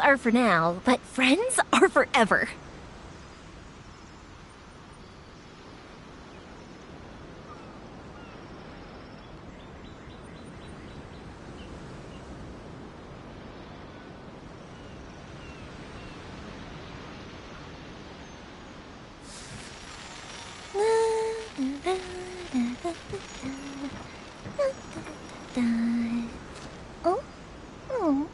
are for now, but friends are forever. Oh? Oh.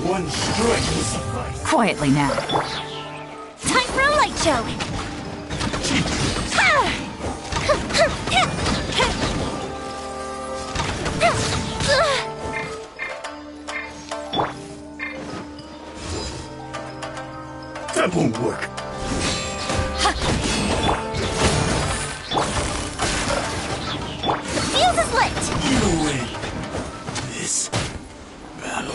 One strike will suffice. Quietly now. Time for a light show! That won't work. The fuse is lit! You win this battle.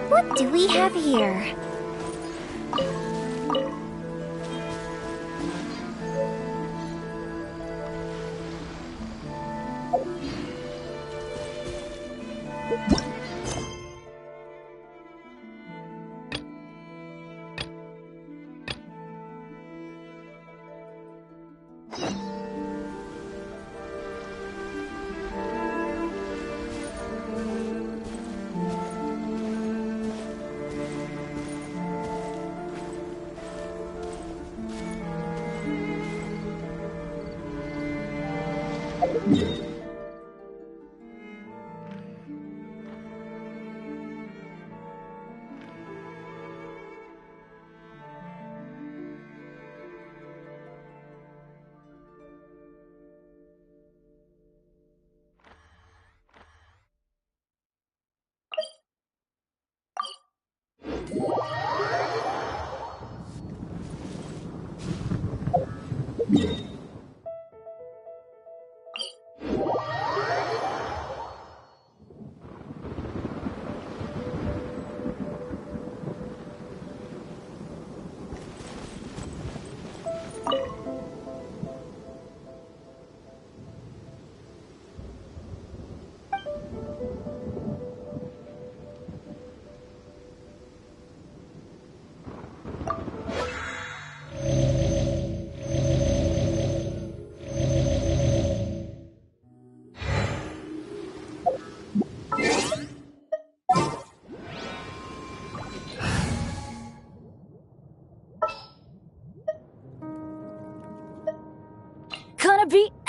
What do we have here?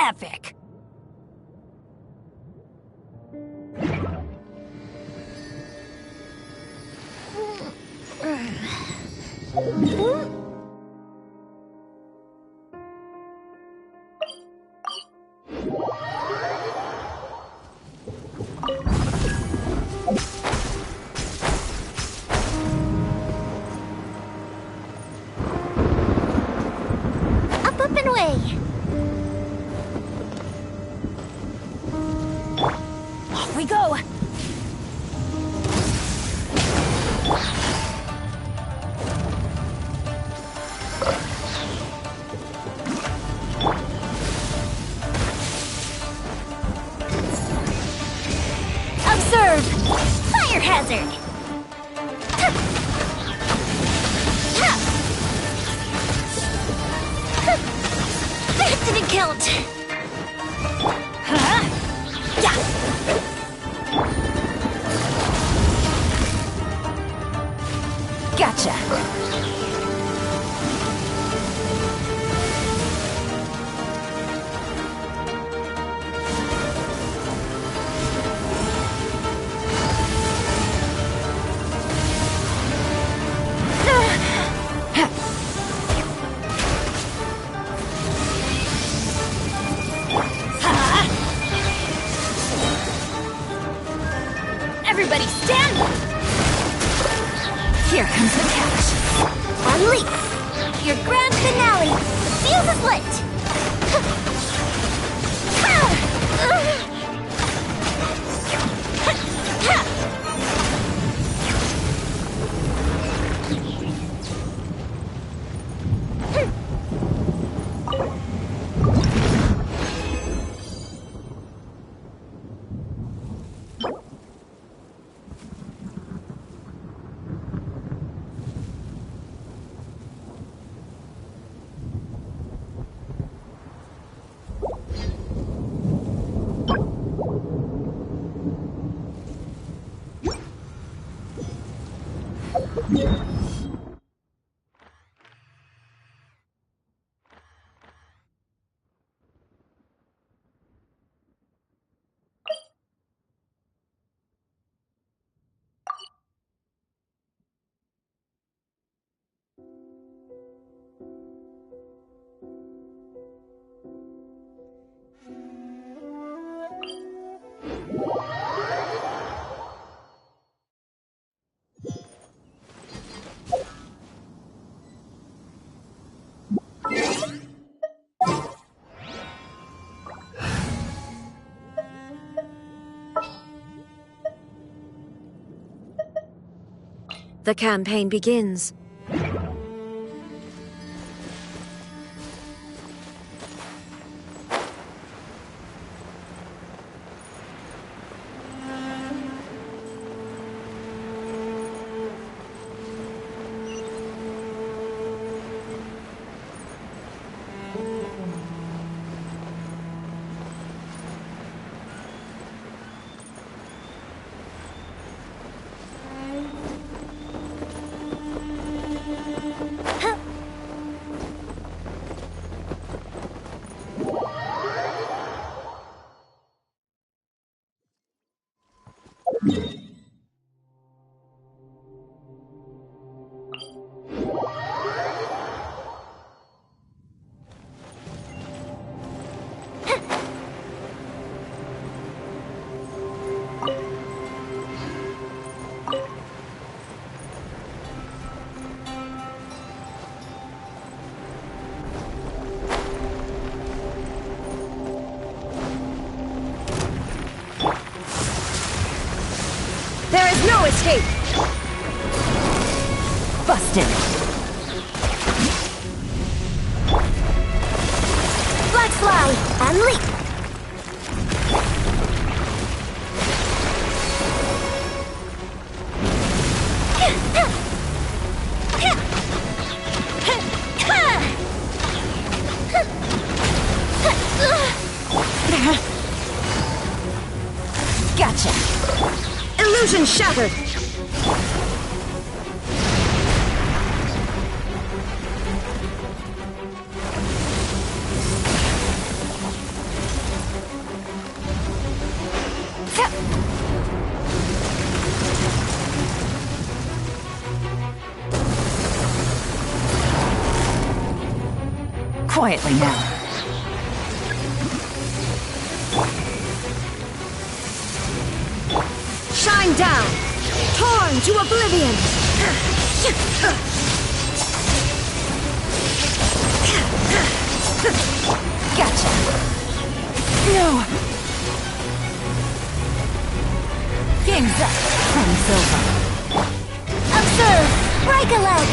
epic! Up and away! Off we go! Observe! Fire hazard! That didn't count! Huh? Yeah! Gotcha! Everybody stand! Here comes the catch. Unleash! Your grand finale! The fuse is lit! The campaign begins. There is no escape! Busted! Black fly and leap! Gotcha! Illusion shattered! Quietly now. Shine down! Torn to oblivion! Gotcha. No. Game's up. Time's over. Observe! Break a leg!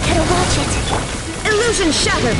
Gotta watch it! Illusion shattered!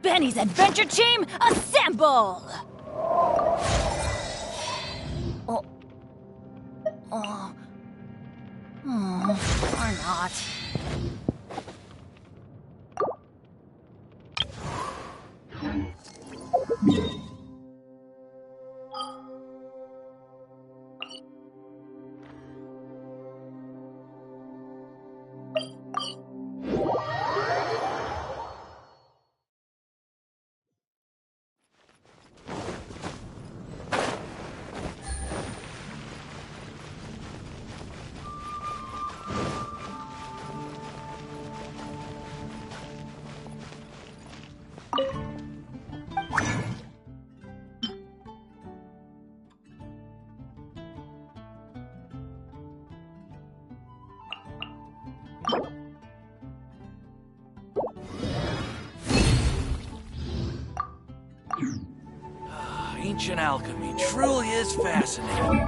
Benny's adventure team, assemble! Or not. Ancient alchemy truly is fascinating.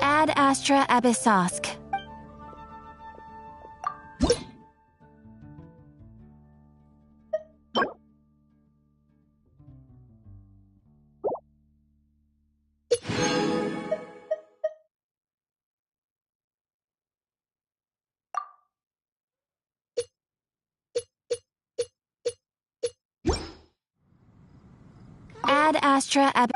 Ad Astra Abyssosk. Ad Astra Ab...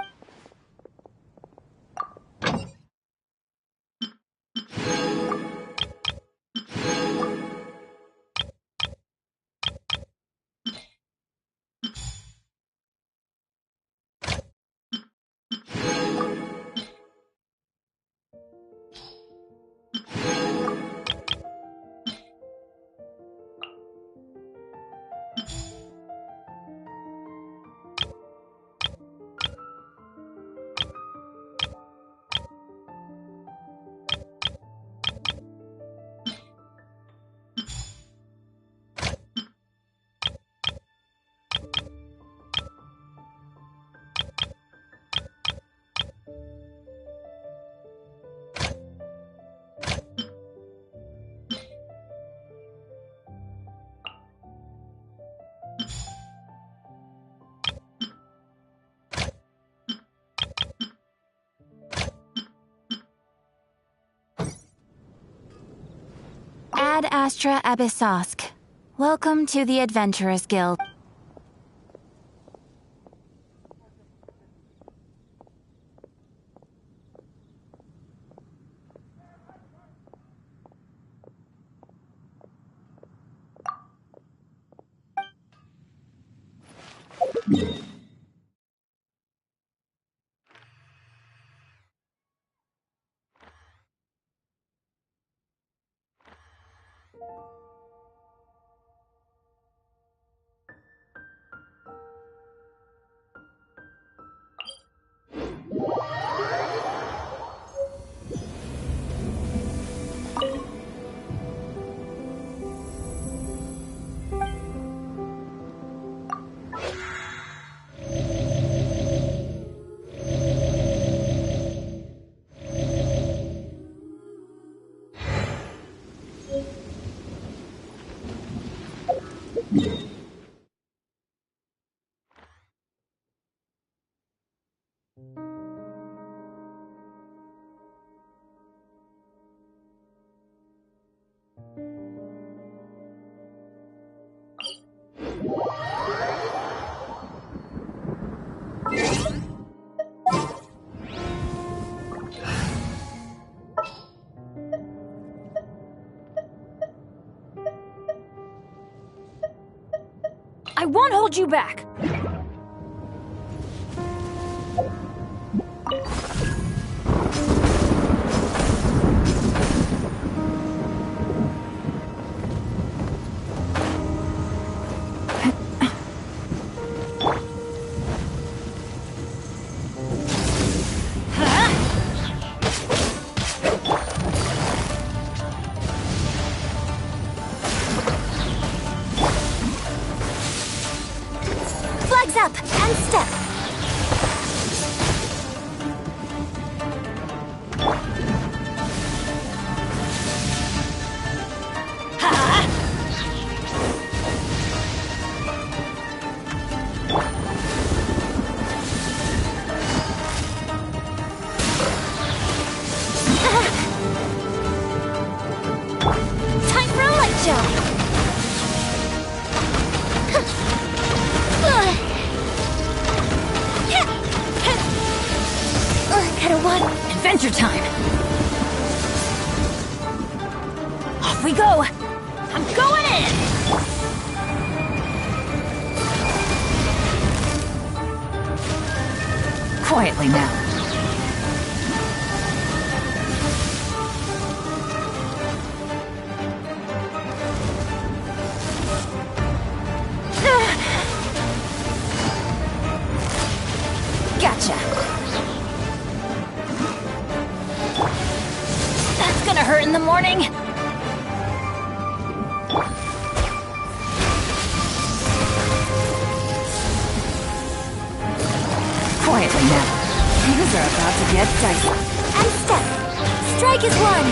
Ad Astra Abyssosk. Welcome to the Adventurers Guild. I won't hold you back! Flags up and step. Time for a light show. Gotta what? Adventure time! Off we go! I'm going in! Quietly now. Gotcha! That's gonna hurt in the morning! Quietly now. Things are about to get dicey. And step. Strike is one.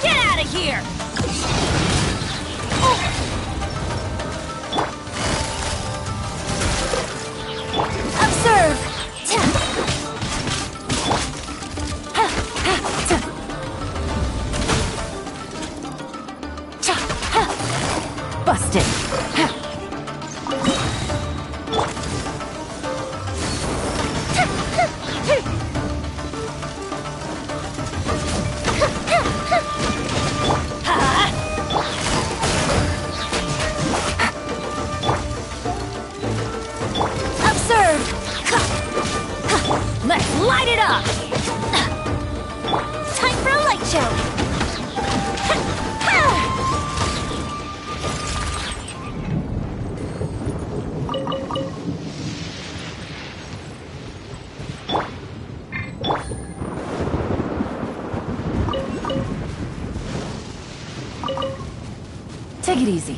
Get out of here! Observe! Busted. Observe! Let's light it up! Time for a light show! Take it easy.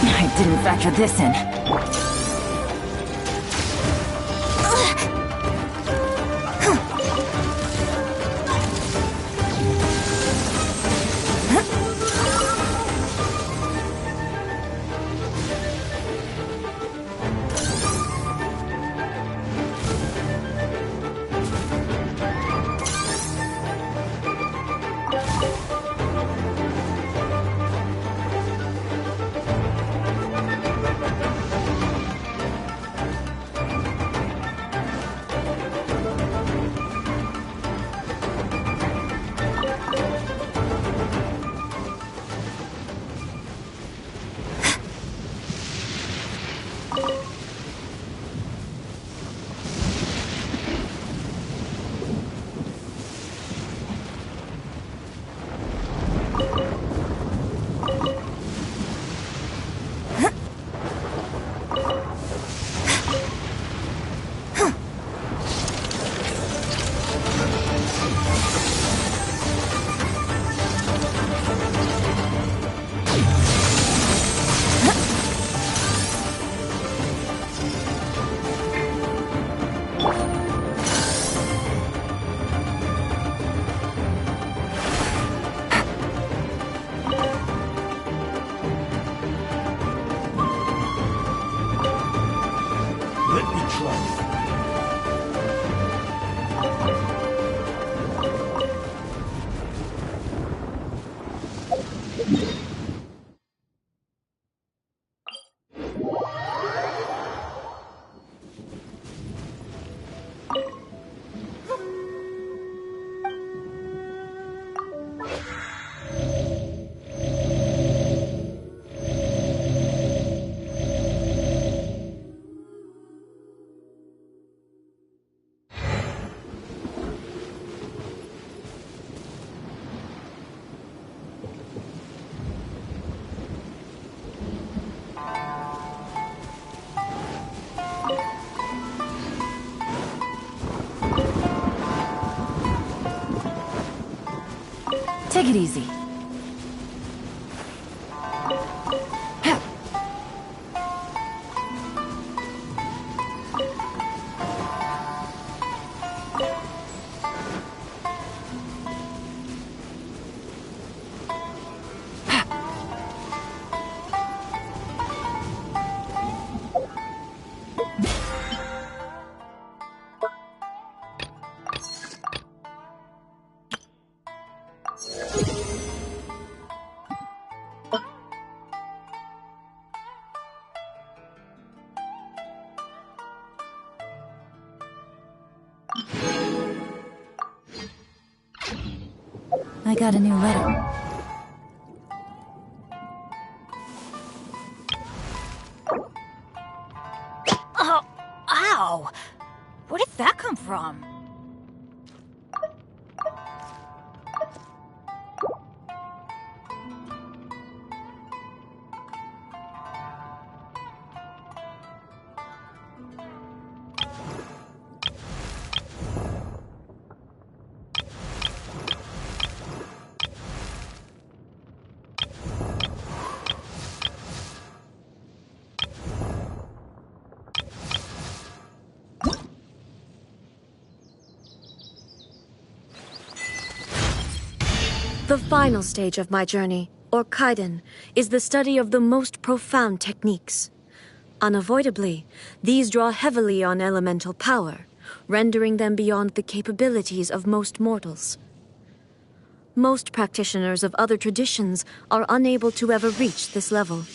I didn't factor this in. Let me try. Take it easy. I got a new letter. Oh, ow! Where did that come from? The final stage of my journey, or Kaiden, is the study of the most profound techniques. Unavoidably, these draw heavily on elemental power, rendering them beyond the capabilities of most mortals. Most practitioners of other traditions are unable to ever reach this level.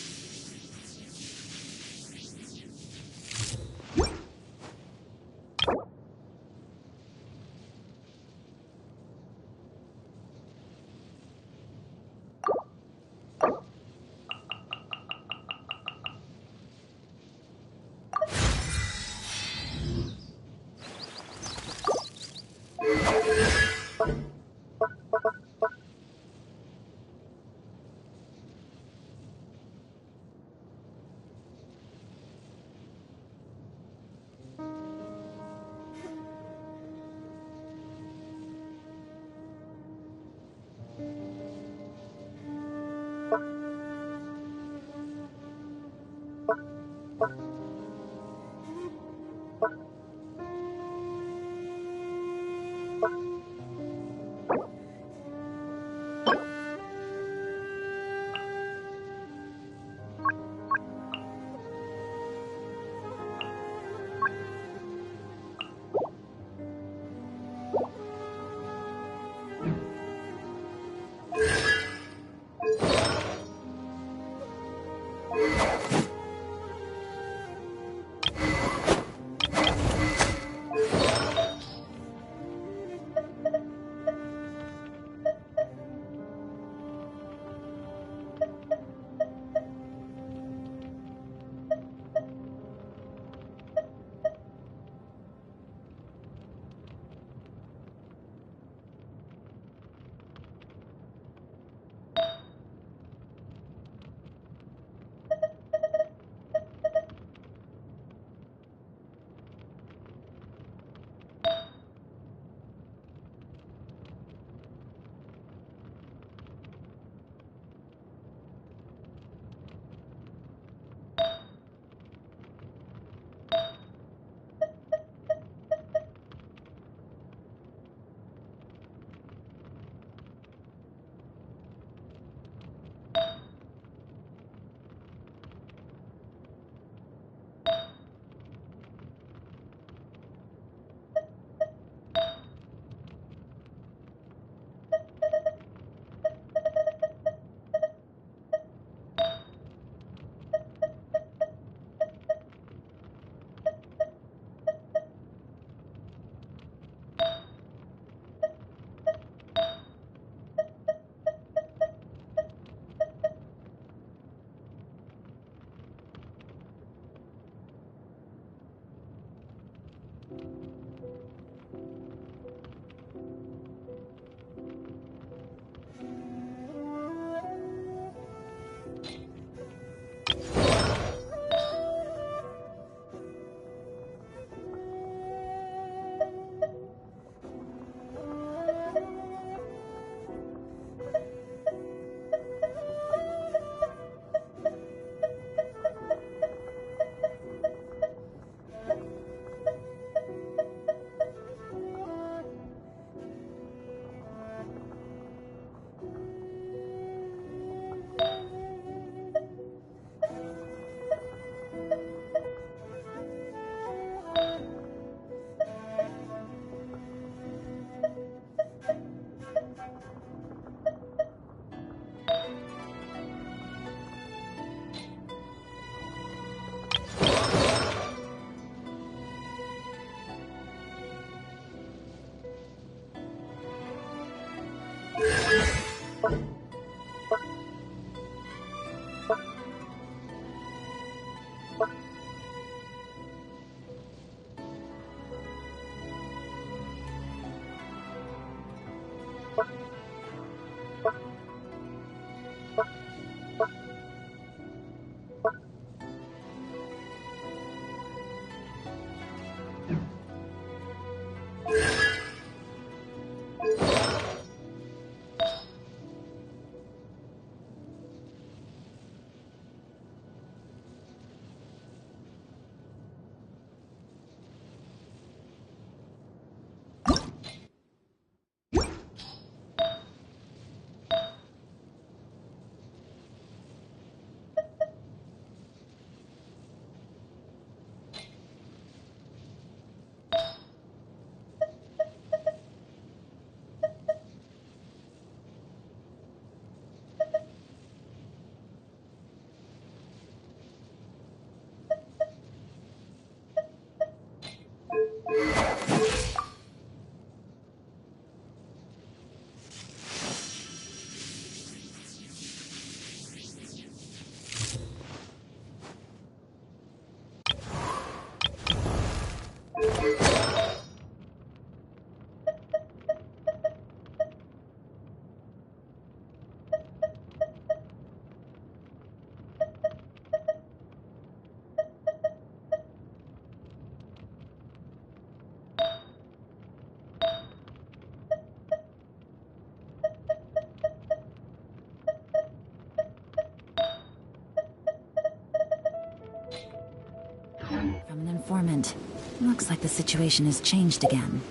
From an informant. Looks like the situation has changed again.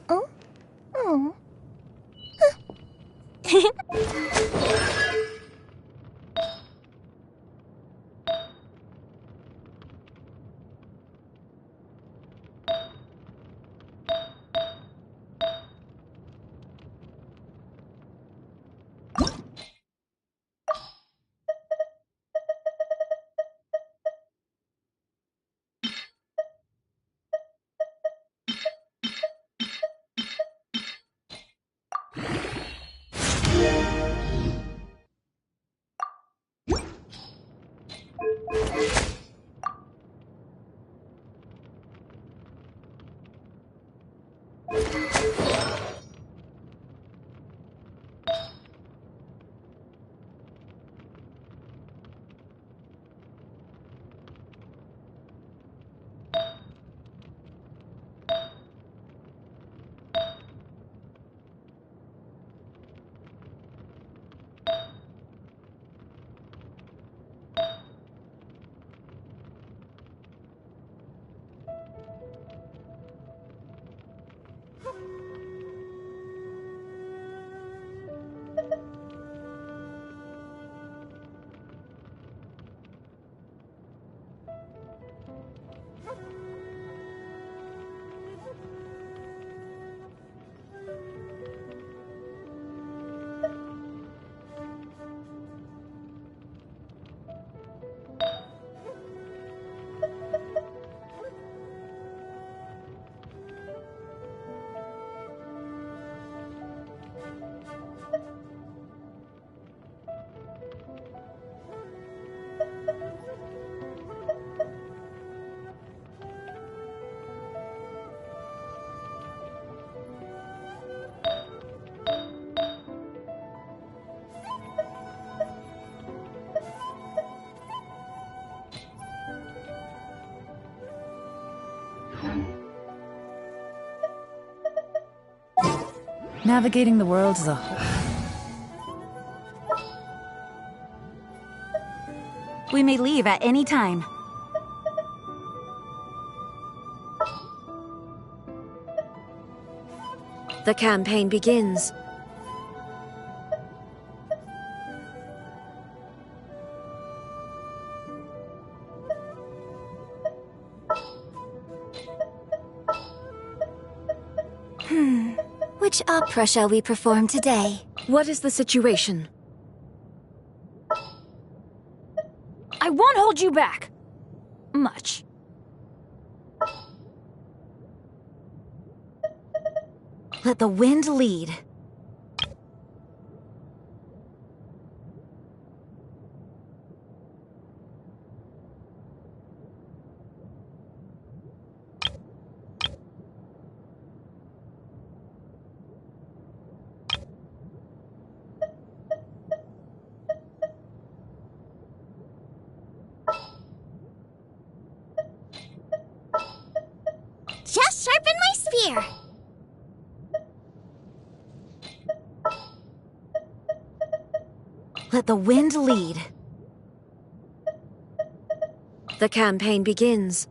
Oh? Oh. Navigating the world as a whole. We may leave at any time. The campaign begins. Which opera shall we perform today? What is the situation? I won't hold you back. Much. Let the wind lead. Just sharpen my spear! Let the wind lead. The campaign begins.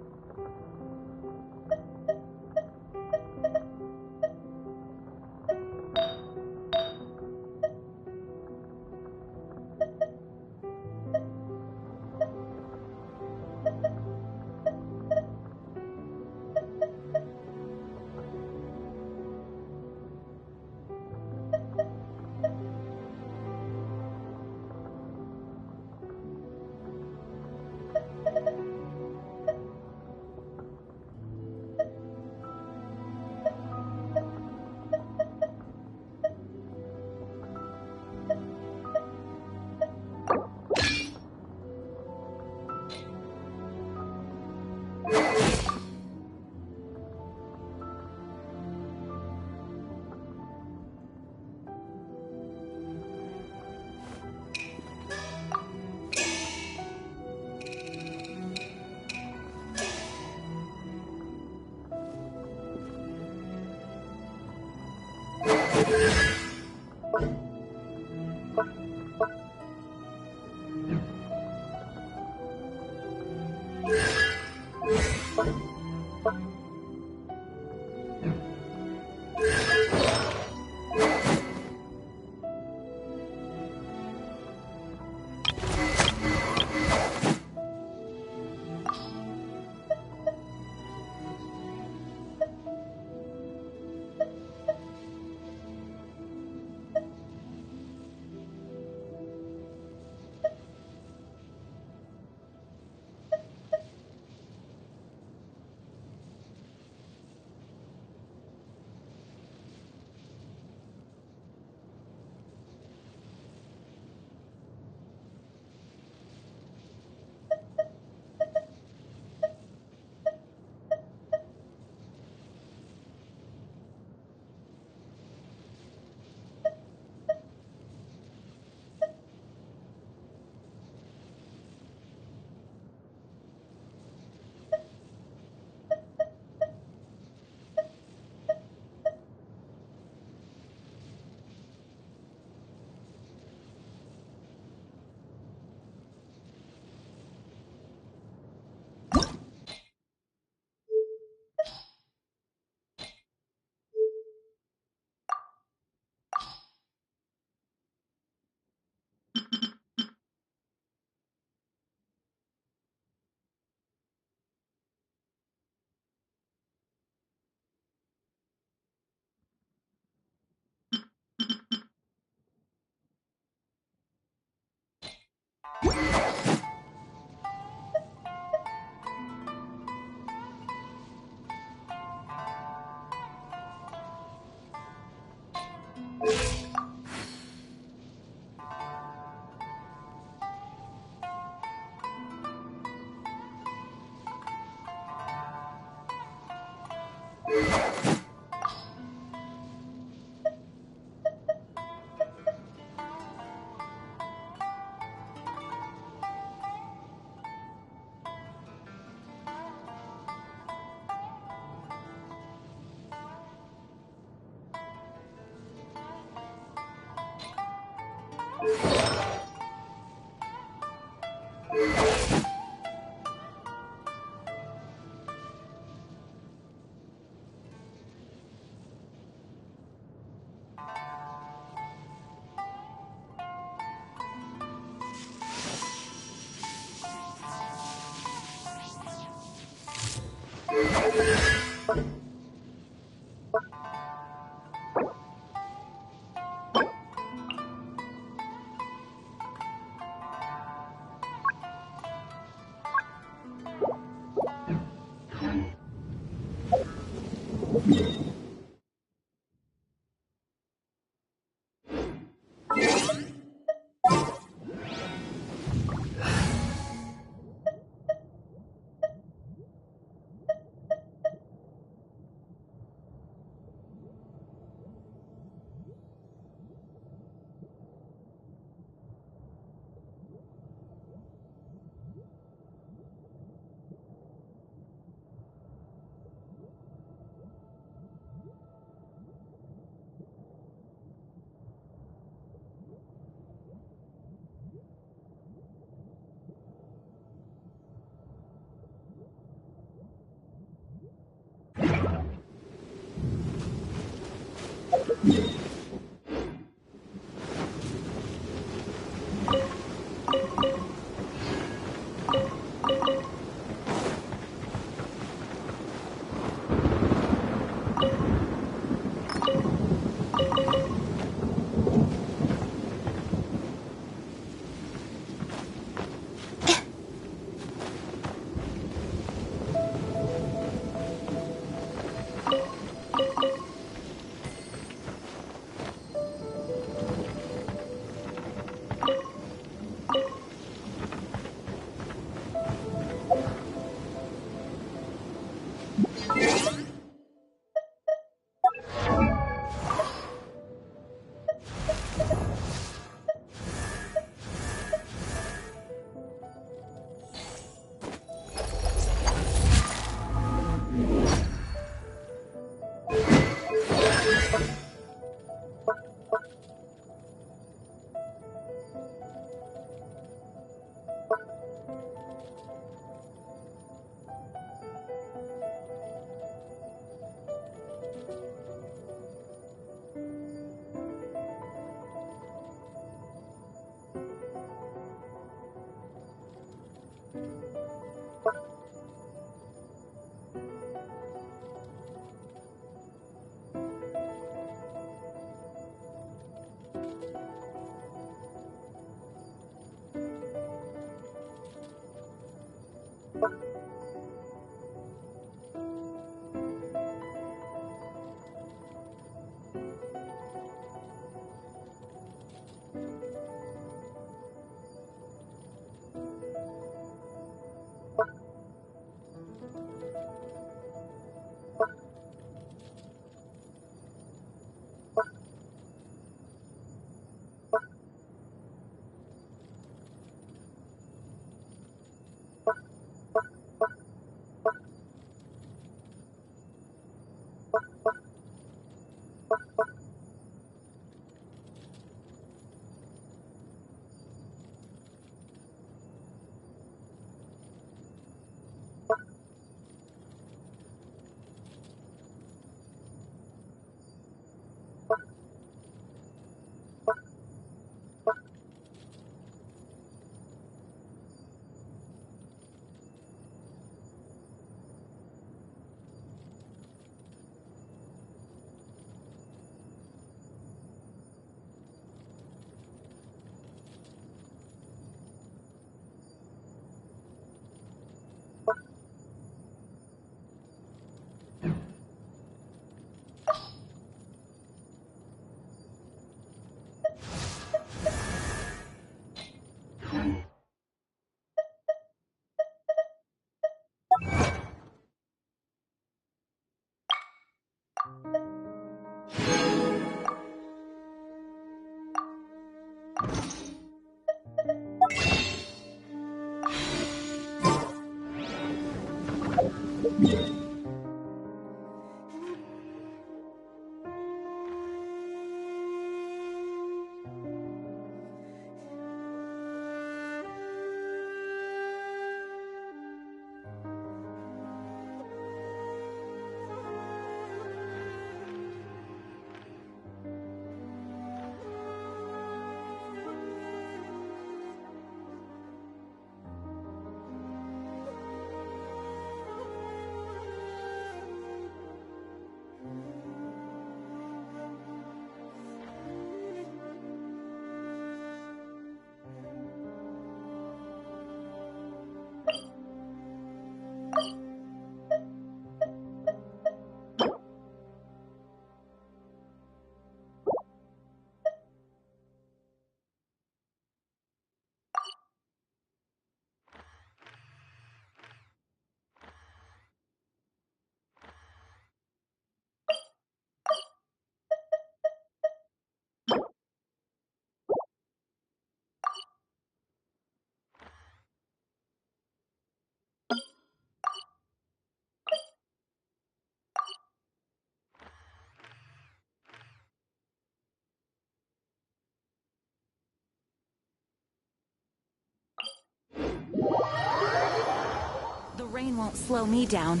The rain won't slow me down.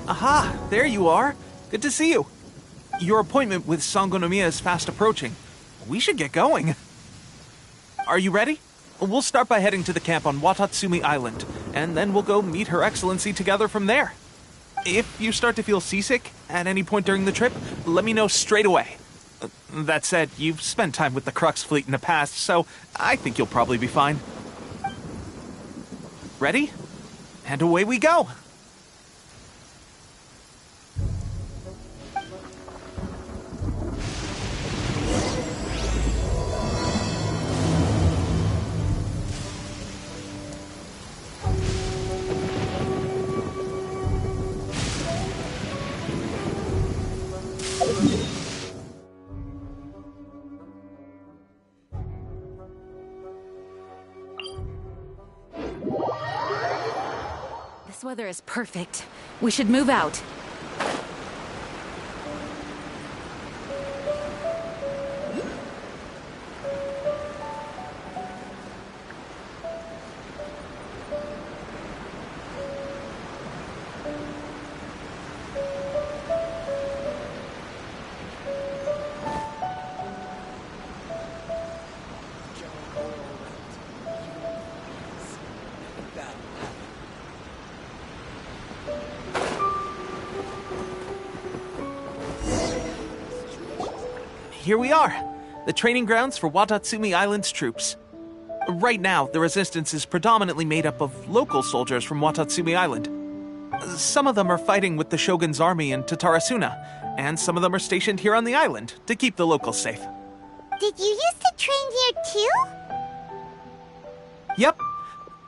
Aha! There you are! Good to see you. Your appointment with Sangonomiya is fast approaching. We should get going. Are you ready? We'll start by heading to the camp on Watatsumi Island, and then we'll go meet Her Excellency together from there. If you start to feel seasick at any point during the trip, let me know straight away. That said, you've spent time with the Crux fleet in the past, so I think you'll probably be fine. Ready? And away we go! This weather is perfect. We should move out. Here we are, the training grounds for Watatsumi Island's troops. Right now, the resistance is predominantly made up of local soldiers from Watatsumi Island. Some of them are fighting with the Shogun's army in Tatarasuna, and some of them are stationed here on the island to keep the locals safe. Did you used to train here too? Yep.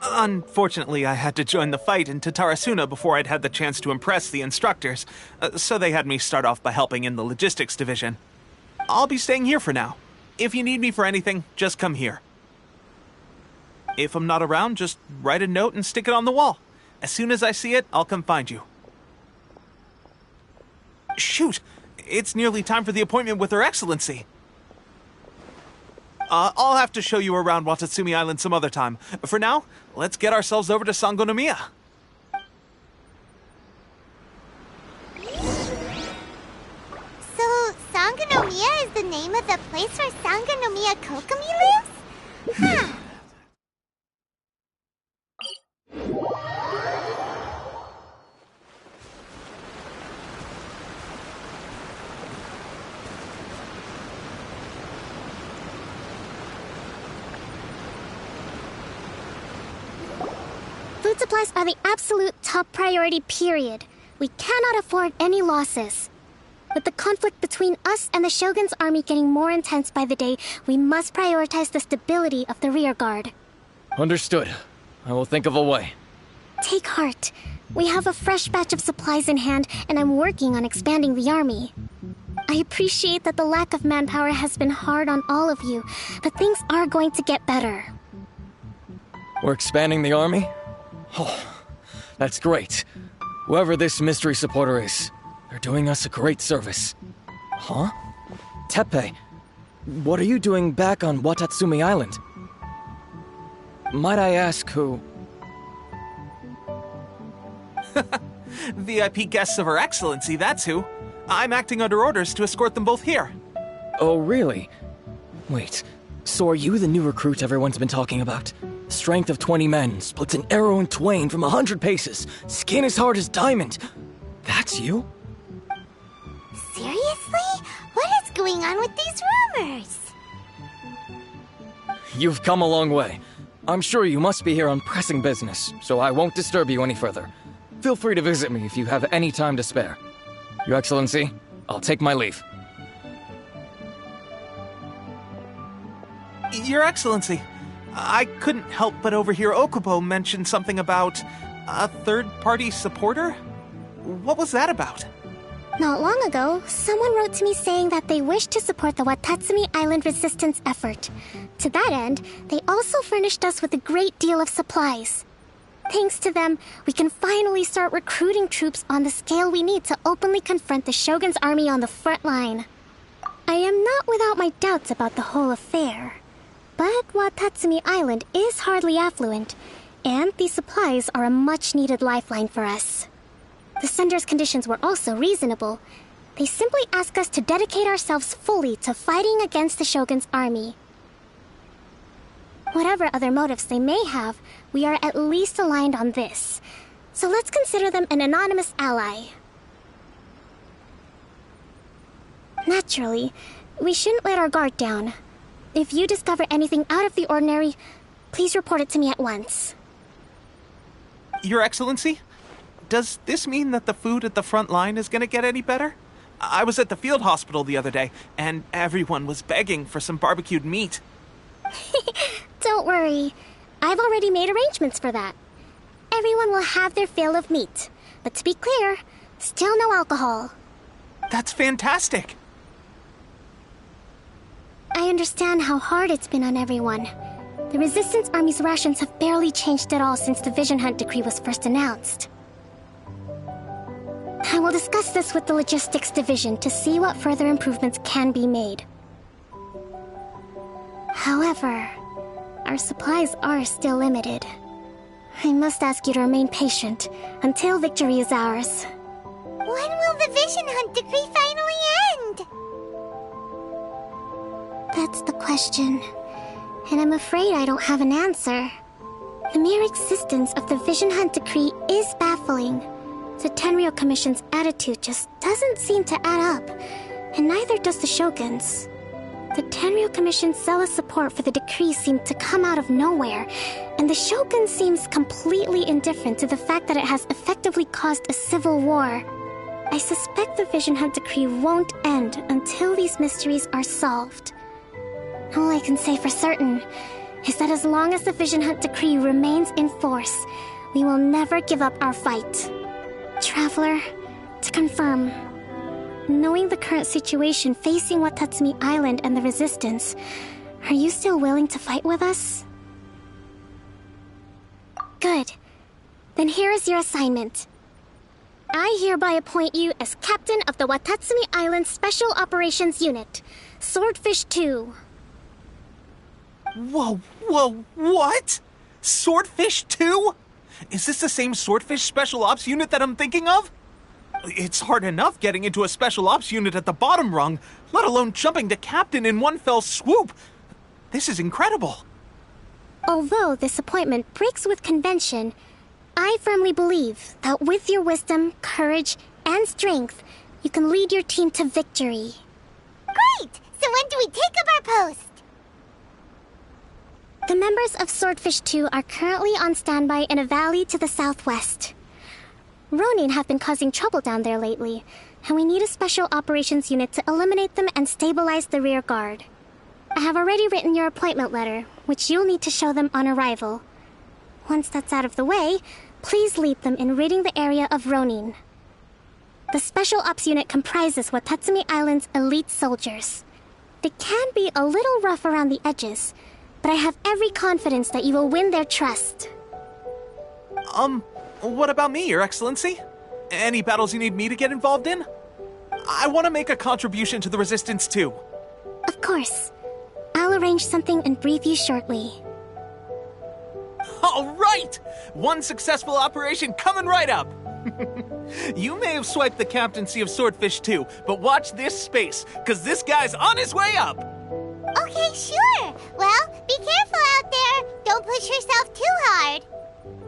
Unfortunately, I had to join the fight in Tatarasuna before I'd had the chance to impress the instructors, so they had me start off by helping in the logistics division. I'll be staying here for now. If you need me for anything, just come here. If I'm not around, just write a note and stick it on the wall. As soon as I see it, I'll come find you. Shoot! It's nearly time for the appointment with Her Excellency. I'll have to show you around Watatsumi Island some other time. For now, let's get ourselves over to Sangonomiya. So, Sangonomiya is the name of the place where Sangonomiya Kokomi lives? Huh. Food supplies are the absolute top priority, period. We cannot afford any losses. With the conflict between us and the Shogun's army getting more intense by the day, we must prioritize the stability of the rear guard. Understood. I will think of a way. take heart. We have a fresh batch of supplies in hand, and I'm working on expanding the army. I appreciate that the lack of manpower has been hard on all of you, but things are going to get better. We're expanding the army? Oh, that's great. Whoever this mystery supporter is, they're doing us a great service. Huh? Teppei, what are you doing back on Watatsumi Island? Might I ask who? VIP guests of Her Excellency, that's who. I'm acting under orders to escort them both here. Oh, really? Wait, so are you the new recruit everyone's been talking about? Strength of 20 men, splits an arrow in twain from 100 paces, skin as hard as diamond. That's you? Seriously? What is going on with these rumors? You've come a long way. I'm sure you must be here on pressing business, so I won't disturb you any further. Feel free to visit me if you have any time to spare. Your Excellency, I'll take my leave. Your Excellency, I couldn't help but overhear Okubo mention something about a third-party supporter? What was that about? Not long ago, someone wrote to me saying that they wish to support the Watatsumi Island resistance effort. To that end, they also furnished us with a great deal of supplies. Thanks to them, we can finally start recruiting troops on the scale we need to openly confront the Shogun's army on the front line. I am not without my doubts about the whole affair. But Watatsumi Island is hardly affluent, and these supplies are a much-needed lifeline for us. The sender's conditions were also reasonable. They simply ask us to dedicate ourselves fully to fighting against the Shogun's army. Whatever other motives they may have, we are at least aligned on this. So let's consider them an anonymous ally. Naturally, we shouldn't let our guard down. If you discover anything out of the ordinary, please report it to me at once. Your Excellency, does this mean that the food at the front line is gonna get any better? I was at the field hospital the other day, and everyone was begging for some barbecued meat. Don't worry. I've already made arrangements for that. Everyone will have their fill of meat. But to be clear, still no alcohol. That's fantastic! I understand how hard it's been on everyone. The Resistance Army's rations have barely changed at all since the Vision Hunt decree was first announced. I will discuss this with the Logistics Division to see what further improvements can be made. However, our supplies are still limited. I must ask you to remain patient until victory is ours. When will the Vision Hunt decree finally end? That's the question, and I'm afraid I don't have an answer. The mere existence of the Vision Hunt decree is baffling. The Tenryou Commission's attitude just doesn't seem to add up, and neither does the Shogun's. The Tenryou Commission's zealous support for the decree seemed to come out of nowhere, and the Shogun seems completely indifferent to the fact that it has effectively caused a civil war. I suspect the Vision Hunt decree won't end until these mysteries are solved. All I can say for certain is that as long as the Vision Hunt decree remains in force, we will never give up our fight. Traveler, to confirm, knowing the current situation facing Watatsumi Island and the Resistance, are you still willing to fight with us? Good. Then here is your assignment. I hereby appoint you as Captain of the Watatsumi Island Special Operations Unit, Swordfish 2. Whoa, what? Swordfish 2? Is this the same Swordfish Special Ops unit that I'm thinking of? It's hard enough getting into a Special Ops unit at the bottom rung, let alone jumping to Captain in one fell swoop. This is incredible. Although this appointment breaks with convention, I firmly believe that with your wisdom, courage, and strength, you can lead your team to victory. Great! So when do we take up our post? The members of Swordfish 2 are currently on standby in a valley to the southwest. Ronin have been causing trouble down there lately, and we need a special operations unit to eliminate them and stabilize the rear guard. I have already written your appointment letter, which you'll need to show them on arrival. Once that's out of the way, please lead them in ridding the area of Ronin. The Special Ops Unit comprises Watatsumi Island's elite soldiers. They can be a little rough around the edges, but I have every confidence that you will win their trust. What about me, Your Excellency? Any battles you need me to get involved in? I want to make a contribution to the Resistance too. Of course. I'll arrange something and brief you shortly. All right! One successful operation coming right up! You may have swiped the captaincy of Swordfish too, but watch this space, because this guy's on his way up! Okay, sure. Well, be careful out there. Don't push yourself too hard.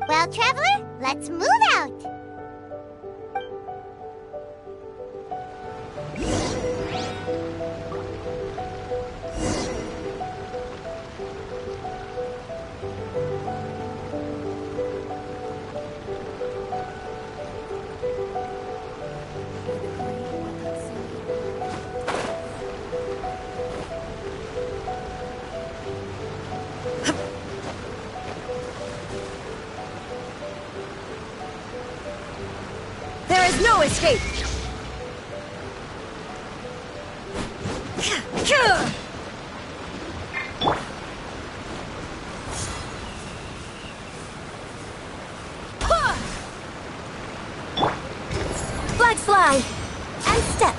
Well, Traveler, let's move out. There is no escape! Flag slide! And step!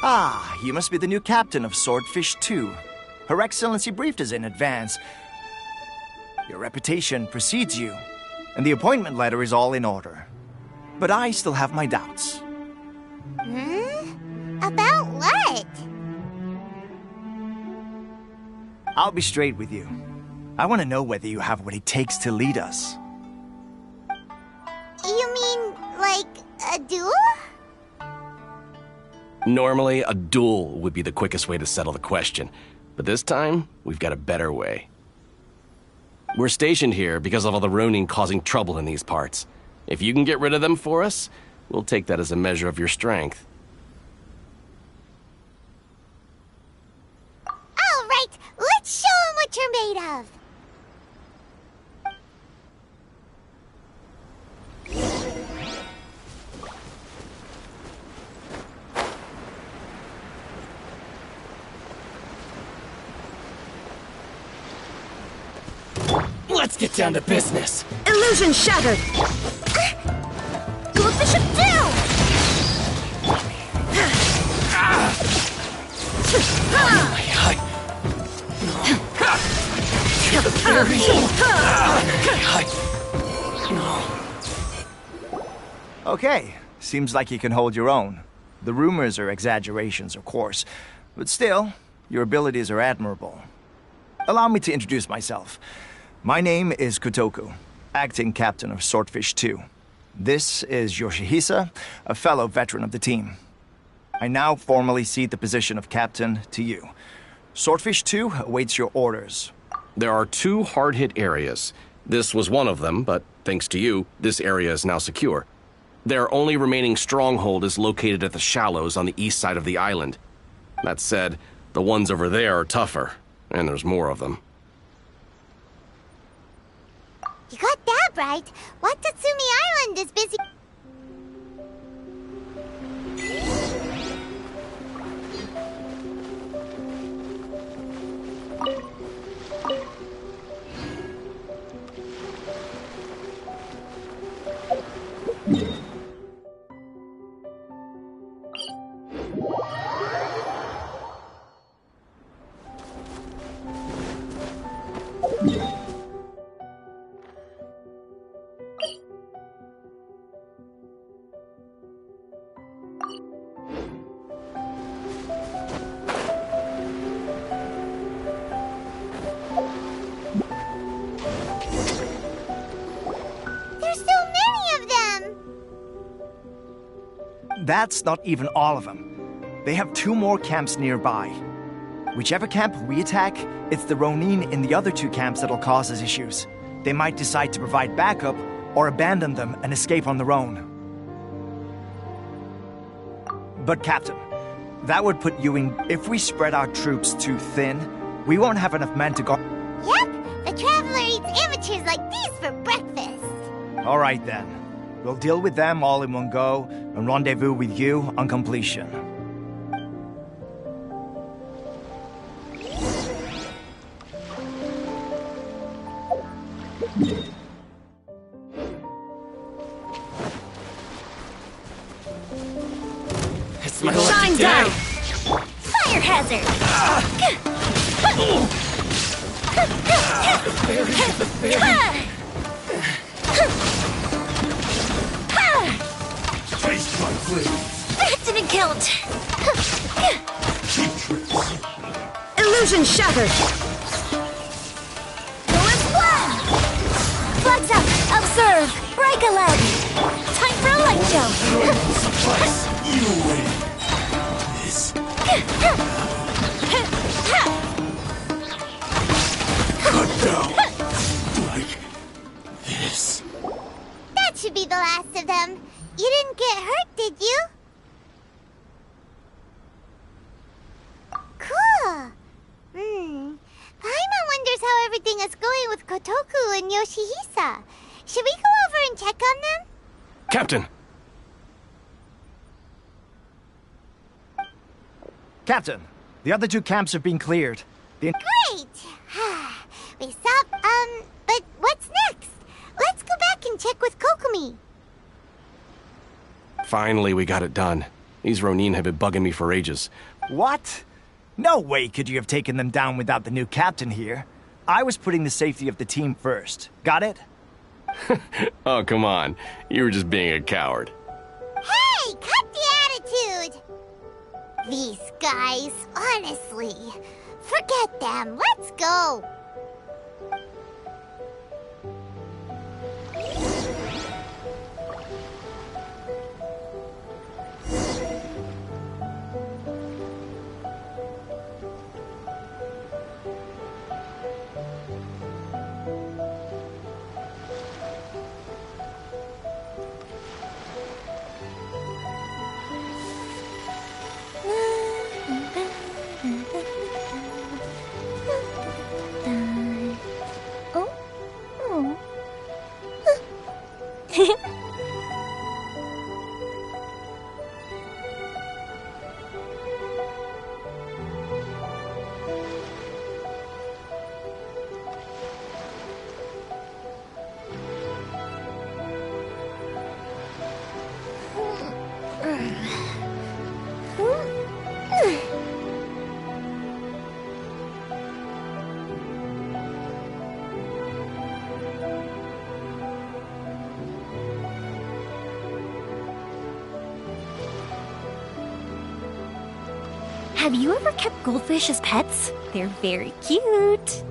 Ah, you must be the new captain of Swordfish 2. Her Excellency briefed us in advance. Your reputation precedes you, and the appointment letter is all in order. But I still have my doubts. About what? I'll be straight with you. I want to know whether you have what it takes to lead us. You mean, like, a duel? Normally, a duel would be the quickest way to settle the question, but this time, we've got a better way. We're stationed here because of all the Ronin causing trouble in these parts. If you can get rid of them for us, we'll take that as a measure of your strength. All right, let's show 'em what you're made of. Let's get down to business. Illusion shattered! Do what they should do! Okay, seems like you can hold your own. The rumors are exaggerations, of course, but still, your abilities are admirable. Allow me to introduce myself. My name is Kotoku, acting captain of Swordfish 2. This is Yoshihisa, a fellow veteran of the team. I now formally cede the position of captain to you. Swordfish 2 awaits your orders. There are two hard-hit areas. This was one of them, but thanks to you, this area is now secure. Their only remaining stronghold is located at the shallows on the east side of the island. That said, the ones over there are tougher, and there's more of them. You got that right. Watatsumi Island is busy. That's not even all of them. They have 2 more camps nearby. Whichever camp we attack, it's the Ronin in the other 2 camps that'll cause us issues. They might decide to provide backup or abandon them and escape on their own. But Captain, that would put you in... If we spread our troops too thin, we won't have enough men to go... Yep, the Traveler eats amateurs like these for breakfast. All right then. We'll deal with them all in one go and rendezvous with you on completion. It's my Shine lucky day! down! Fire hazard! Taste my blade. That didn't count! Cheap tricks. Illusion shattered! Let's fly! Flags up! Observe! Break a leg! Time for a light jump! Suffice. Either way. This. Cut down. Like this. That should be the last of them. You didn't get hurt, did you? Cool. Paimon wonders how everything is going with Kotoku and Yoshihisa. Should we go over and check on them? Captain! Captain, the other 2 camps have been cleared. Great! We stop, but what's next? Let's go back and check with Kokumi. Finally, we got it done. These Ronin have been bugging me for ages. What? No way could you have taken them down without the new captain here. I was putting the safety of the team first. Got it? Oh, come on. You were just being a coward. Hey, cut the attitude! These guys, honestly. Forget them. Let's go. Have you ever kept goldfish as pets? They're very cute.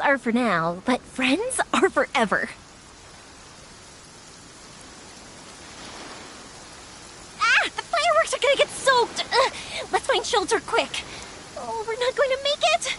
are for now, but friends are forever. Ah! The fireworks are gonna get soaked! Let's find shelter quick. Oh, we're not going to make it?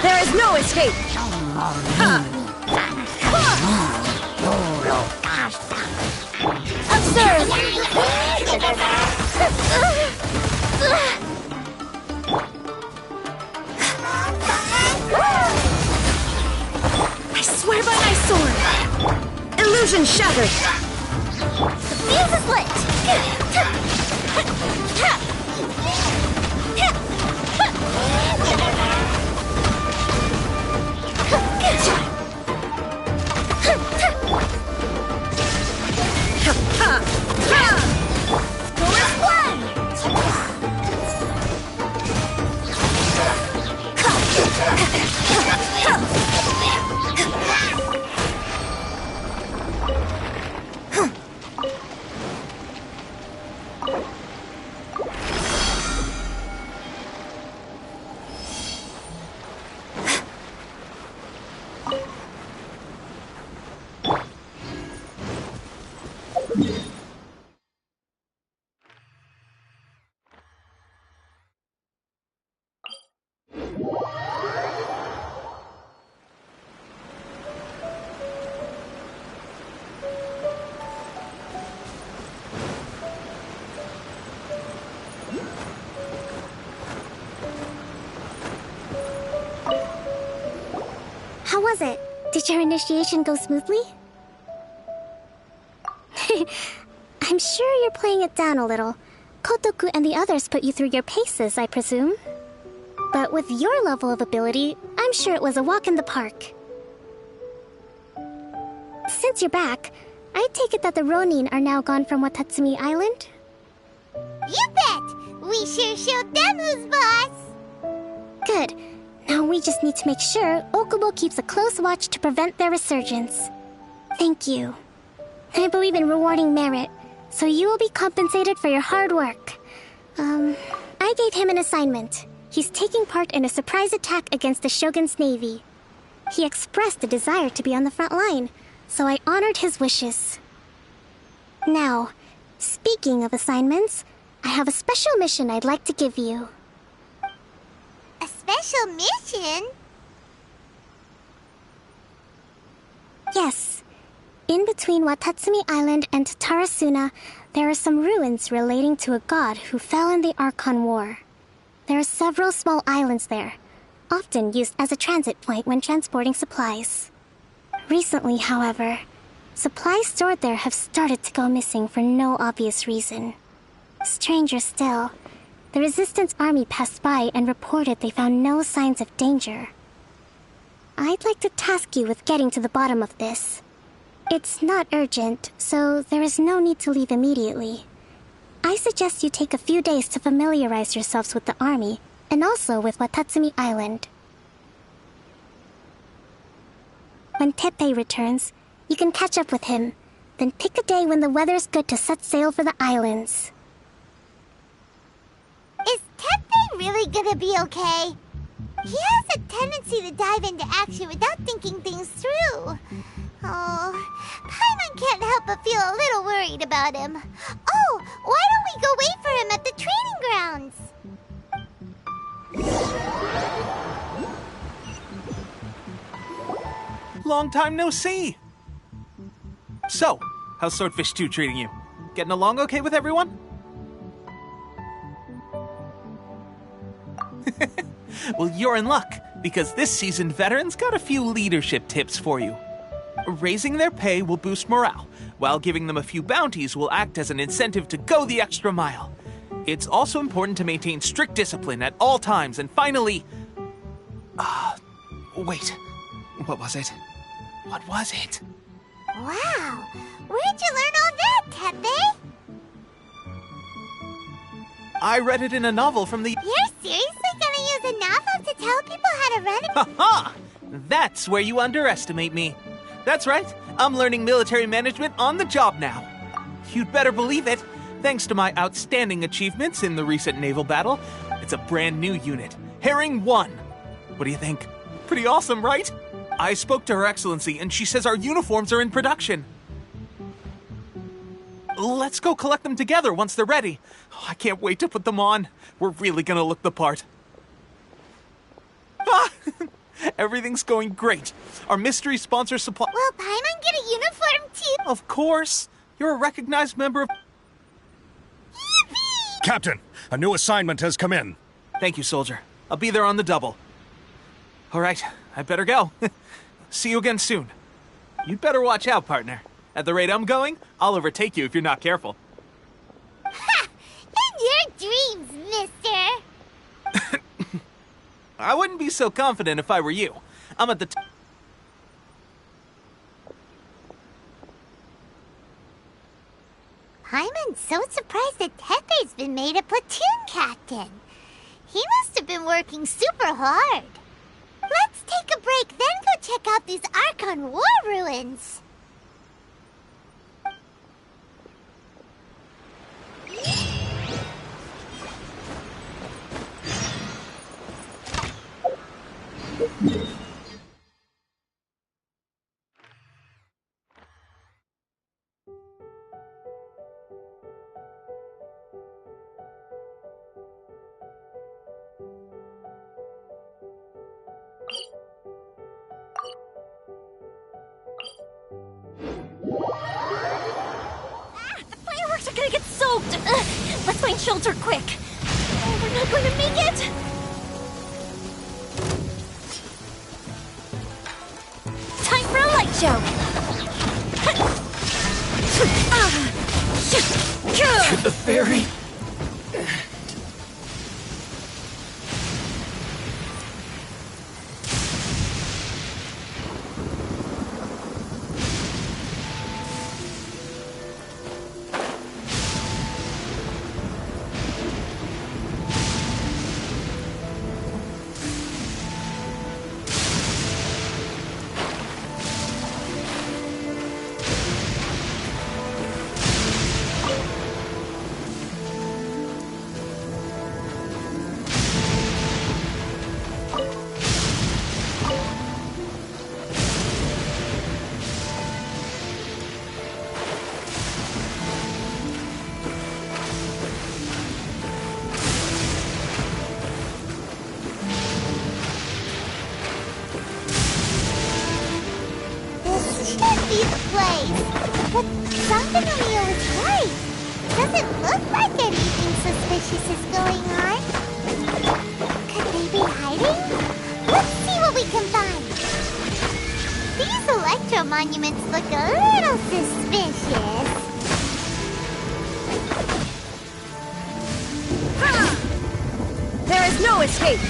There is no escape! Observe! I swear by my sword! Illusion shattered! Fuse is lit! How was it? Did your initiation go smoothly? I'm sure you're playing it down a little. Kotoku and the others put you through your paces, I presume. But with your level of ability, I'm sure it was a walk in the park. Since you're back, I take it that the Ronin are now gone from Watatsumi Island? You bet! We sure showed them who's boss! Good. Now we just need to make sure Okubo keeps a close watch to prevent their resurgence. Thank you. I believe in rewarding merit, so you will be compensated for your hard work. I gave him an assignment. He's taking part in a surprise attack against the Shogun's navy. He expressed a desire to be on the front line, so I honored his wishes. Now, speaking of assignments, I have a special mission I'd like to give you. A special mission? Yes. In between Watatsumi Island and Tarasuna, there are some ruins relating to a god who fell in the Archon War. There are several small islands there, often used as a transit point when transporting supplies. Recently, however, supplies stored there have started to go missing for no obvious reason. Stranger still, the Resistance Army passed by and reported they found no signs of danger. I'd like to task you with getting to the bottom of this. It's not urgent, so there is no need to leave immediately. I suggest you take a few days to familiarize yourselves with the army, and also with Watatsumi Island. When Teppei returns, you can catch up with him, then pick a day when the weather's good to set sail for the islands. Is Teppei really gonna be okay? He has a tendency to dive into action without thinking things through. Oh, Paimon can't help but feel a little worried about him. Oh, why don't we go wait for him at the training grounds? Long time no see! So, how's Swordfish 2 treating you? Getting along okay with everyone? Well, you're in luck, because this seasoned veteran's got a few leadership tips for you. Raising their pay will boost morale, while giving them a few bounties will act as an incentive to go the extra mile. It's also important to maintain strict discipline at all times, and finally... wait. What was it? What was it? Wow, where'd you learn all that, Tepe? I read it in a novel from the... You're seriously gonna use a novel to tell people how to run a... Ha-ha! That's where you underestimate me. That's right, I'm learning military management on the job now. You'd better believe it. Thanks to my outstanding achievements in the recent naval battle, it's a brand new unit, Herring 1. What do you think? Pretty awesome, right? I spoke to Her Excellency, and she says our uniforms are in production. Let's go collect them together once they're ready. I can't wait to put them on. We're really gonna look the part. Ah! Everything's going great. Our mystery sponsor supply... Will Paimon get a uniform too? Of course. You're a recognized member of... Yippee! Captain, a new assignment has come in. Thank you, soldier. I'll be there on the double. All right, I better go. See you again soon. You'd better watch out, partner. At the rate I'm going, I'll overtake you if you're not careful. Ha! In your dreams, mister! I wouldn't be so confident if I were you. I'm at the Paimon's so surprised that Tepe's been made a platoon captain. He must have been working super hard. Let's take a break, then go check out these Archon War ruins. The fireworks are gonna get soaked! Let's find shelter quick! Oh, we're not going to make it! Time for a light show! To the ferry? Be the place. But Sangonomiya was right. Doesn't look like anything suspicious is going on. Could they be hiding? Let's see what we can find. These electro monuments look a little suspicious. There is no escape!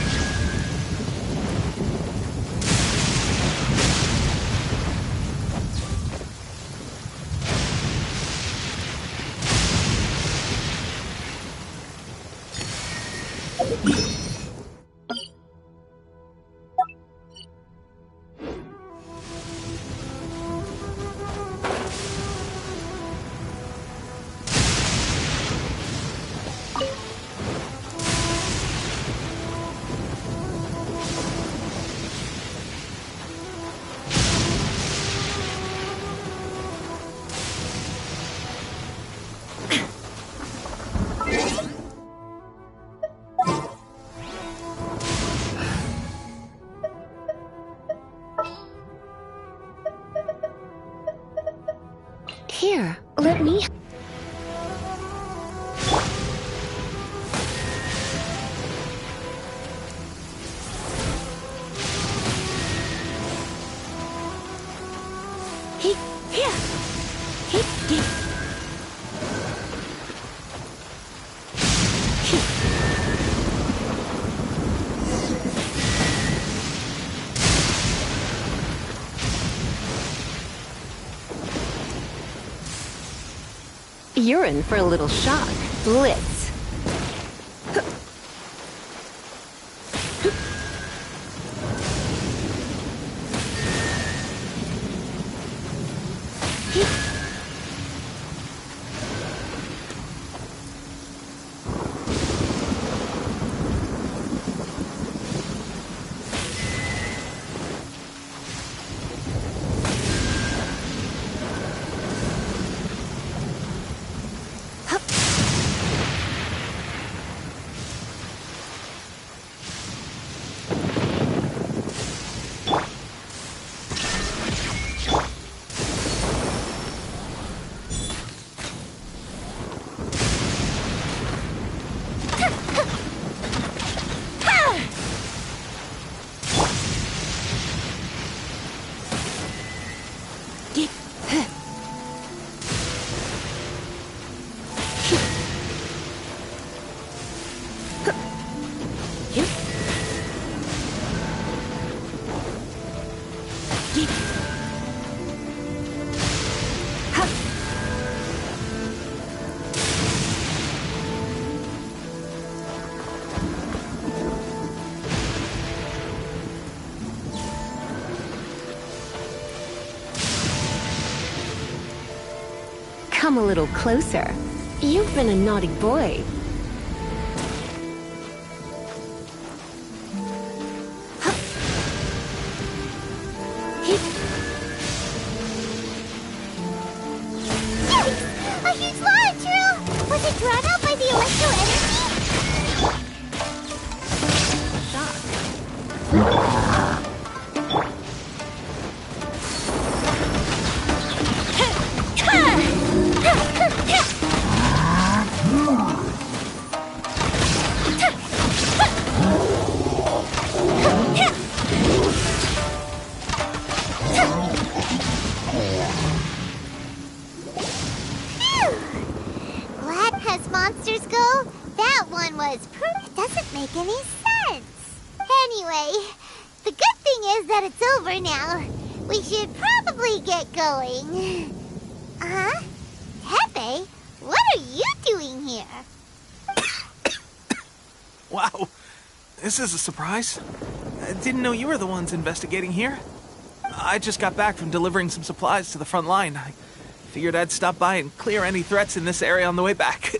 You're in for a little shock. Blitz. Come a little closer. You've been a naughty boy. A huge launcher! Was it drawn out by the electro energy? Glad as monsters go, that one was It doesn't make any sense. Anyway, the good thing is that it's over now. We should probably get going. Huh? Pepe, what are you doing here? Wow, this is a surprise. I didn't know you were the ones investigating here. I just got back from delivering some supplies to the front line. I figured I'd stop by and clear any threats in this area on the way back.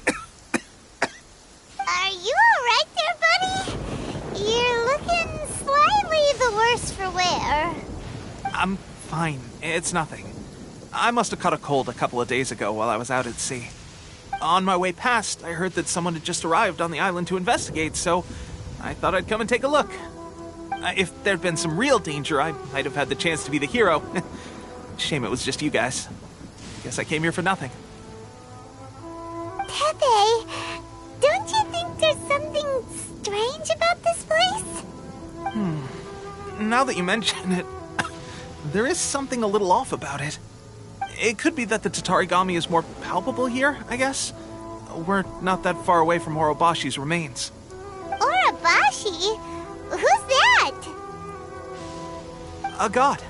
Are you alright there, buddy? You're looking slightly the worse for wear. I'm fine. It's nothing. I must have caught a cold a couple of days ago while I was out at sea. On my way past, I heard that someone had just arrived on the island to investigate, so I thought I'd come and take a look. If there'd been some real danger, I might have had the chance to be the hero. Shame it was just you guys. Guess I came here for nothing. Pepe, don't you think there's something strange about this place? Now that you mention it, there is something a little off about it. It could be that the Tatarigami is more palpable here, I guess. We're not that far away from Orobashi's remains. Orobashi? Who's that? A god.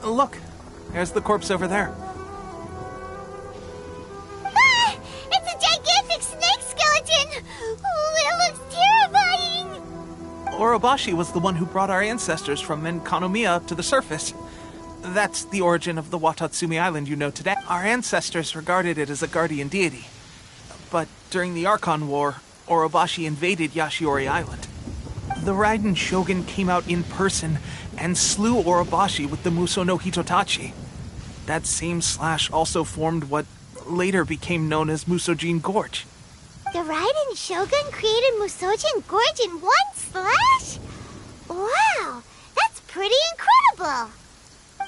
Look, there's the corpse over there. Ah! It's a gigantic snake skeleton! Oh, it looks terrifying! Orobashi was the one who brought our ancestors from Enkanomiya up to the surface. That's the origin of the Watatsumi Island you know today. Our ancestors regarded it as a guardian deity. But during the Archon War, Orobashi invaded Yashiori Island. The Raiden Shogun came out in person and slew Orobashi with the Muso no Hitotachi. That same slash also formed what later became known as Musojin Gorge. The Raiden Shogun created Musojin Gorge in one slash? Wow, that's pretty incredible!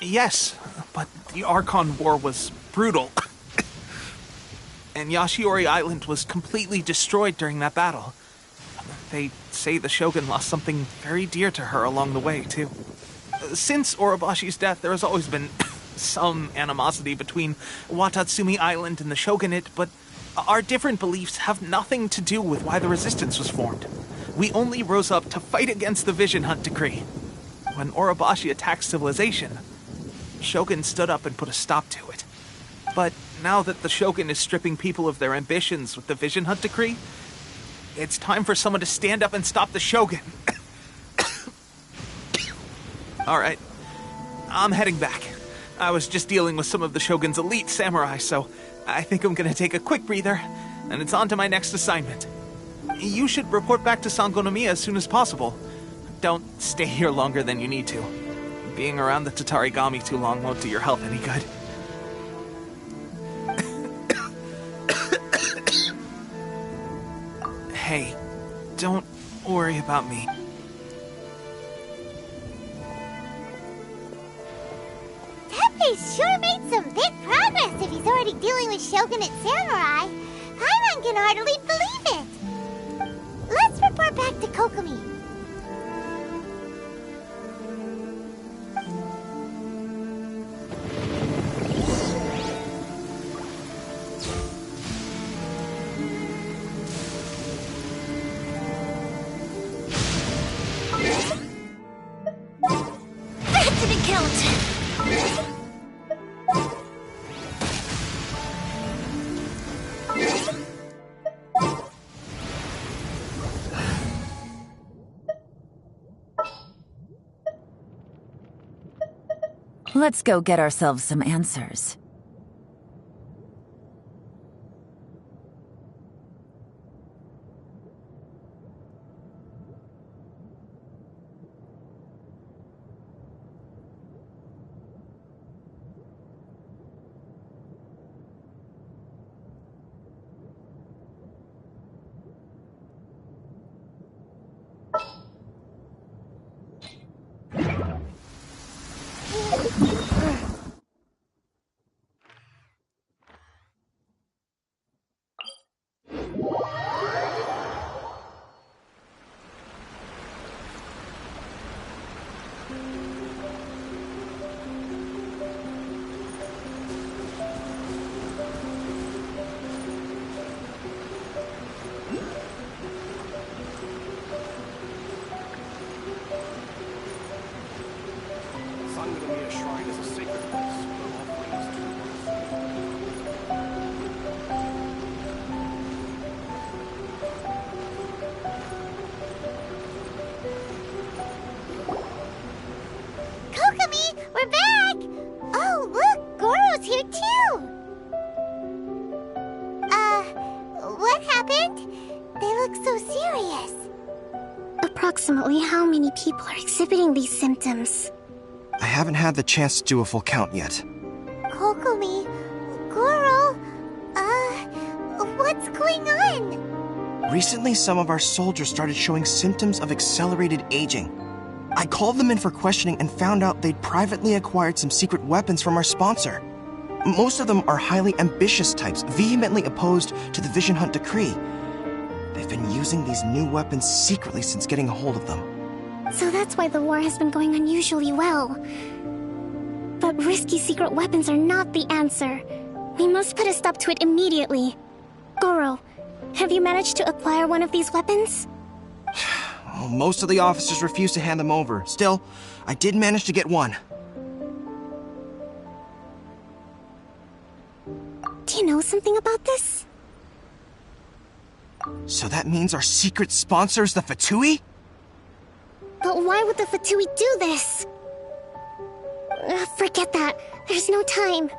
Yes, but the Archon War was brutal. And Yashiori Island was completely destroyed during that battle. They say the Shogun lost something very dear to her along the way, too. Since Orobashi's death, there has always been some animosity between Watatsumi Island and the Shogunate, but Our different beliefs have nothing to do with why the resistance was formed. We only rose up to fight against the Vision Hunt decree. When Orobashi attacked civilization, Shogun stood up and put a stop to it. But now that the Shogun is stripping people of their ambitions with the Vision Hunt decree, it's time for someone to stand up and stop the Shogun. Alright, I'm heading back. I was just dealing with some of the Shogun's elite samurai, so I think I'm gonna take a quick breather, and it's on to my next assignment. You should report back to Sangonomiya as soon as possible. Don't stay here longer than you need to. Being around the Tatarigami too long won't do your health any good. Hey, don't worry about me. Teppei's sure made some big progress if he's already dealing with Shogunate samurai. Paimon can hardly believe it. Let's report back to Kokomi. That didn't count! Let's go get ourselves some answers. Sangonomiya Shrine is a sacred place where offerings to Kokomi, we're back! Oh, look, Goro's here too! What happened? They look so serious. Approximately how many people are exhibiting these symptoms? I haven't had the chance to do a full count yet. Kokomi, Goro, what's going on? Recently, some of our soldiers started showing symptoms of accelerated aging. I called them in for questioning and found out they'd privately acquired some secret weapons from our sponsor. Most of them are highly ambitious types, vehemently opposed to the Vision Hunt decree. They've been using these new weapons secretly since getting a hold of them. So that's why the war has been going unusually well. But risky secret weapons are not the answer. We must put a stop to it immediately. Goro, have you managed to acquire one of these weapons? Well, most of the officers refuse to hand them over. Still, I did manage to get one. Do you know something about this? So that means our secret sponsor is the Fatui? But why would the Fatui do this? Forget that. There's no time.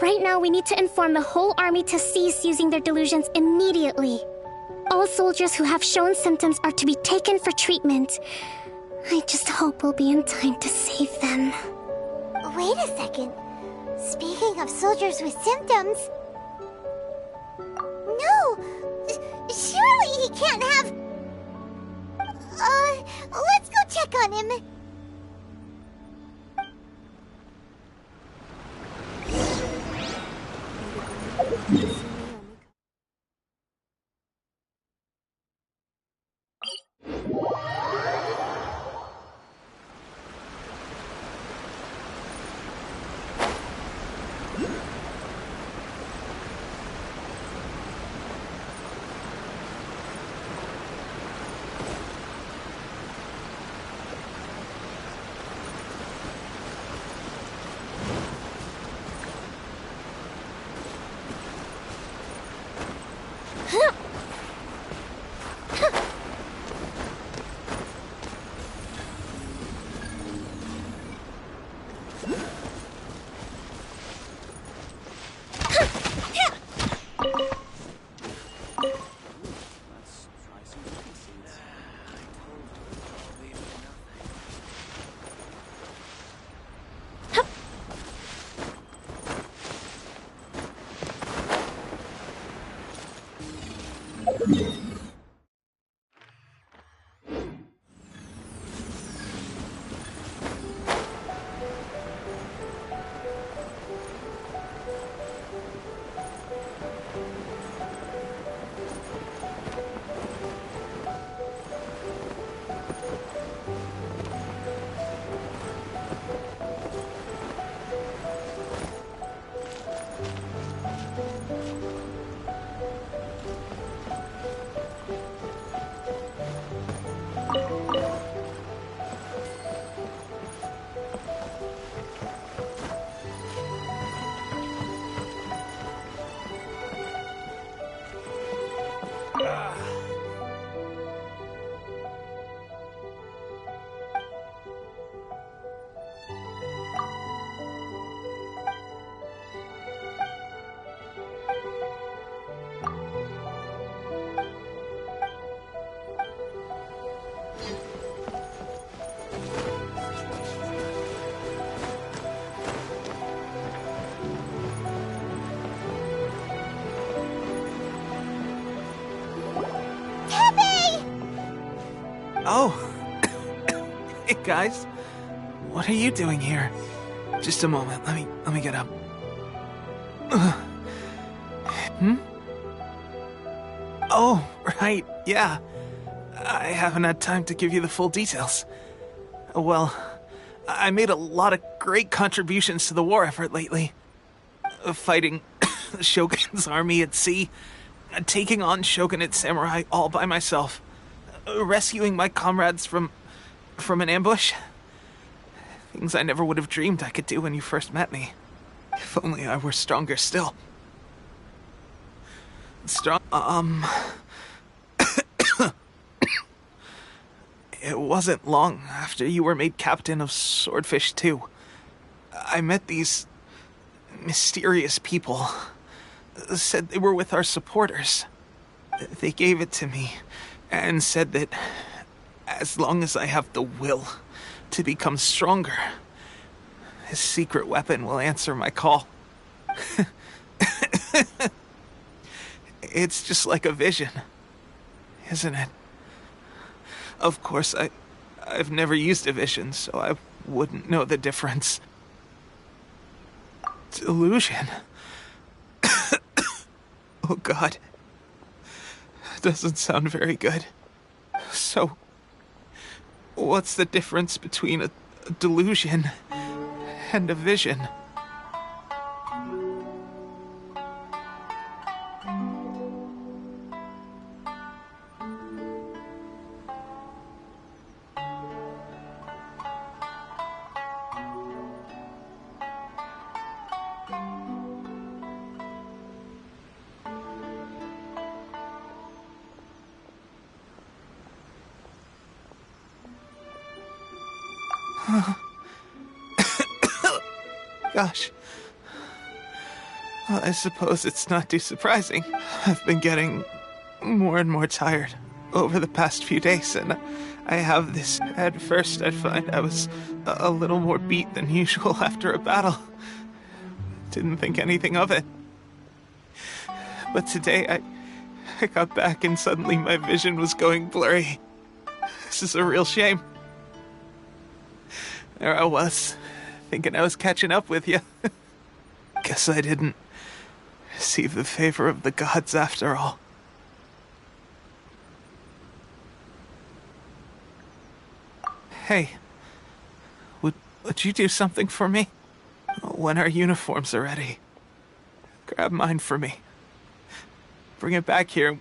Right now, we need to inform the whole army to cease using their delusions immediately. All soldiers who have shown symptoms are to be taken for treatment. I just hope we'll be in time to save them. Wait a second. Speaking of soldiers with symptoms... No! Surely he can't have... let's go check on him. Oh. Hey, guys. What are you doing here? Just a moment. Let me get up. Oh, right. Yeah. I haven't had time to give you the full details. Well, I made a lot of great contributions to the war effort lately. Fighting the Shogun's army at sea, taking on Shogunate samurai all by myself, rescuing my comrades from an ambush. Things I never would have dreamed I could do when you first met me. If only I were stronger still. It wasn't long after you were made captain of Swordfish 2. I met these mysterious people. Said they were with our supporters. They gave it to me and said that as long as I have the will to become stronger, his secret weapon will answer my call. It's just like a vision, isn't it? Of course, I've never used a vision, so I wouldn't know the difference. Delusion. Oh God. Doesn't sound very good. So, what's the difference between a delusion and a vision? Gosh. Well, I suppose it's not too surprising. I've been getting more and more tired over the past few days, and I have this. At first, I'd find I was a little more beat than usual after a battle. Didn't think anything of it. But today, I got back and suddenly my vision was going blurry. This is a real shame. There I was, thinking I was catching up with you. Guess I didn't receive the favor of the gods after all. Hey, would you do something for me? When our uniforms are ready, grab mine for me. Bring it back here,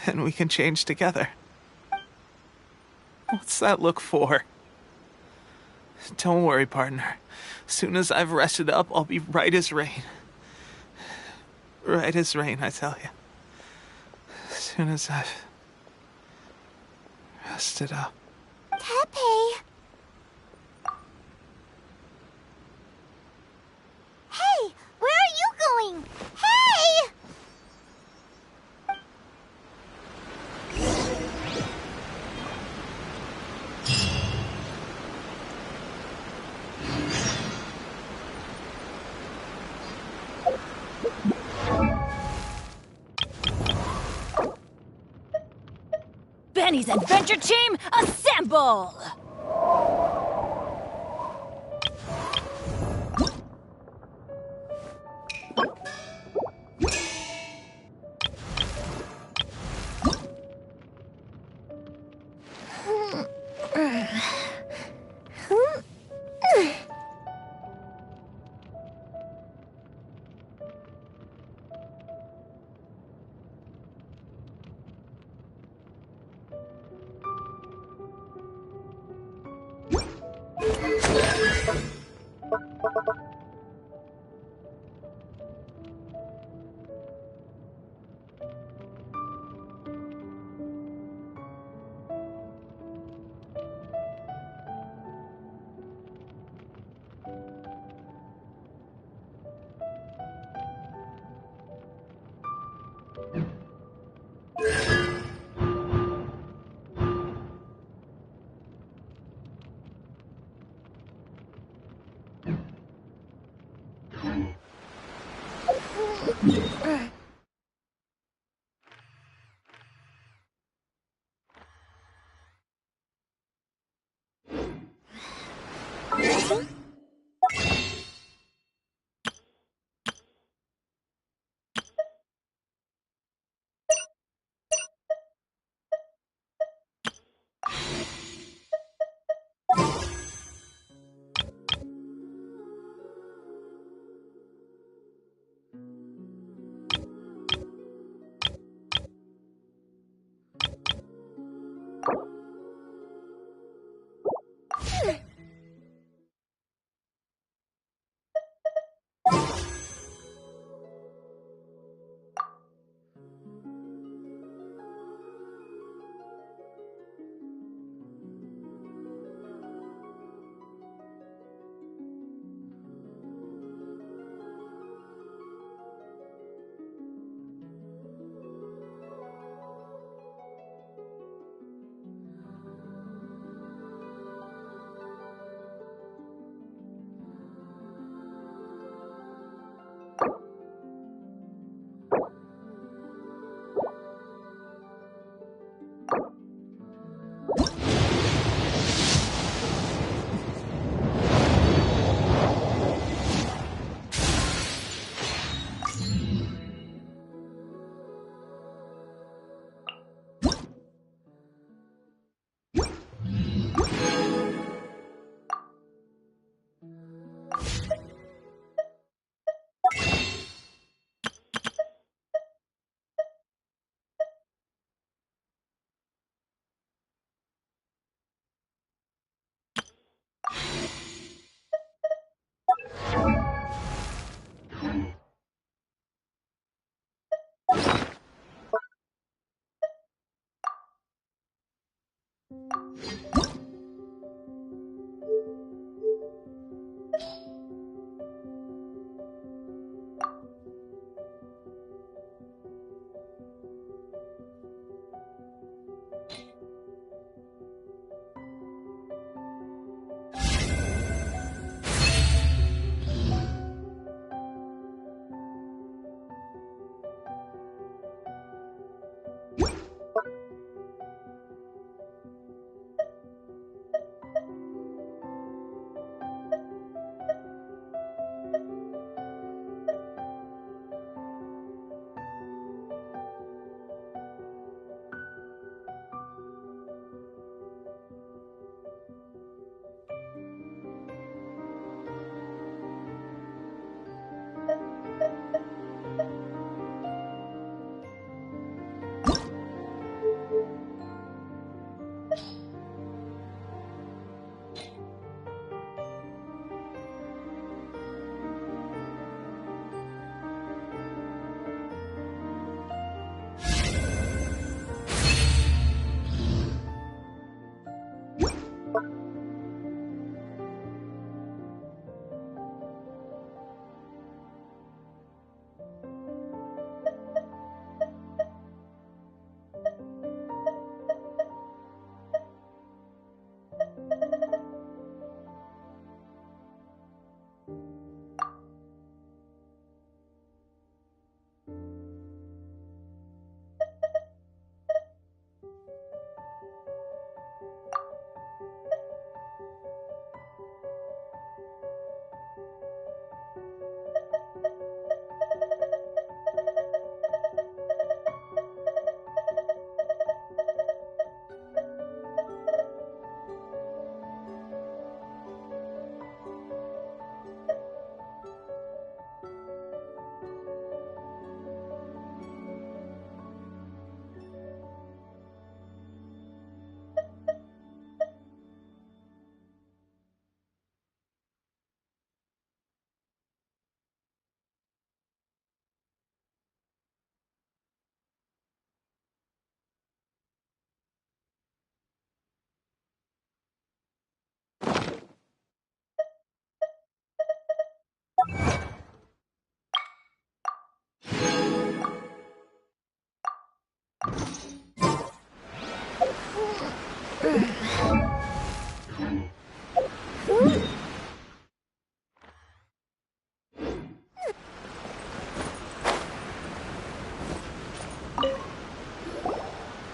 and we can change together. What's that look for? Don't worry, partner. As soon as I've rested up, I'll be right as rain. Right as rain, I tell you. As soon as I've rested up. Tepe! Hey! Where are you going? Hey! Penny's adventure team, assemble!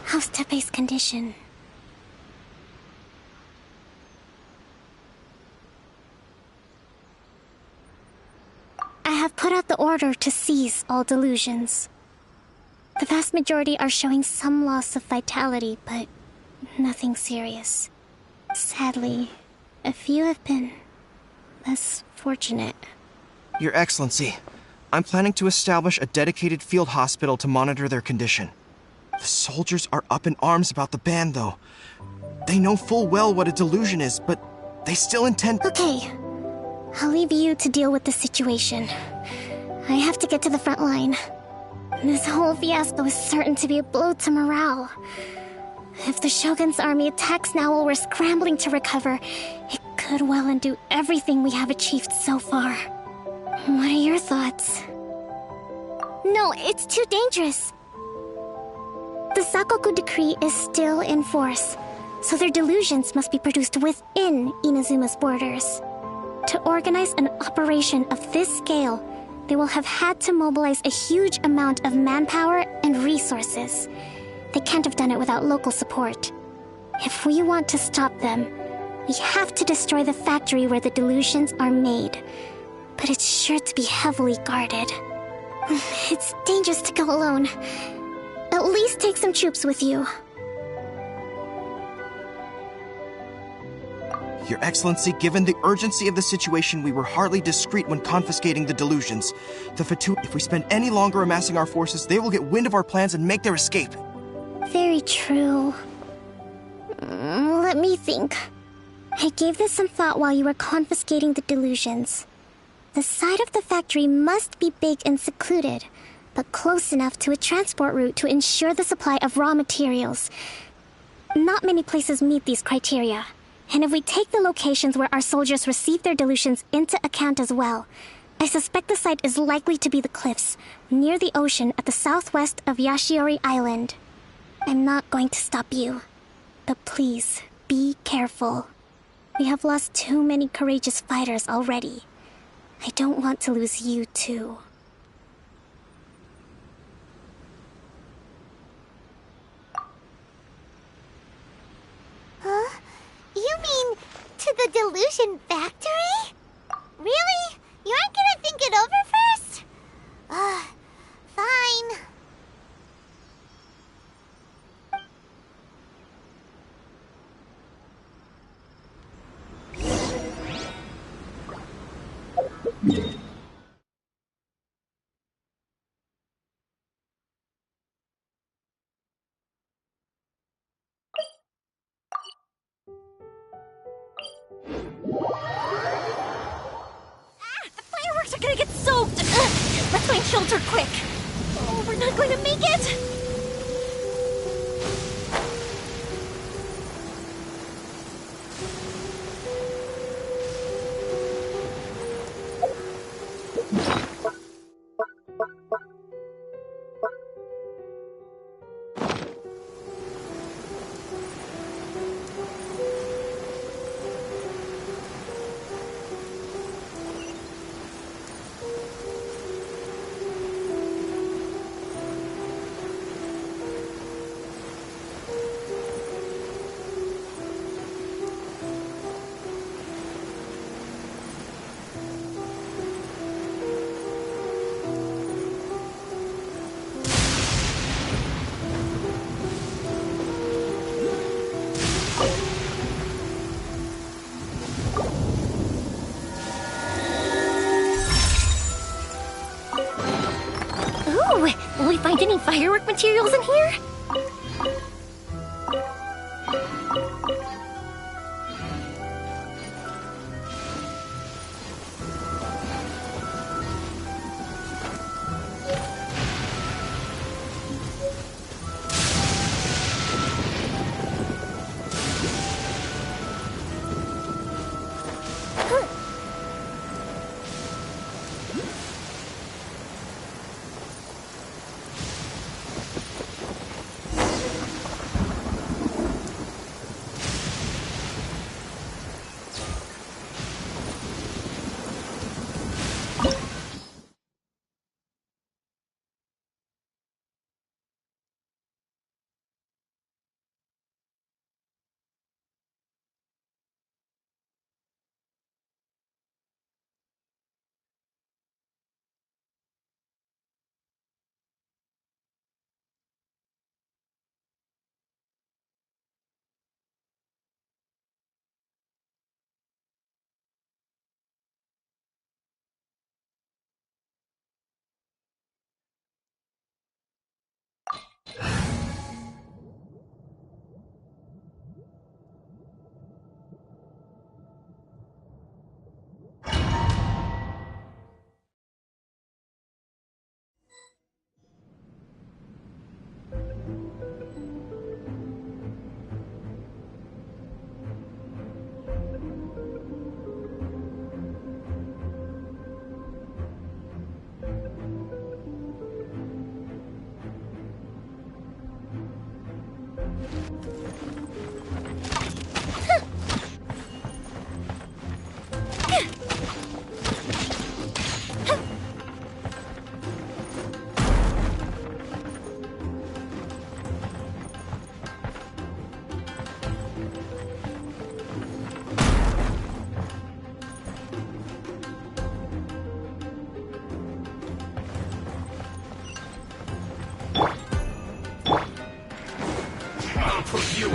How's Tepe's condition? I have put out the order to cease all delusions. The vast majority are showing some loss of vitality, but nothing serious. Sadly, a few have been less fortunate. Your Excellency, I'm planning to establish a dedicated field hospital to monitor their condition. The soldiers are up in arms about the ban, though. They know full well what a delusion is, but they still intend— Okay, I'll leave you to deal with the situation. I have to get to the front line. This whole fiasco is certain to be a blow to morale. If the Shogun's army attacks now while we're scrambling to recover, it could well undo everything we have achieved so far. What are your thoughts? No, it's too dangerous. The Sakoku decree is still in force, so their delusions must be produced within Inazuma's borders. To organize an operation of this scale, they will have had to mobilize a huge amount of manpower and resources. They can't have done it without local support. If we want to stop them, we have to destroy the factory where the delusions are made. But it's sure to be heavily guarded. It's dangerous to go alone. At least take some troops with you. Your Excellency, given the urgency of the situation, we were hardly discreet when confiscating the delusions. The Fatu— if we spend any longer amassing our forces, they will get wind of our plans and make their escape. Very true. Let me think. I gave this some thought while you were confiscating the delusions. The side of the factory must be big and secluded, but close enough to a transport route to ensure the supply of raw materials. Not many places meet these criteria. And if we take the locations where our soldiers receive their delusions into account as well, I suspect the site is likely to be the cliffs, near the ocean at the southwest of Yashiori Island. I'm not going to stop you, but please, be careful. We have lost too many courageous fighters already. I don't want to lose you too. Huh? You mean to the delusion factory? Really? You aren't gonna think it over first? Fine. Fireworks are gonna get soaked! Let's find shelter quick! Oh, we're not going to make it! Will we find any firework materials in here?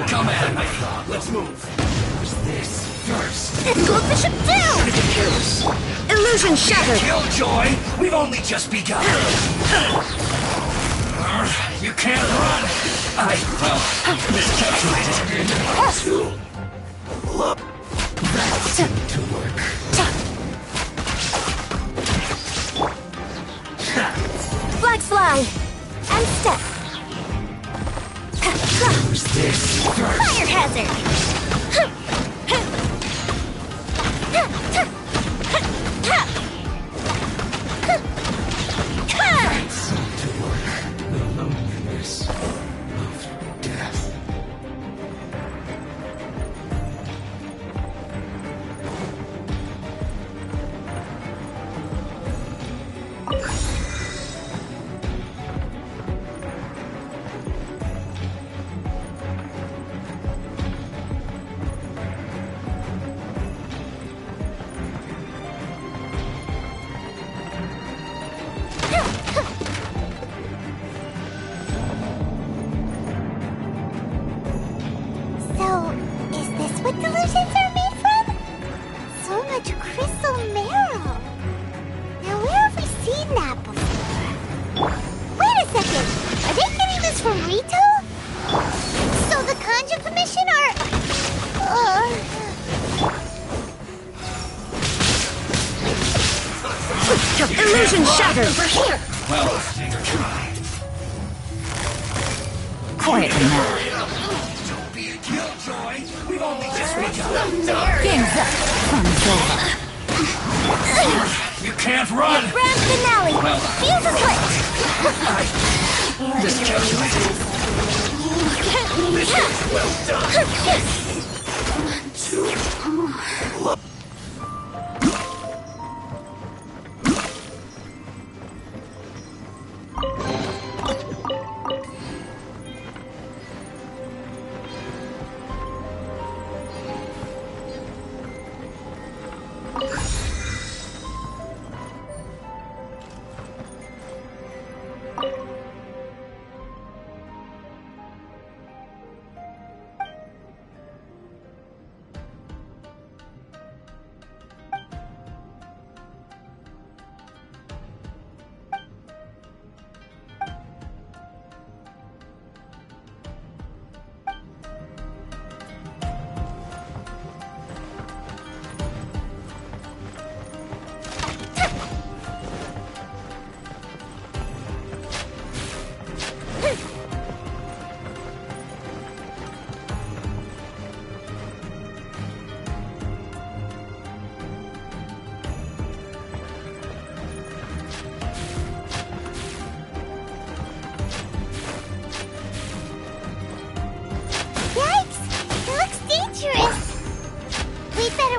Come at me. Let's move. Who's this first? Look the ship down! Careless. Illusion shattered! Killjoy, we've only just begun. You can't run. Miscalculated. To work. Flags fly! And step! Who's this first? Fire hazard! To work. The loneliness of death. So, is this what delusions are made from? So much crystal marrow. Now, where have we seen that before? Wait a second! Are they getting this from Rito? So the Kanji Commission are... Illusion shattered! Well, try. Quietly now. Don't be a killjoy. We've only just begun. Game's up. Fun's over. You can't run. Grand finale! Well, Fuse is lit! Miscalculated. Mission well done.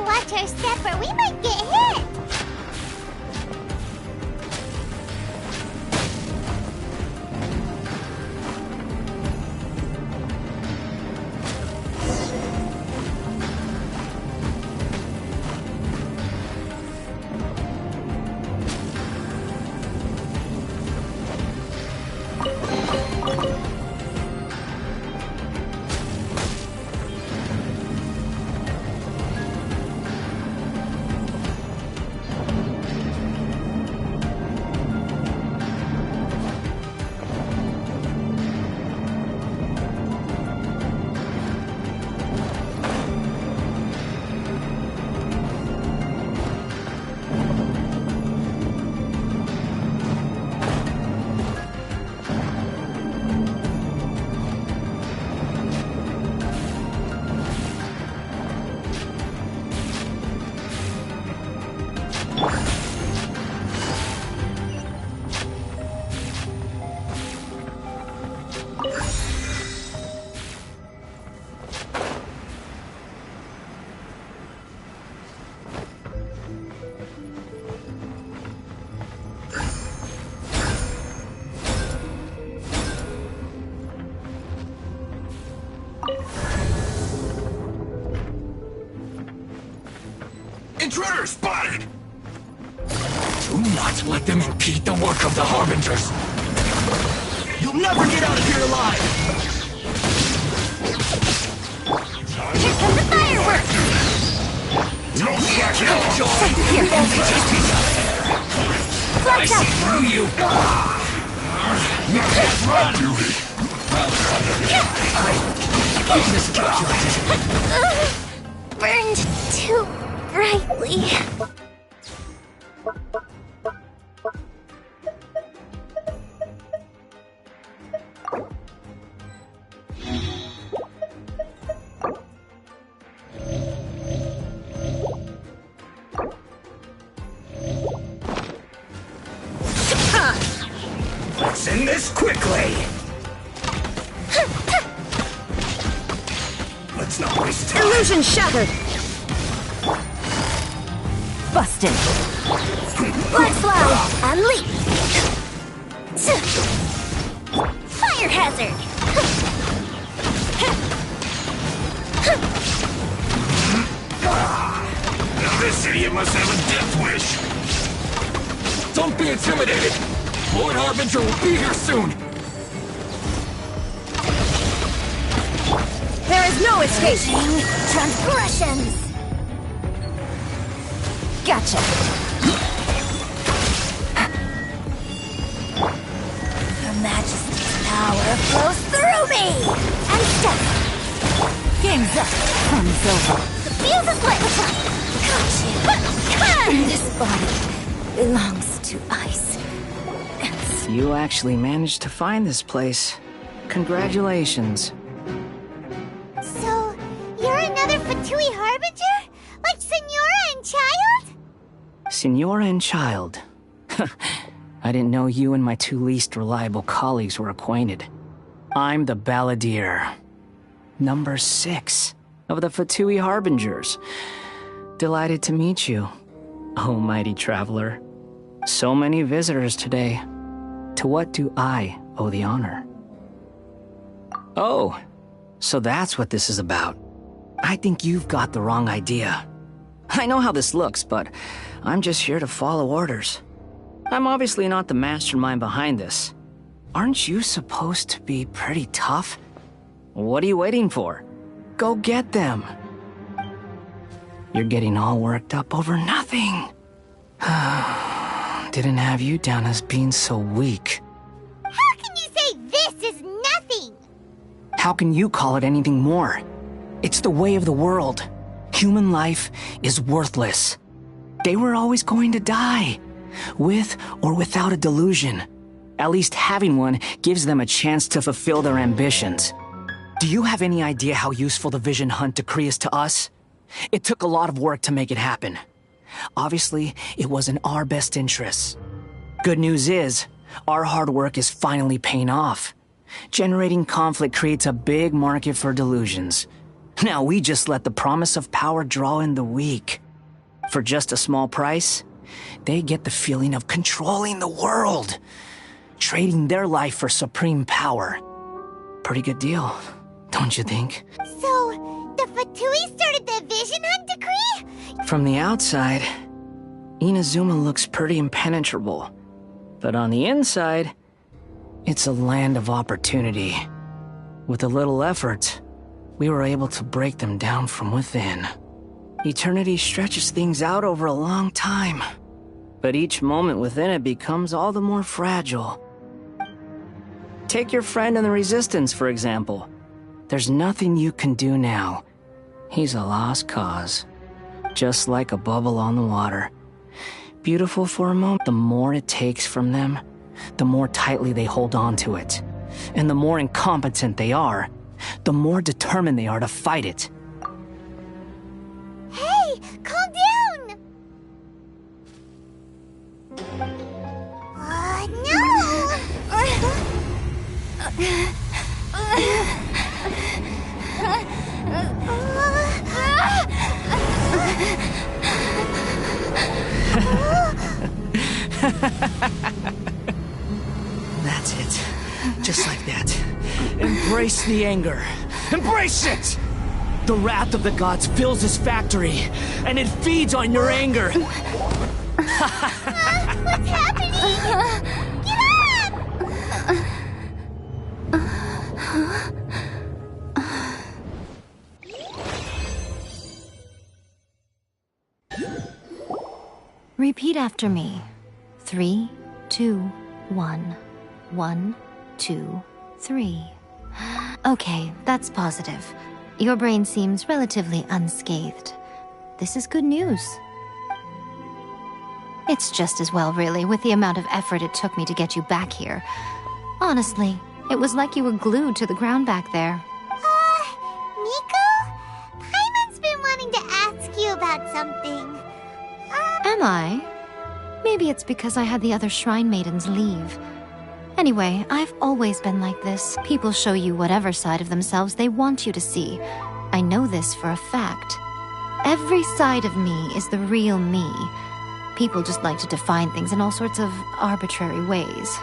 watch our step or we might get hit! intruder spotted! Do not let them impede the work of the Harbingers. You'll never get out of here alive! Here come the fireworks! No Killjoy! Here, Flash out! Through you! You can't run! Burned too brightly. Let's end this quickly! Let's not waste time! Illusion shattered! Busted! Black slide and leap! Fire hazard! Now this idiot must have a death wish! Don't be intimidated! Lord Harbinger will be here soon! There is no escaping transgressions! Gotcha! Her Majesty's power flows through me! And step! Game's up! Fun's over! The fuse is lit! Gotcha! This body belongs to ice. You actually managed to find this place. Congratulations. So, you're another Fatui Harbinger? Like Senora and Child? Senora and Child. I didn't know you and my two least reliable colleagues were acquainted. I'm the Balladeer. Number 6 of the Fatui Harbingers. Delighted to meet you, oh mighty traveler. So many visitors today. To what do I owe the honor? Oh, so that's what this is about. I think you've got the wrong idea. I know how this looks, but I'm just here to follow orders. I'm obviously not the mastermind behind this. Aren't you supposed to be pretty tough? What are you waiting for? Go get them. You're getting all worked up over nothing. Didn't have you down as being so weak. How can you say this is nothing? How can you call it anything more? It's the way of the world. Human life is worthless. They were always going to die, with or without a delusion. At least having one gives them a chance to fulfill their ambitions. Do you have any idea how useful the Vision Hunt decree is to us? It took a lot of work to make it happen. Obviously, it was in our best interests. Good news is, our hard work is finally paying off. Generating conflict creates a big market for delusions. Now we just let the promise of power draw in the weak. For just a small price, they get the feeling of controlling the world, trading their life for supreme power. Pretty good deal, don't you think? So, the Fatui started the Vision Hunt decree? From the outside, Inazuma looks pretty impenetrable. But on the inside, it's a land of opportunity. With a little effort, we were able to break them down from within. Eternity stretches things out over a long time, but each moment within it becomes all the more fragile. Take your friend in the Resistance, for example. There's nothing you can do now. He's a lost cause. Just like a bubble on the water. Beautiful for a moment. The more it takes from them, the more tightly they hold on to it. And the more incompetent they are, the more determined they are to fight it. Hey, calm down! No! That's it. Just like that. Embrace the anger. Embrace it! The wrath of the gods fills this factory, and it feeds on your anger. What's happening? Get Repeat after me. 3, 2, 1. 1, 2, 3. Okay, that's positive. Your brain seems relatively unscathed. This is good news. It's just as well, really, with the amount of effort it took me to get you back here. Honestly, it was like you were glued to the ground back there. Nico? Paimon's been wanting to ask you about something. Am I? Maybe it's because I had the other Shrine Maidens leave. Anyway, I've always been like this. People show you whatever side of themselves they want you to see. I know this for a fact. Every side of me is the real me. People just like to define things in all sorts of arbitrary ways.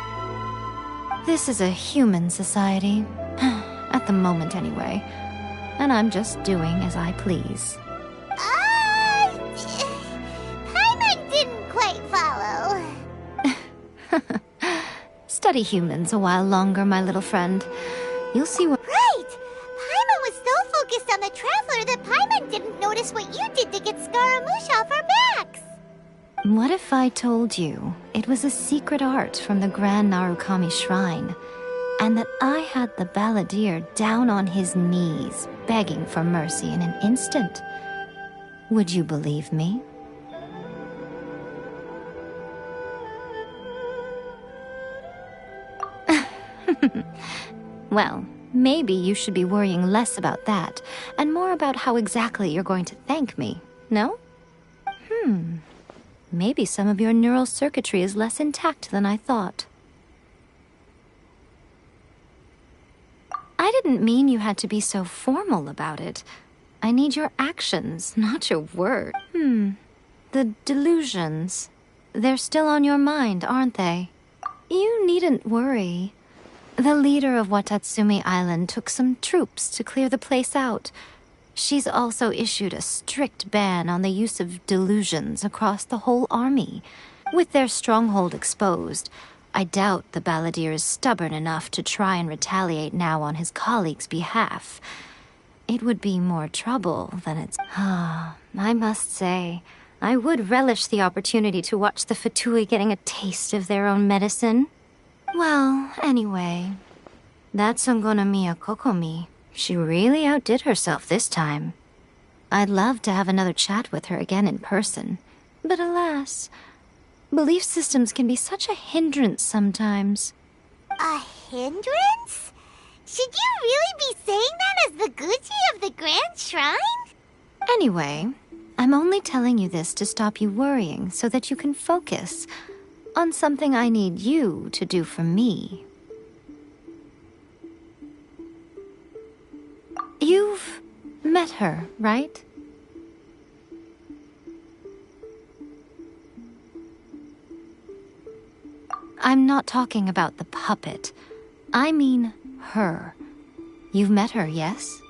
This is a human society. At the moment, anyway. And I'm just doing as I please. Paimon didn't quite follow. Study humans a while longer, my little friend. You'll see what— Right! Paimon was so focused on the Traveler that Paimon didn't notice what you did to get Scaramouche off our backs. What if I told you it was a secret art from the Grand Narukami Shrine, and that I had the balladeer down on his knees, begging for mercy in an instant? Would you believe me? Well, maybe you should be worrying less about that, and more about how exactly you're going to thank me, no? Maybe some of your neural circuitry is less intact than I thought. I didn't mean you had to be so formal about it. I need your actions, not your word. The delusions. They're still on your mind, aren't they? You needn't worry. The leader of Watatsumi Island took some troops to clear the place out. She's also issued a strict ban on the use of delusions across the whole army. With their stronghold exposed, I doubt the balladeer is stubborn enough to try and retaliate now on his colleagues' behalf. It would be more trouble than it's— I must say, I would relish the opportunity to watch the Fatui getting a taste of their own medicine. Well, anyway, that Sangonomiya Kokomi, she really outdid herself this time. I'd love to have another chat with her again in person, but alas, belief systems can be such a hindrance sometimes. A hindrance? Should you really be saying that as the Gucci of the Grand Shrine? Anyway, I'm only telling you this to stop you worrying so that you can focus on something I need you to do for me. You've met her, right? I'm not talking about the puppet. I mean her. You've met her, yes?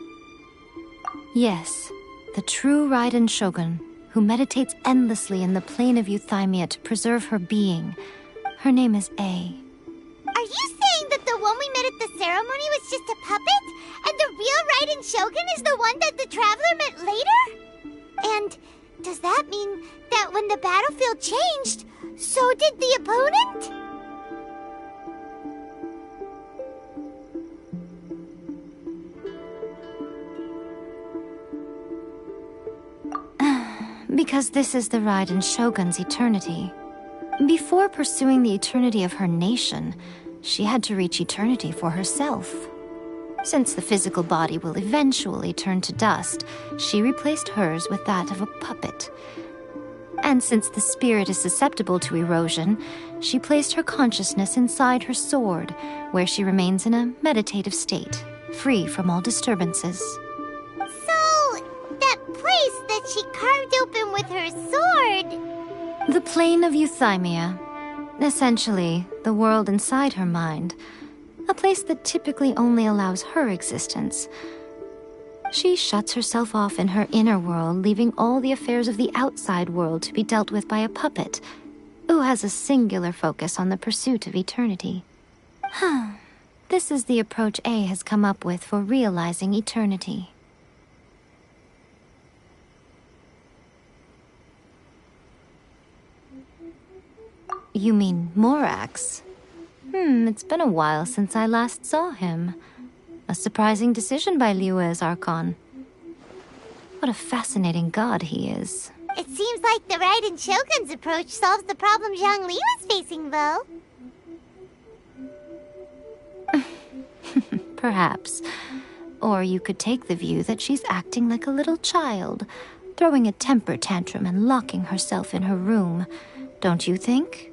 Yes, the true Raiden Shogun, who meditates endlessly in the plane of Euthymia to preserve her being. Her name is A. Are you saying that the one we met at the ceremony was just a puppet? And the real Raiden Shogun is the one that the Traveler met later? And does that mean that when the battlefield changed, so did the opponent? Because this is the Raiden Shogun's eternity. Before pursuing the eternity of her nation, she had to reach eternity for herself. Since the physical body will eventually turn to dust, she replaced hers with that of a puppet. And since the spirit is susceptible to erosion, she placed her consciousness inside her sword, where she remains in a meditative state, free from all disturbances. So, that place that she carved open with her sword— The plane of Euthymia. Essentially, the world inside her mind. A place that typically only allows her existence. She shuts herself off in her inner world, leaving all the affairs of the outside world to be dealt with by a puppet, who has a singular focus on the pursuit of eternity. This is the approach A has come up with for realizing eternity. You mean Morax? It's been a while since I last saw him. A surprising decision by Liyue's Archon. What a fascinating god he is. It seems like the Raiden Shogun's approach solves the problem Zhang Li was facing, though. Perhaps. Or you could take the view that she's acting like a little child, throwing a temper tantrum and locking herself in her room. Don't you think?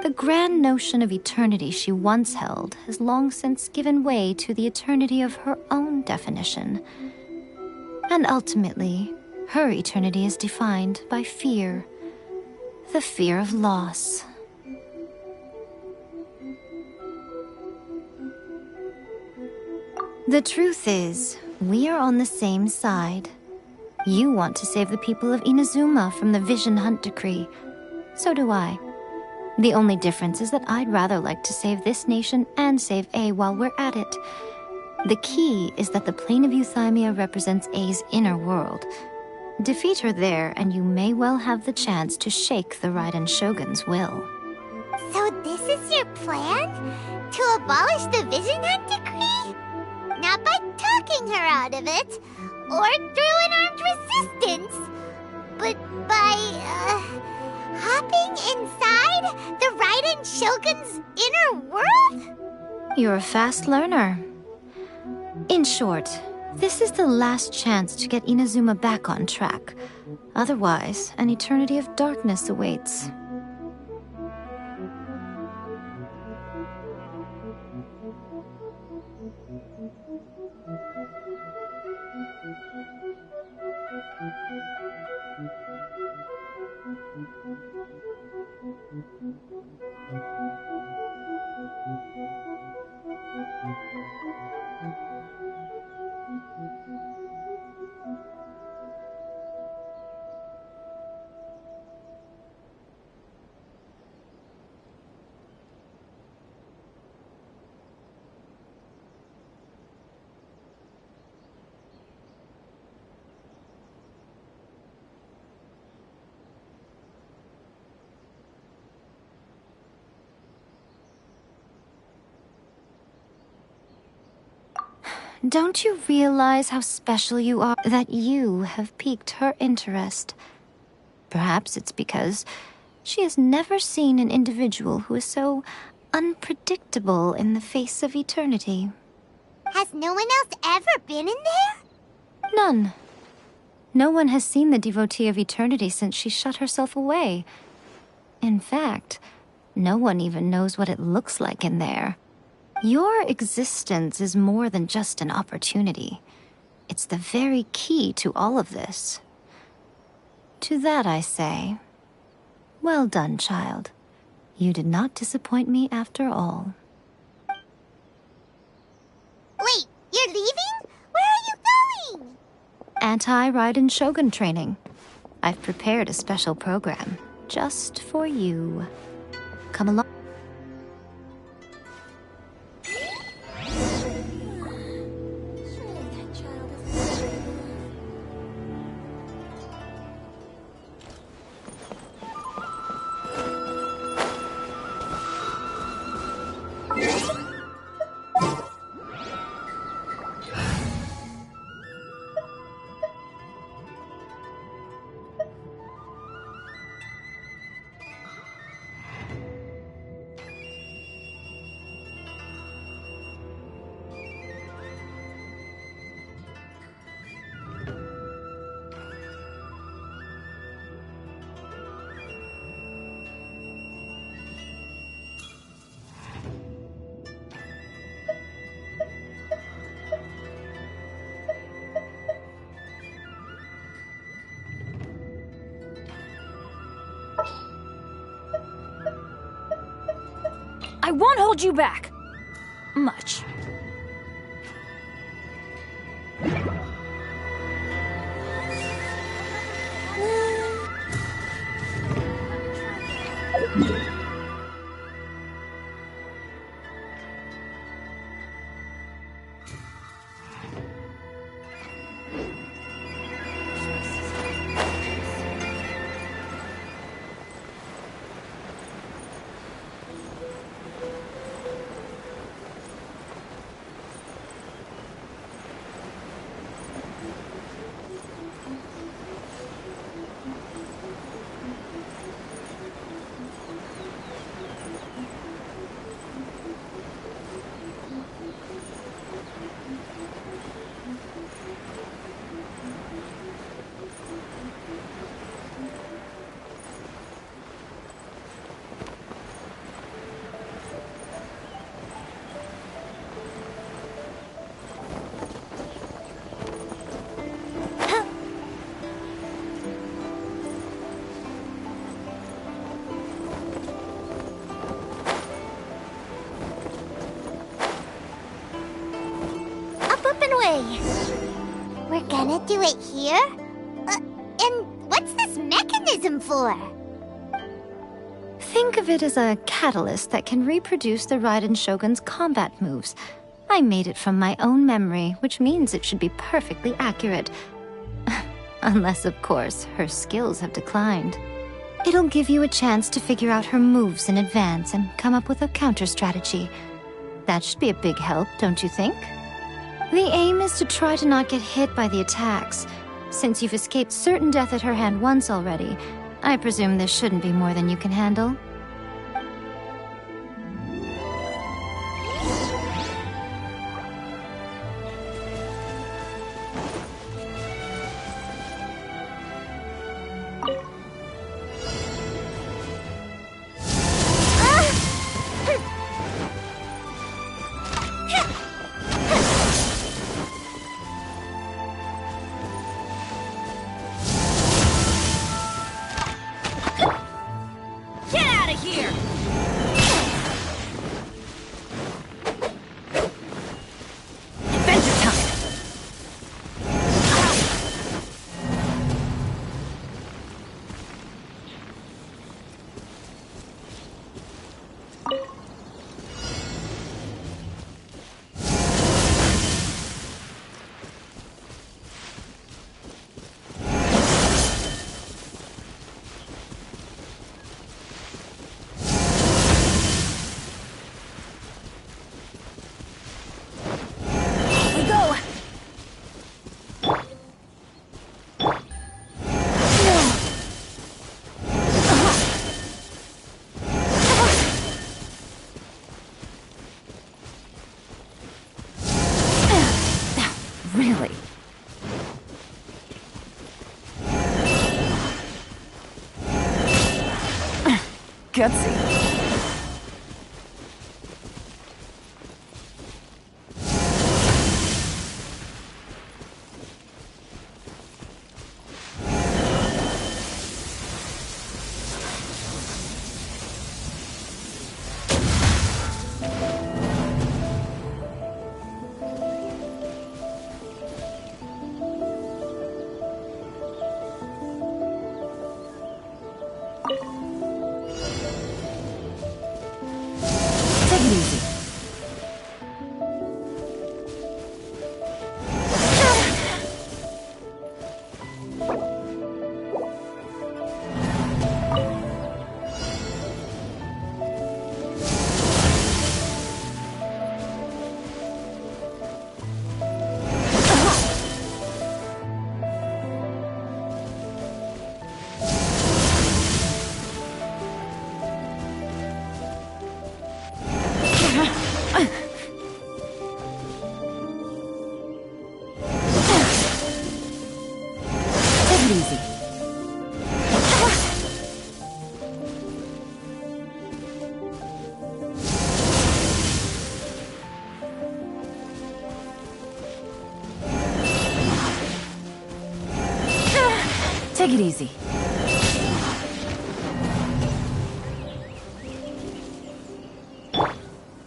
The grand notion of eternity she once held has long since given way to the eternity of her own definition. And ultimately, her eternity is defined by fear. The fear of loss. The truth is, we are on the same side. You want to save the people of Inazuma from the Vision Hunt decree. So do I. The only difference is that I'd rather like to save this nation and save A while we're at it. The key is that the plane of Euthymia represents A's inner world. Defeat her there, and you may well have the chance to shake the Raiden Shogun's will. So this is your plan? To abolish the Vision Hunt decree? Not by talking her out of it, or through an armed resistance, but by, hopping inside the Raiden Shogun's inner world? You're a fast learner. In short, this is the last chance to get Inazuma back on track. Otherwise, an eternity of darkness awaits. Don't you realize how special you are, that you have piqued her interest? Perhaps it's because she has never seen an individual who is so unpredictable in the face of eternity. Has no one else ever been in there? None. No one has seen the devotee of eternity since she shut herself away. In fact, no one even knows what it looks like in there. Your existence is more than just an opportunity. It's the very key to all of this. To that I say, well done, child. You did not disappoint me after all. Wait, you're leaving? Where are you going? Anti-Raiden Shogun training. I've prepared a special program just for you. Come along. I won't hold you back. Much. way. We're gonna do it here? And what's this mechanism for? Think of it as a catalyst that can reproduce the Raiden Shogun's combat moves. I made it from my own memory, which means it should be perfectly accurate. Unless, of course, her skills have declined. It'll give you a chance to figure out her moves in advance and come up with a counter-strategy. That should be a big help, don't you think? The aim is to try to not get hit by the attacks. Since you've escaped certain death at her hand once already, I presume this shouldn't be more than you can handle. Really? Gutsy. Take it easy. Take it easy.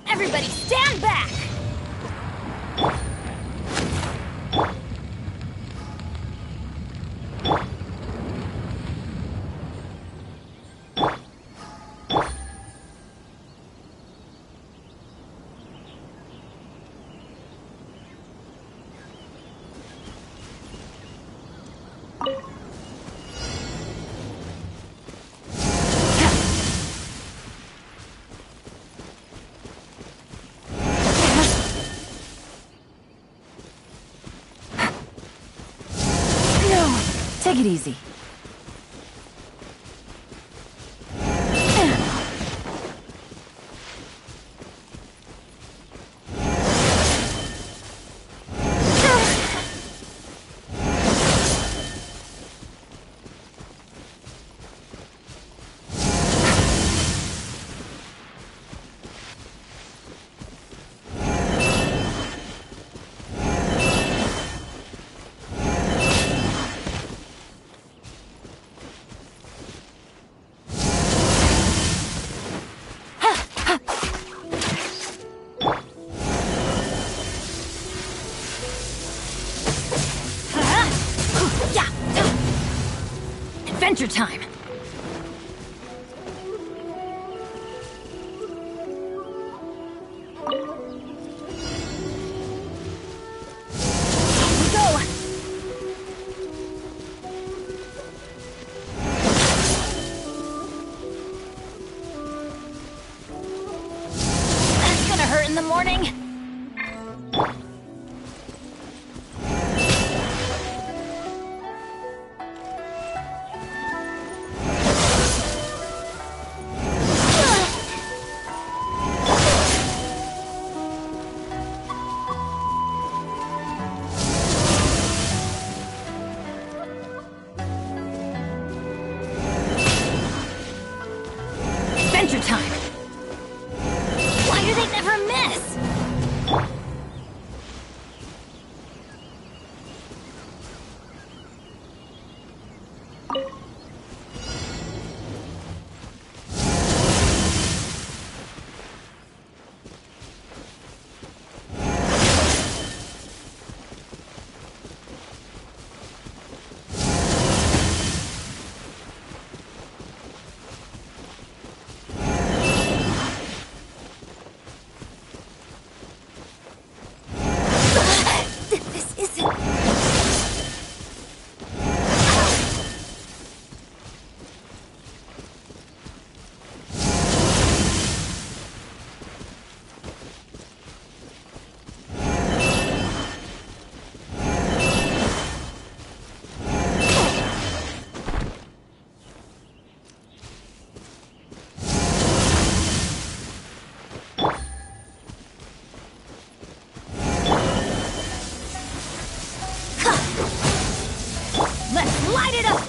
Everybody stand back! Take it easy. Adventure time! In the morning? Adventure time! Why do they never miss? Light it up!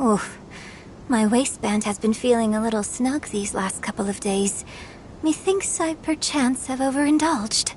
Oof. My waistband has been feeling a little snug these last couple of days. Methinks I perchance have overindulged.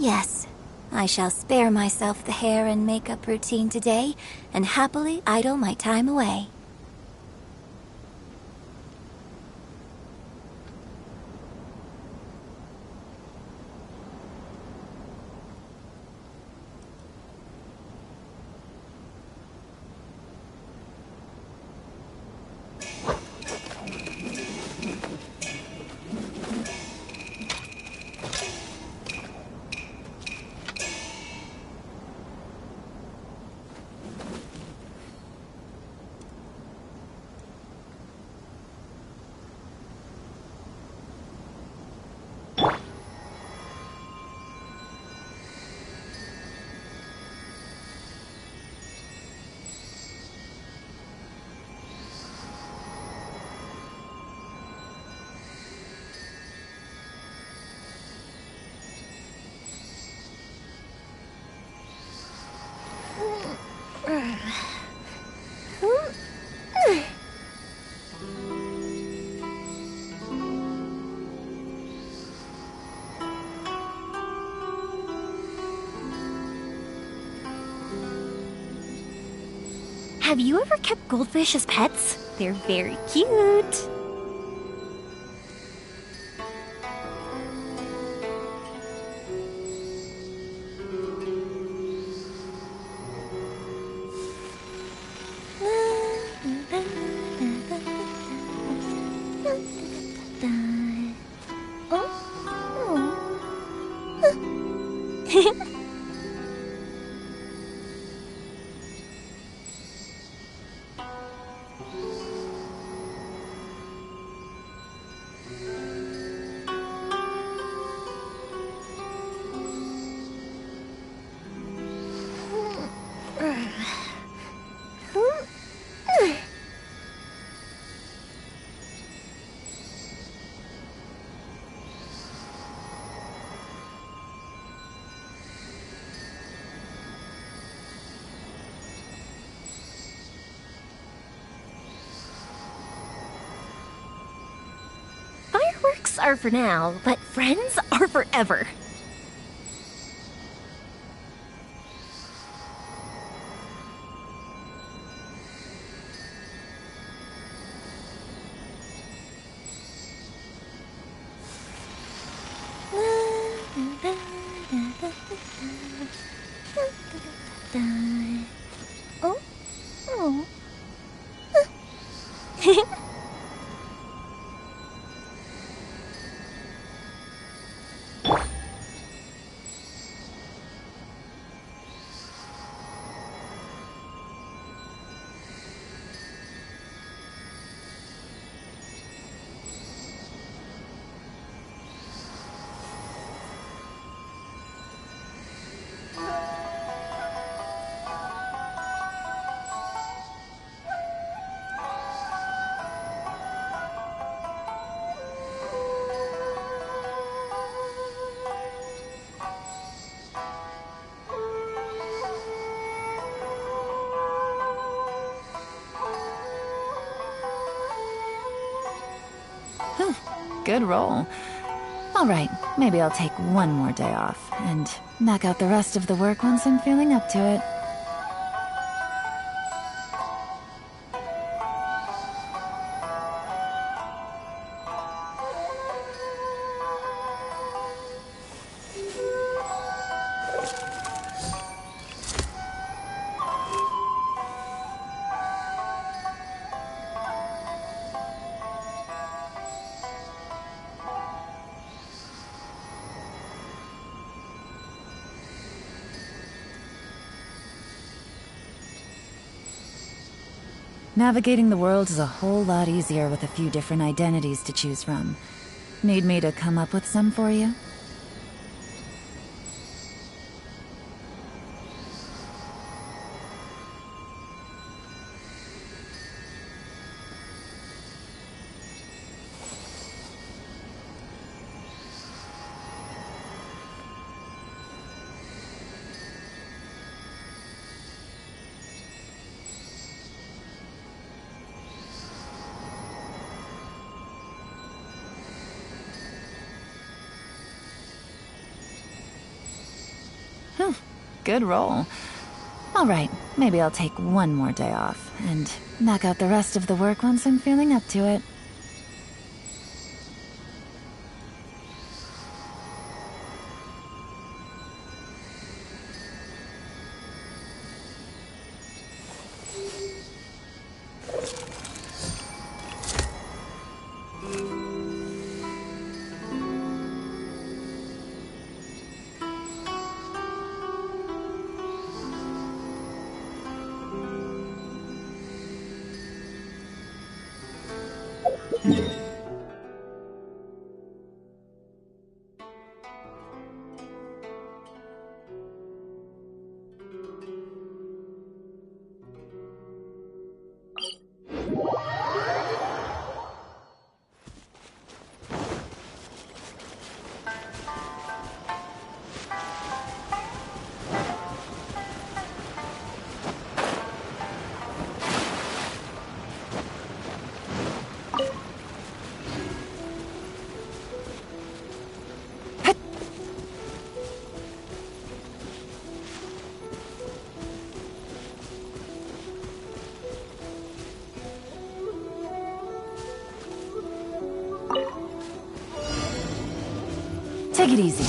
Yes, I shall spare myself the hair and makeup routine today and happily idle my time away. Have you ever kept goldfish as pets? They're very cute. Fireworks are for now, but friends are forever. Oh, oh. Good roll. All right, maybe I'll take one more day off and knock out the rest of the work once I'm feeling up to it. Navigating the world is a whole lot easier with a few different identities to choose from. Need me to come up with some for you? Good roll. All right, maybe I'll take one more day off and knock out the rest of the work once I'm feeling up to it. Take it easy.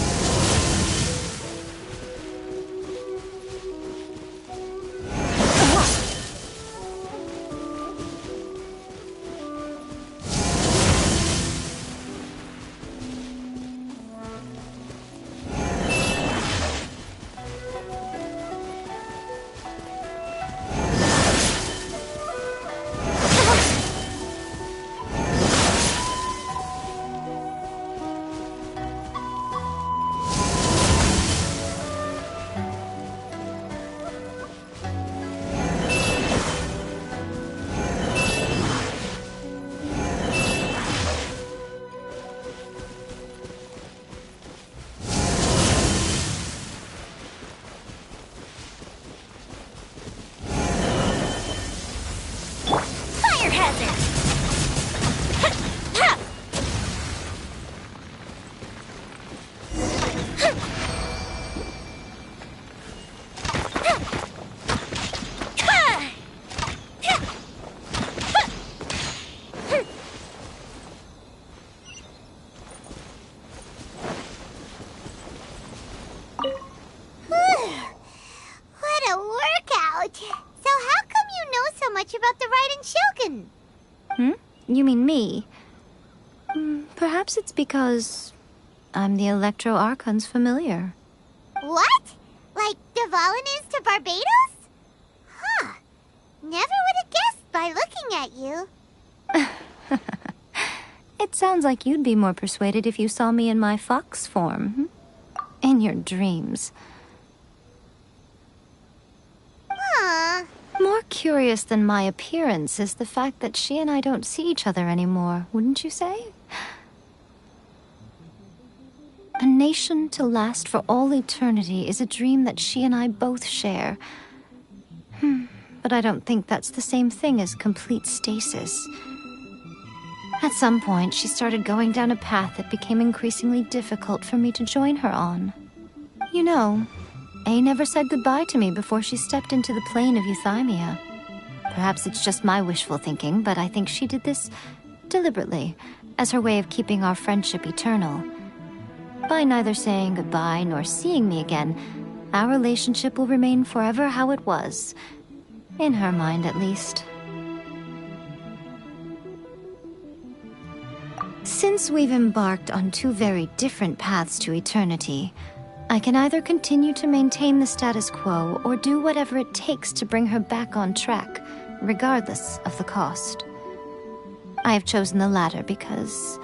About the Raiden Shogun. You mean me? Perhaps it's because I'm the Electro Archon's familiar. What? Like Dvalin is to Barbados? Huh. Never would have guessed by looking at you. It sounds like you'd be more persuaded if you saw me in my fox form. In your dreams. More curious than my appearance is the fact that she and I don't see each other anymore, wouldn't you say? A nation to last for all eternity is a dream that she and I both share. But I don't think that's the same thing as complete stasis. At some point, she started going down a path that became increasingly difficult for me to join her on. You know, A never said goodbye to me before she stepped into the plane of Euthymia. Perhaps it's just my wishful thinking, but I think she did this deliberately, as her way of keeping our friendship eternal. By neither saying goodbye nor seeing me again, our relationship will remain forever how it was. In her mind, at least. Since we've embarked on two very different paths to eternity, I can either continue to maintain the status quo or do whatever it takes to bring her back on track, regardless of the cost. I have chosen the latter because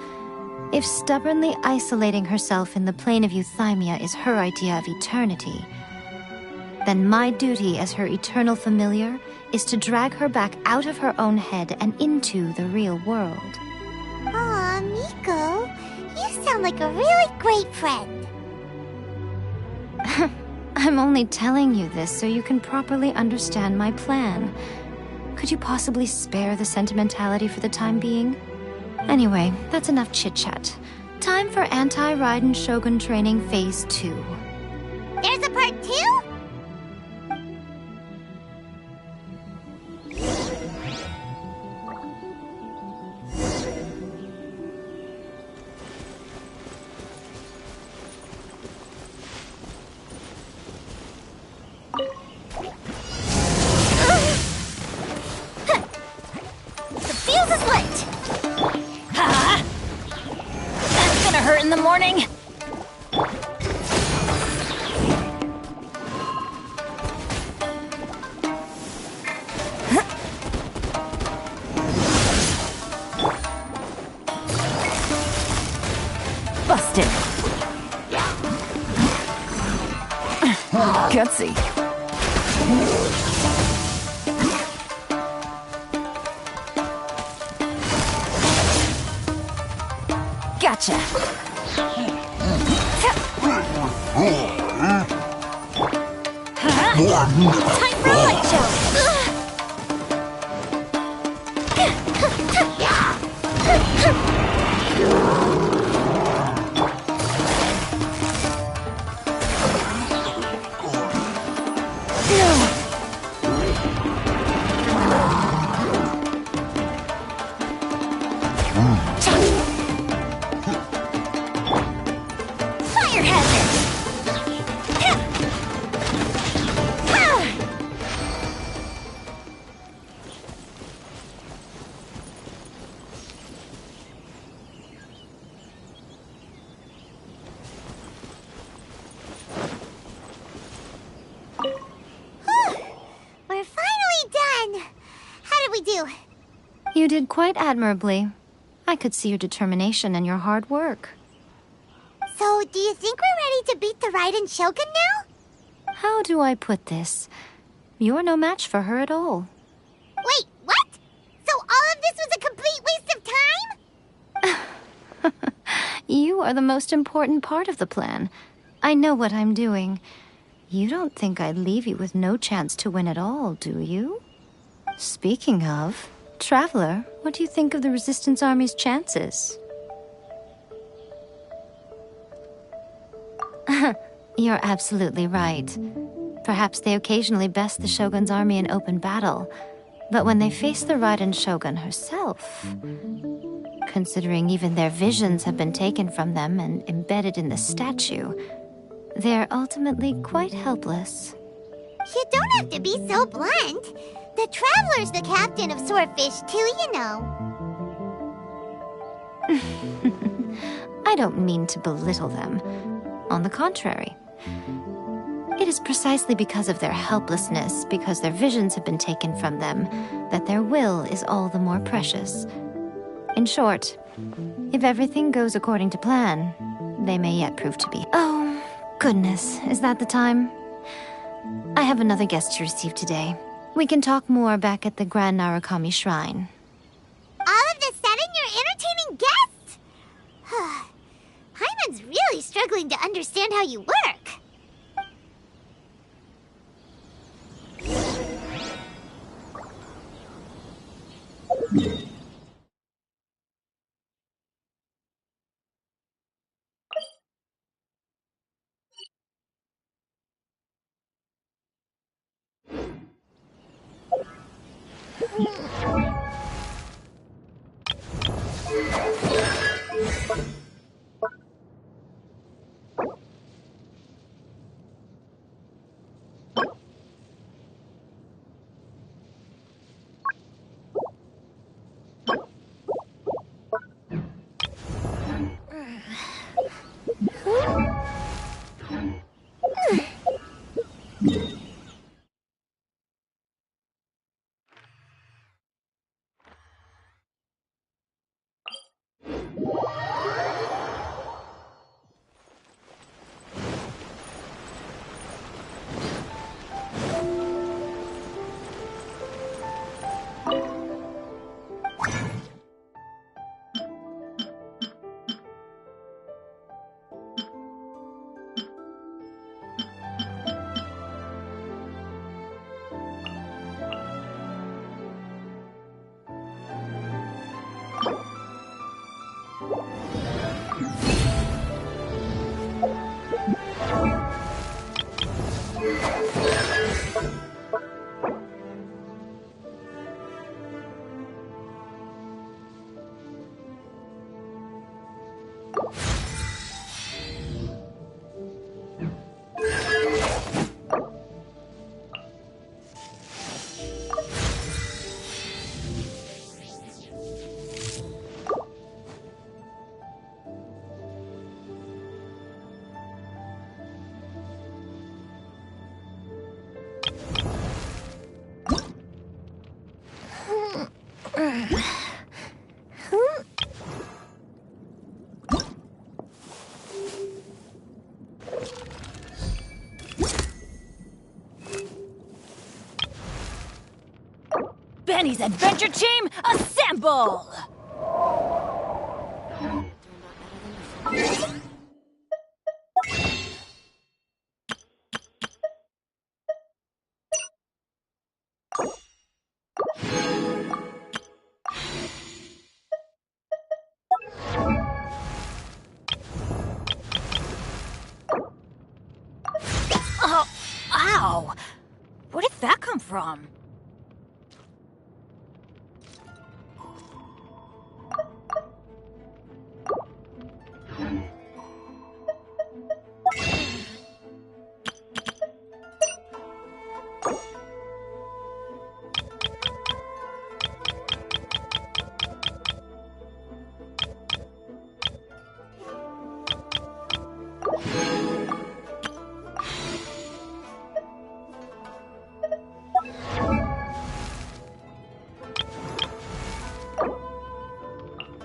if stubbornly isolating herself in the plane of Euthymia is her idea of eternity, then my duty as her eternal familiar is to drag her back out of her own head and into the real world. Aw, Miko, you sound like a really great friend. I'm only telling you this so you can properly understand my plan. Could you possibly spare the sentimentality for the time being? Anyway, that's enough chit-chat. Time for Anti-Raiden Shogun Training Phase 2. There's a part 2? warning! Busted. Gutsy. Gotcha. Time for a light show. Fire hazard! We're finally done. How did we do? You did quite admirably. I could see your determination and your hard work. So, do you think we're ready to beat the Raiden Shogun now? How do I put this? You're no match for her at all. Wait, what? So all of this was a complete waste of time? You are the most important part of the plan. I know what I'm doing. You don't think I'd leave you with no chance to win at all, do you? Speaking of, Traveler, what do you think of the Resistance Army's chances? You're absolutely right. Perhaps they occasionally best the Shogun's army in open battle, but when they face the Raiden Shogun herself, considering even their visions have been taken from them and embedded in the statue, they're ultimately quite helpless. You don't have to be so blunt. The Traveler's the captain of Swordfish too, you know. I don't mean to belittle them. On the contrary. It is precisely because of their helplessness, because their visions have been taken from them, that their will is all the more precious. In short, if everything goes according to plan, they may yet prove to be. Oh, goodness, is that the time? I have another guest to receive today. We can talk more back at the Grand Narukami Shrine. All of the sudden, you're entertaining guests? Hyman's really struggling to understand how you work. Benny's adventure team, assemble! Oh, ow! Where did that come from?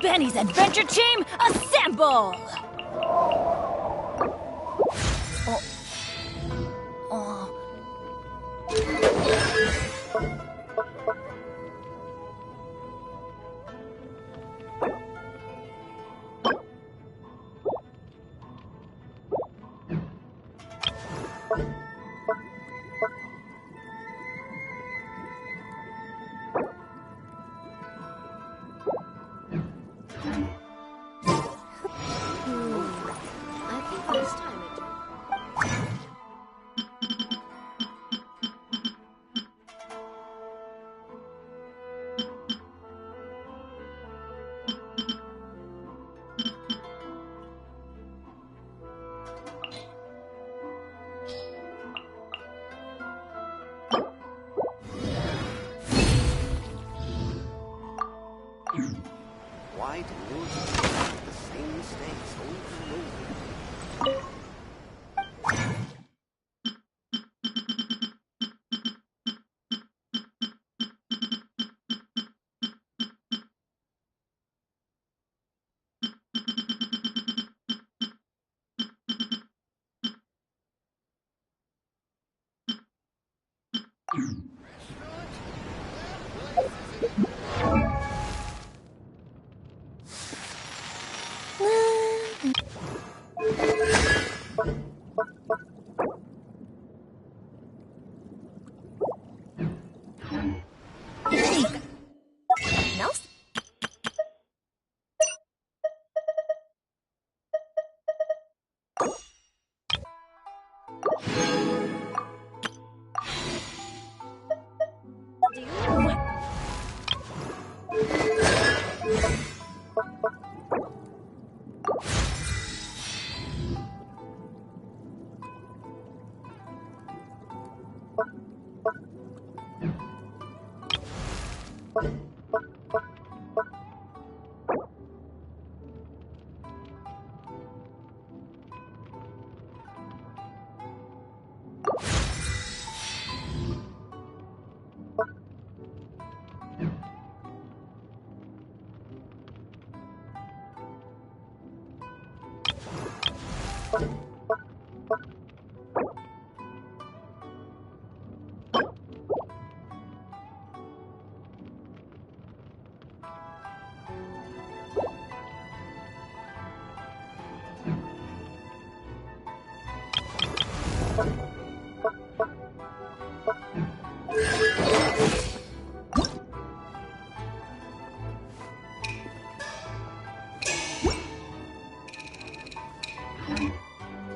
Benny's adventure team, assemble! Why do losers make the same mistakes over and over?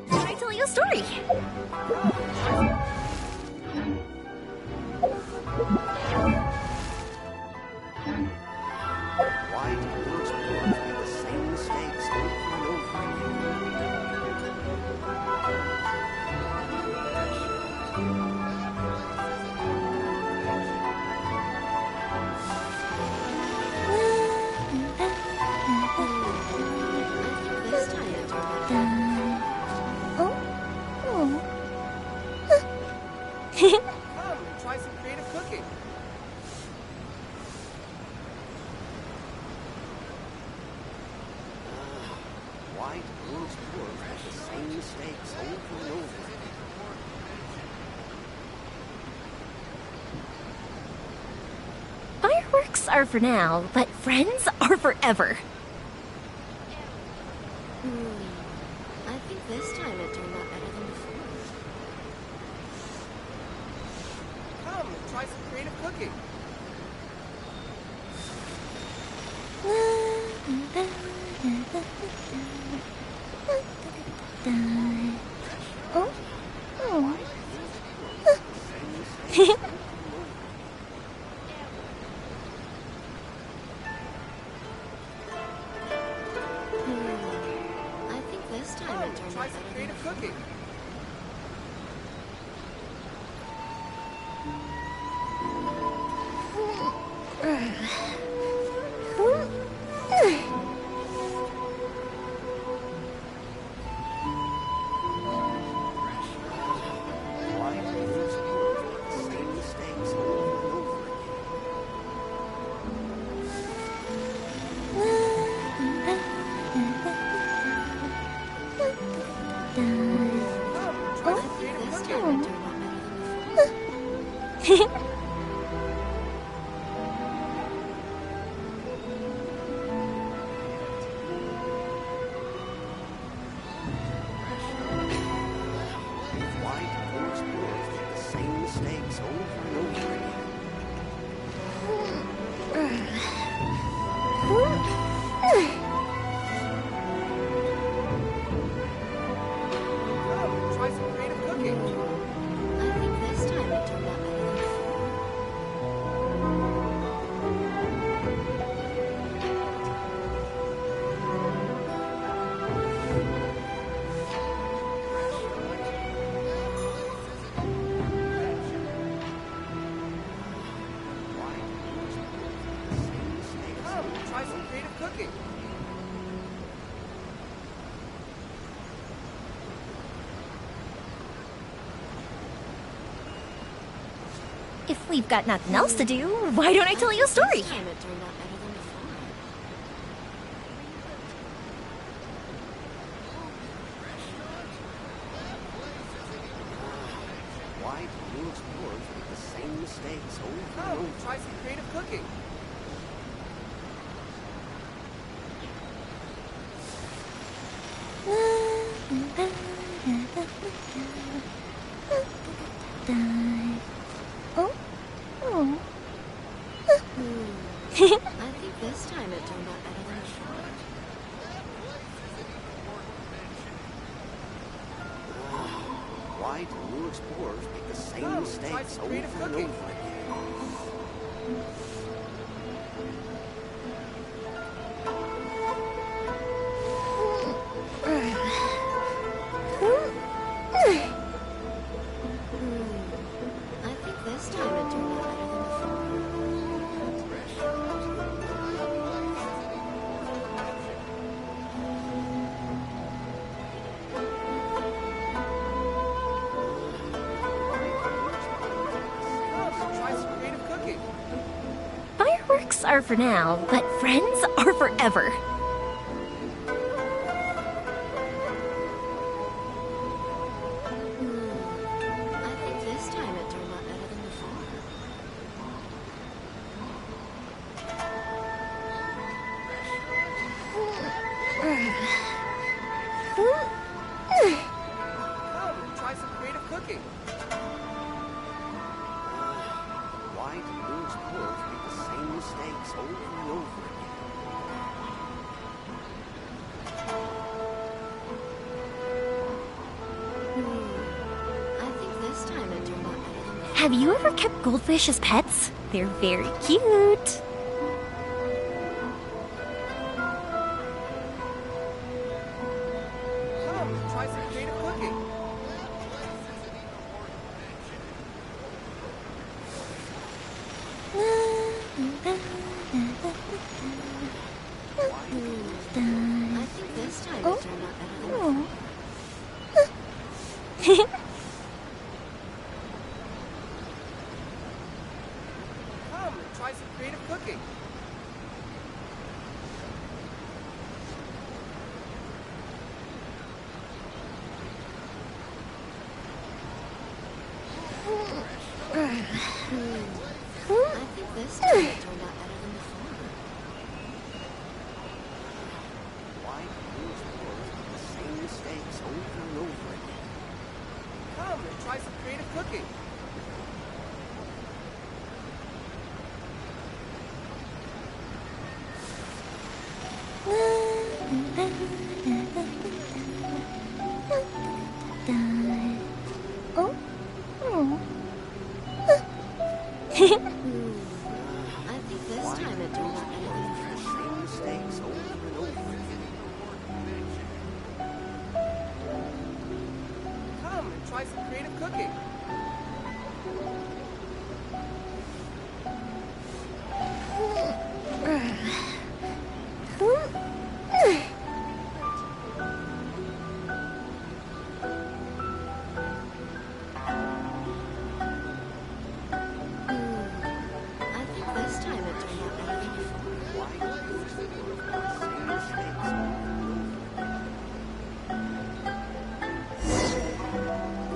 Can I tell you a story? Why do losers make the same mistakes over and over This time Come and try some creative cooking. Why do losers make the same mistakes over and over? Fireworks are for now, but friends are forever. I think this time it turned out better than before. Come, try some creative cooking. Oh? Oh. I think this time it turned out better than Creative cooking. If we've got nothing else to do, why don't I tell you a story? This time it turned out better than before. Why do new explorers make the same mistakes over and over? Try some creative cooking. Oh? Oh. I think this time it turned out better than before. Why do new explorers make the same mistakes over and over again? I think this time it turned out better than before. Try some creative cooking. Fireworks are for now, but friends are forever. I think this time it turned out better than before. Come, try some creative cooking. Why do new explorers make the same mistakes over and over again? I think this time it turned out better than before. Have you ever kept goldfish as pets? They're very cute. Come, try some creative cooking. I think this time it turned out better than before. Come, try some creative cooking. I think this time it turned out better than try some creative cooking. I think this time it turned out better than Same mistakes over and over again. Come and try some creative cooking. I think this time it turned out better than before.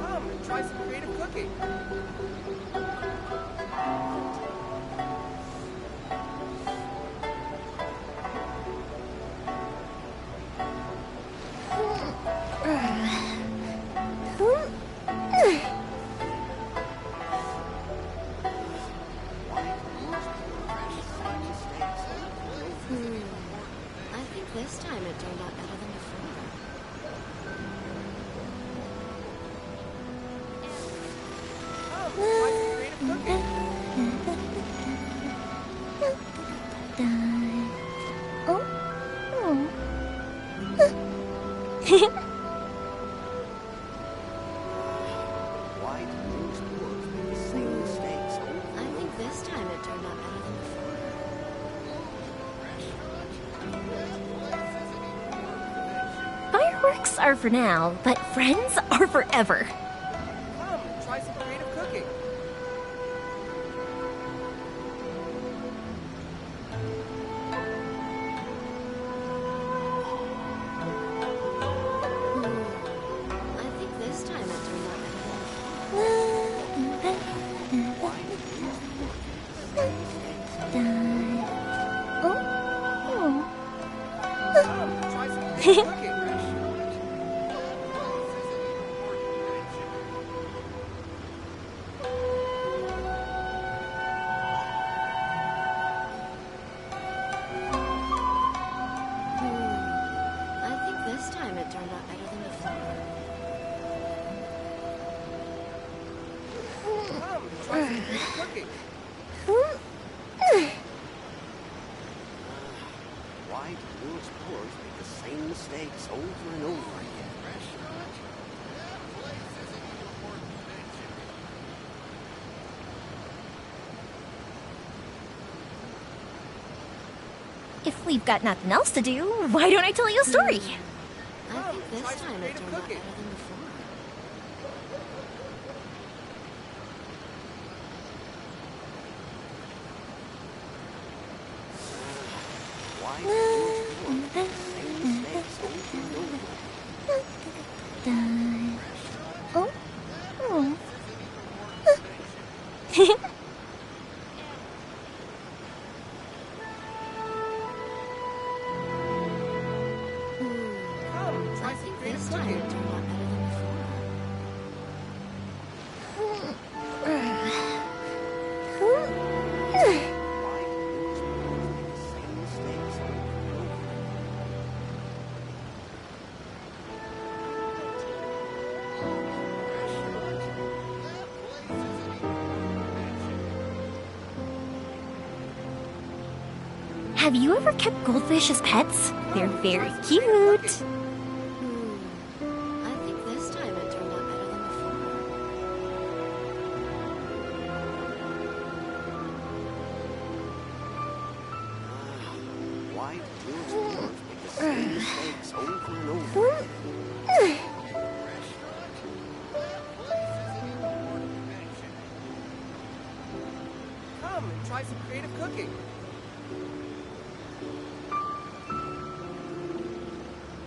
Come and try some creative cooking. I think this time it turned out better than before. Come and try some creative cooking. Why do you explorers make the same mistakes over I think this time it turned out better than before. Fireworks are for now, but friends are forever. Come and try some creative cooking. I think this time it turned out better than before. Come and try some creative cooking. I think this time it turned out better than before. Come and try some creative cooking. Why do you explorers make the same mistakes over and over again? If we've got nothing else to do, why don't I tell you a story? I think this time it turned out better than before. Why do you explorers make the same mistakes over and over again? Come and try I some think creative this time cooking. it turned out better than before. Why do you explorers make the same mistakes over and over again? Have you ever kept goldfish as pets? They're very cute. I think this time it turned out better than before. Why do you explorers make the same mistakes over and over again? Come and try some creative cooking.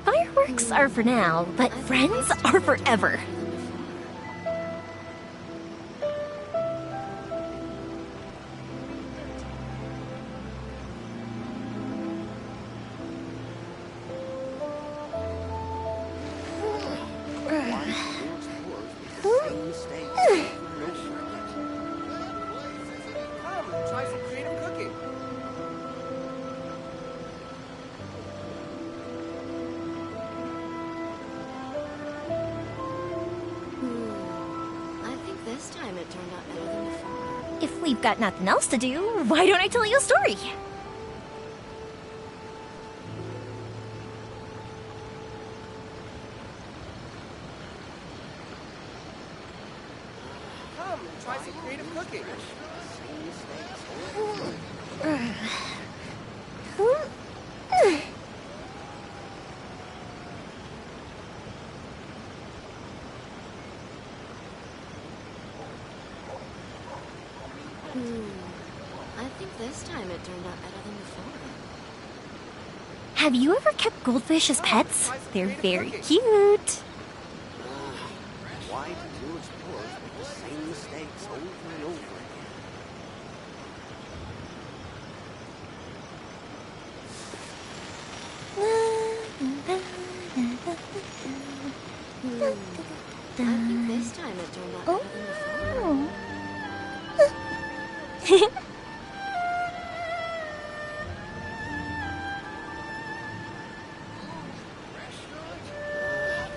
Fireworks are for now, but friends are forever. Why do you explorers make the same mistakes If we've got nothing else to do, why don't I tell you a story? Come and try some creative cooking. I think this time it turned out better than before. Have you ever kept goldfish as pets? They're very cute. Why do new explorers make the same mistakes over and over again? I think this time it turned out better than before.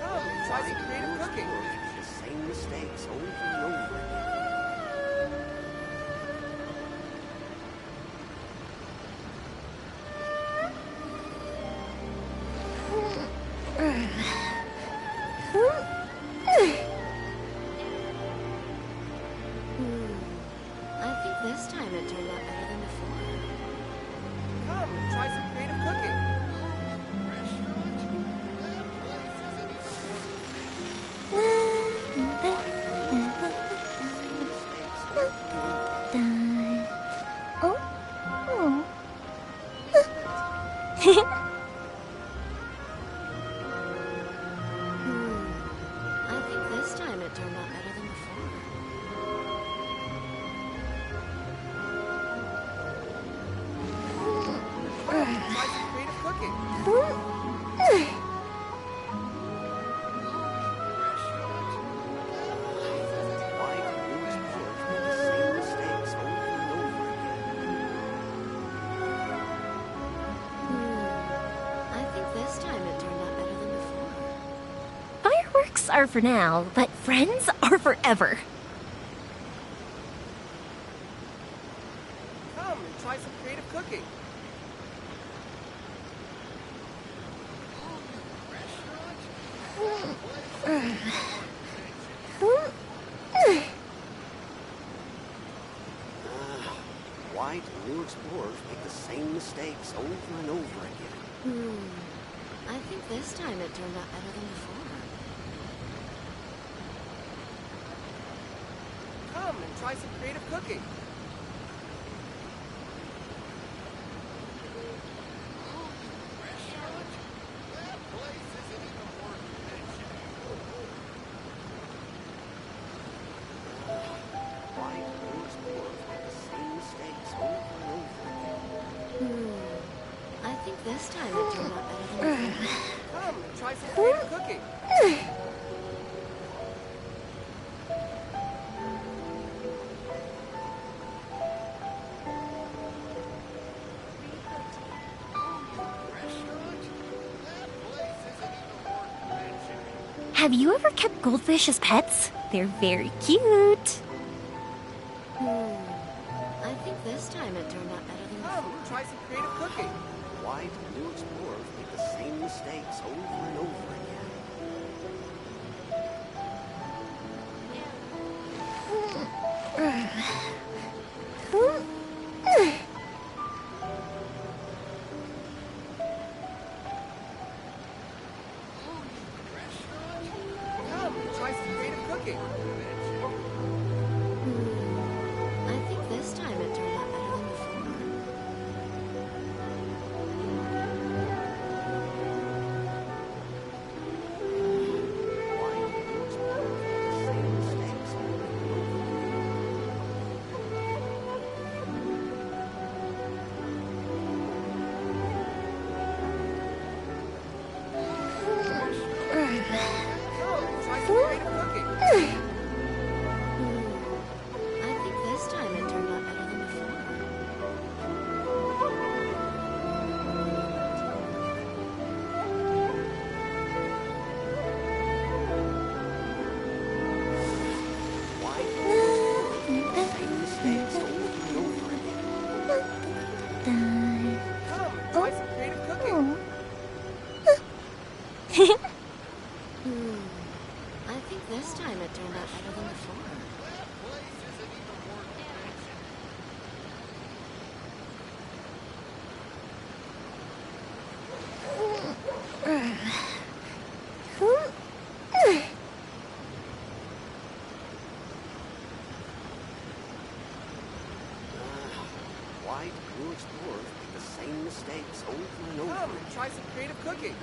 Come and try some creative cooking. The same mistakes over and over again. I think this time it turned out better than before. Come and try some creative cooking. I think this time it turned out better than before. Try some creative cooking. Why do new explorers make the same mistakes over and over again? I think this time it turned out better than before. Fireworks are for now, but friends are forever. Come and try some creative cooking. Why do new explorers make the same mistakes over and over again? I think this time it turned out better than before. Come and try some creative cooking. Why do new explorers make the same mistakes over and over again? I think this time it turned out better than before. Come and try some creative cooking. Have you ever kept goldfish as pets? They're very cute. I think this time it turned out better than Come before. and try some creative cooking. Why do new explorers make the same mistakes over and over again? Come and try some creative cooking. I think this time it turned out better than before. Why do new explorers make the same mistakes over and over Come and try some creative cooking. I think this time it turned out better than before. Why do new explorers make the same mistakes I think this time it turned out better than before. Why do new explorers make the same mistakes over and over? Come, try some creative cooking.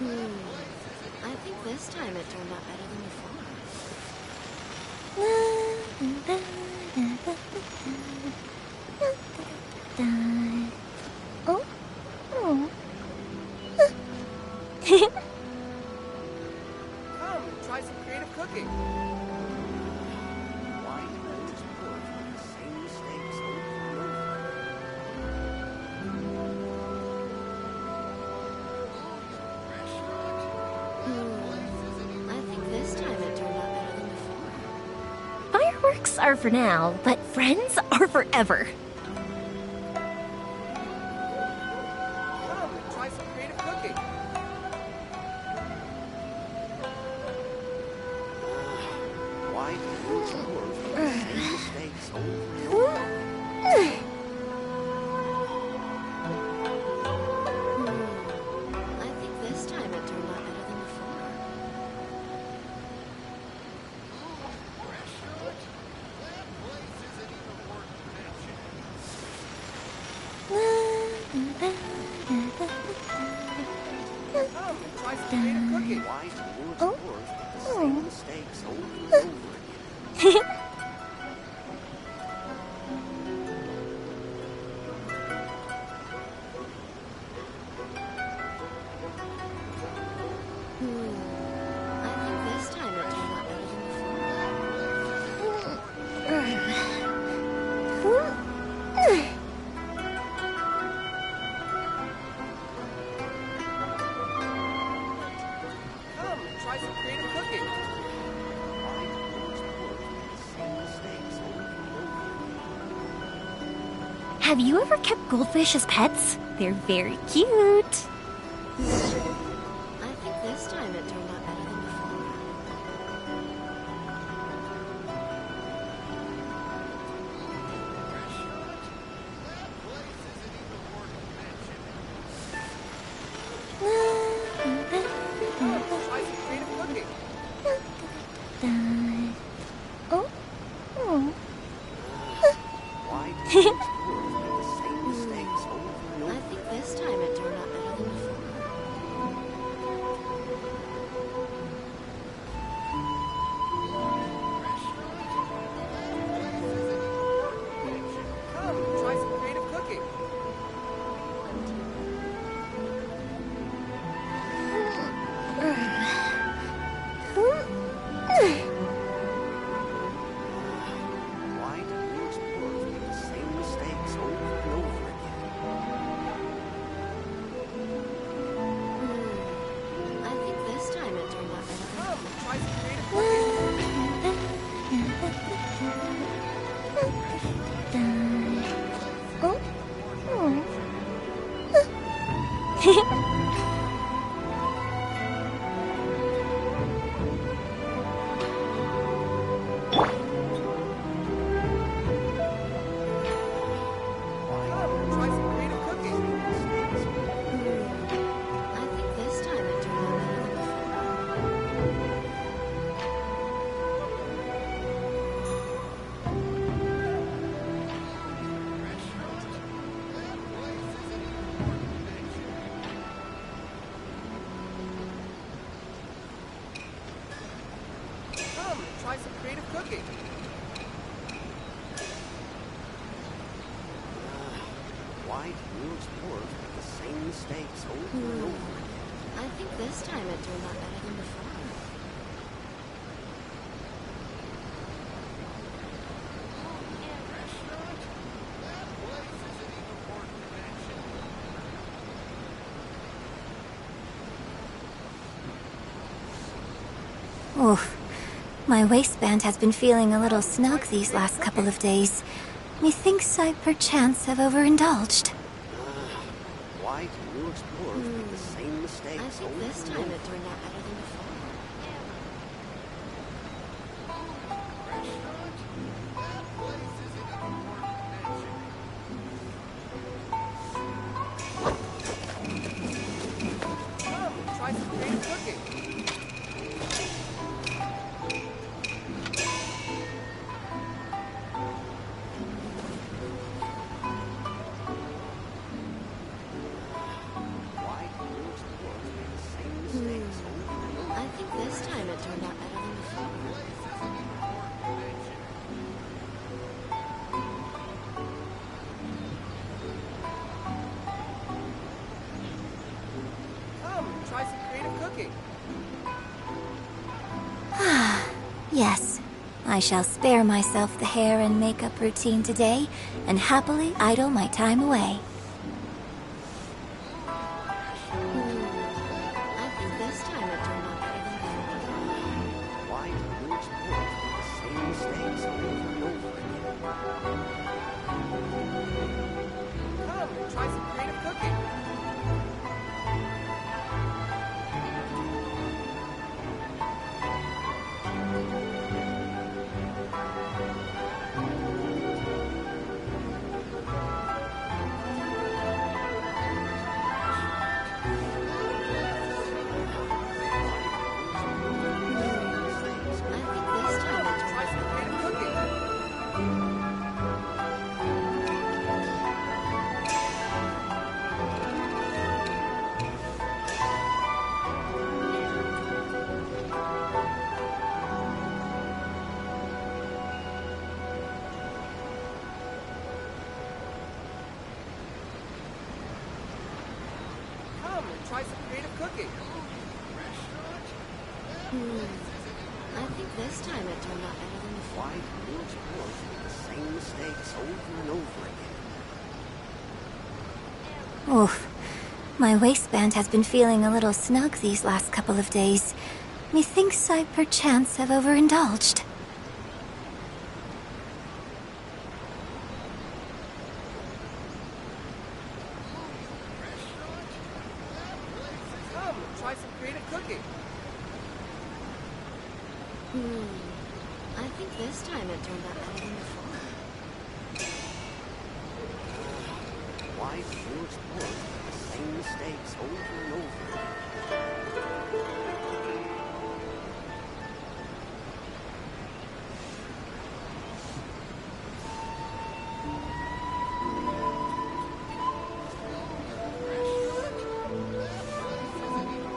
I think this time it turned out better than before. Oh? Oh. Come, try some creative cooking. Why do new explorers make the same mistakes over and over? I think this time it turned out better than before. Fireworks are for now, but friends are forever. Come, try some creative cooking. Why do new explorers make the same mistakes over and over? I think this time it turned out better than before. Come, try some creative cooking. Why do new explorers make the same mistakes over and over again? I think this time it turned out better than Come, try some creative cooking. Why do new explorers make the same mistakes over and over? Have you ever kept goldfish as pets? They're very cute. I think this time it turned out better than before. Try some creative cooking. Oh? Oh. Why do new explorers make the same mistakes over and over? I think this time it turned out better than before. Come, try some creative cooking. Why do new explorers make the same mistakes over and over again? I think this time it turned out better than Come, before. try some creative cooking. Oh? Oh. Come, try some creative cooking. I think this time it turned out better than before. Come, try some creative cooking. Why do new explorers make the same mistakes over and over again? I think this time it turned out better than before. Oof. My waistband has been feeling a little snug these last couple of days. Methinks I perchance have overindulged. White and new explorers make the same mistakes. I think this time it turned out better than before. Try some creative cooking. I think this time it turned out better than before. Come, try some creative cooking. Yes, I shall spare myself the hair and makeup routine today and happily idle my time away. I think this time it turned out better than before. White and new explorers make the same mistakes over and over again. Come, try some creative cooking. Come and try some creative cooking. I think this time it turned out better than before. White and new explorers make the same mistakes over and over again. Oof. My waistband has been feeling a little snug these last couple of days. Methinks I perchance have overindulged. Come and try some creative cooking. I think this time it turned out better than before. White and new explorers make the same mistakes over and over again.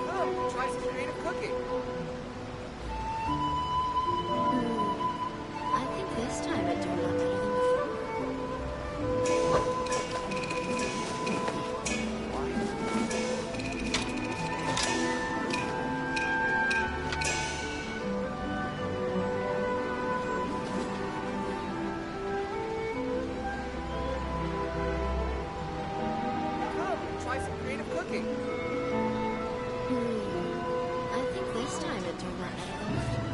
Come and try some creative cooking. I think this time it turned out better than before. Come and try some creative cooking. I think this time it turned out better than before.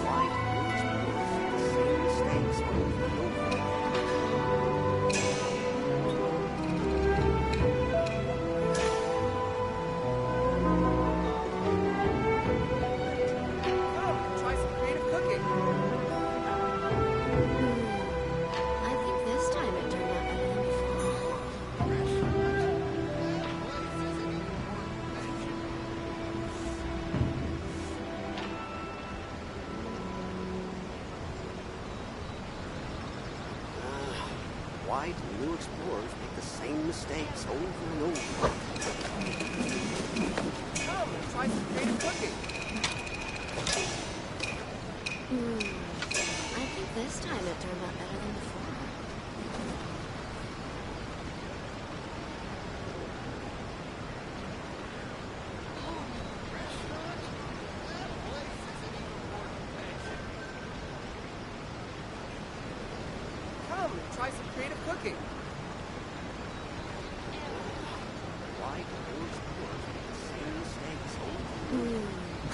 White and new explorers make the same mistakes over and over again. Come and try some creative cooking. I think this time it turned out better than before. White and new explorers make the same mistakes over and over again. Come and try some creative cooking. I think this time it turned out better than before. Come and try some creative cooking. White and new explorers make the same mistakes over and over again.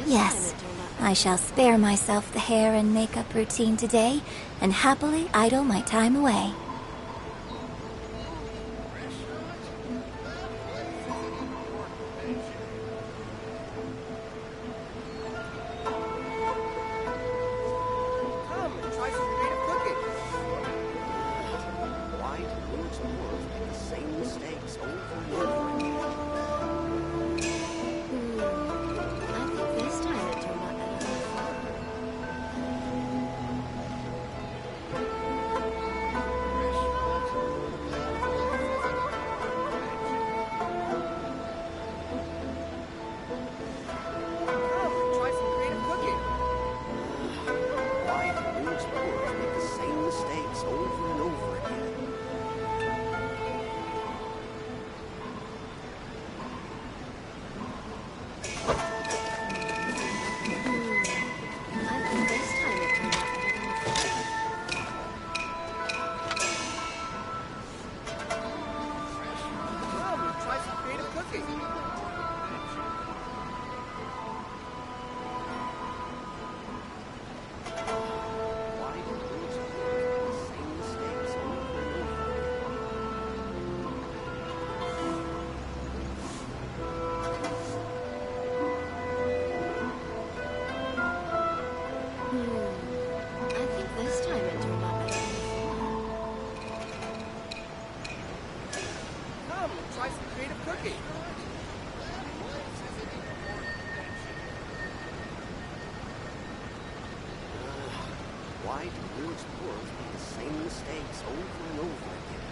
Yes, I shall spare myself the hair and makeup routine today and happily idle my time away. Come and try some creative cooking. Why do new explorers make the same mistakes over and over again? I think this time it turned out better than before. Come and try some creative cooking. Why do new explorers make the same mistakes over and over again? I think this time it turned out better than before. Come and try some creative cooking. Why do new explorers make the same mistakes over and over again?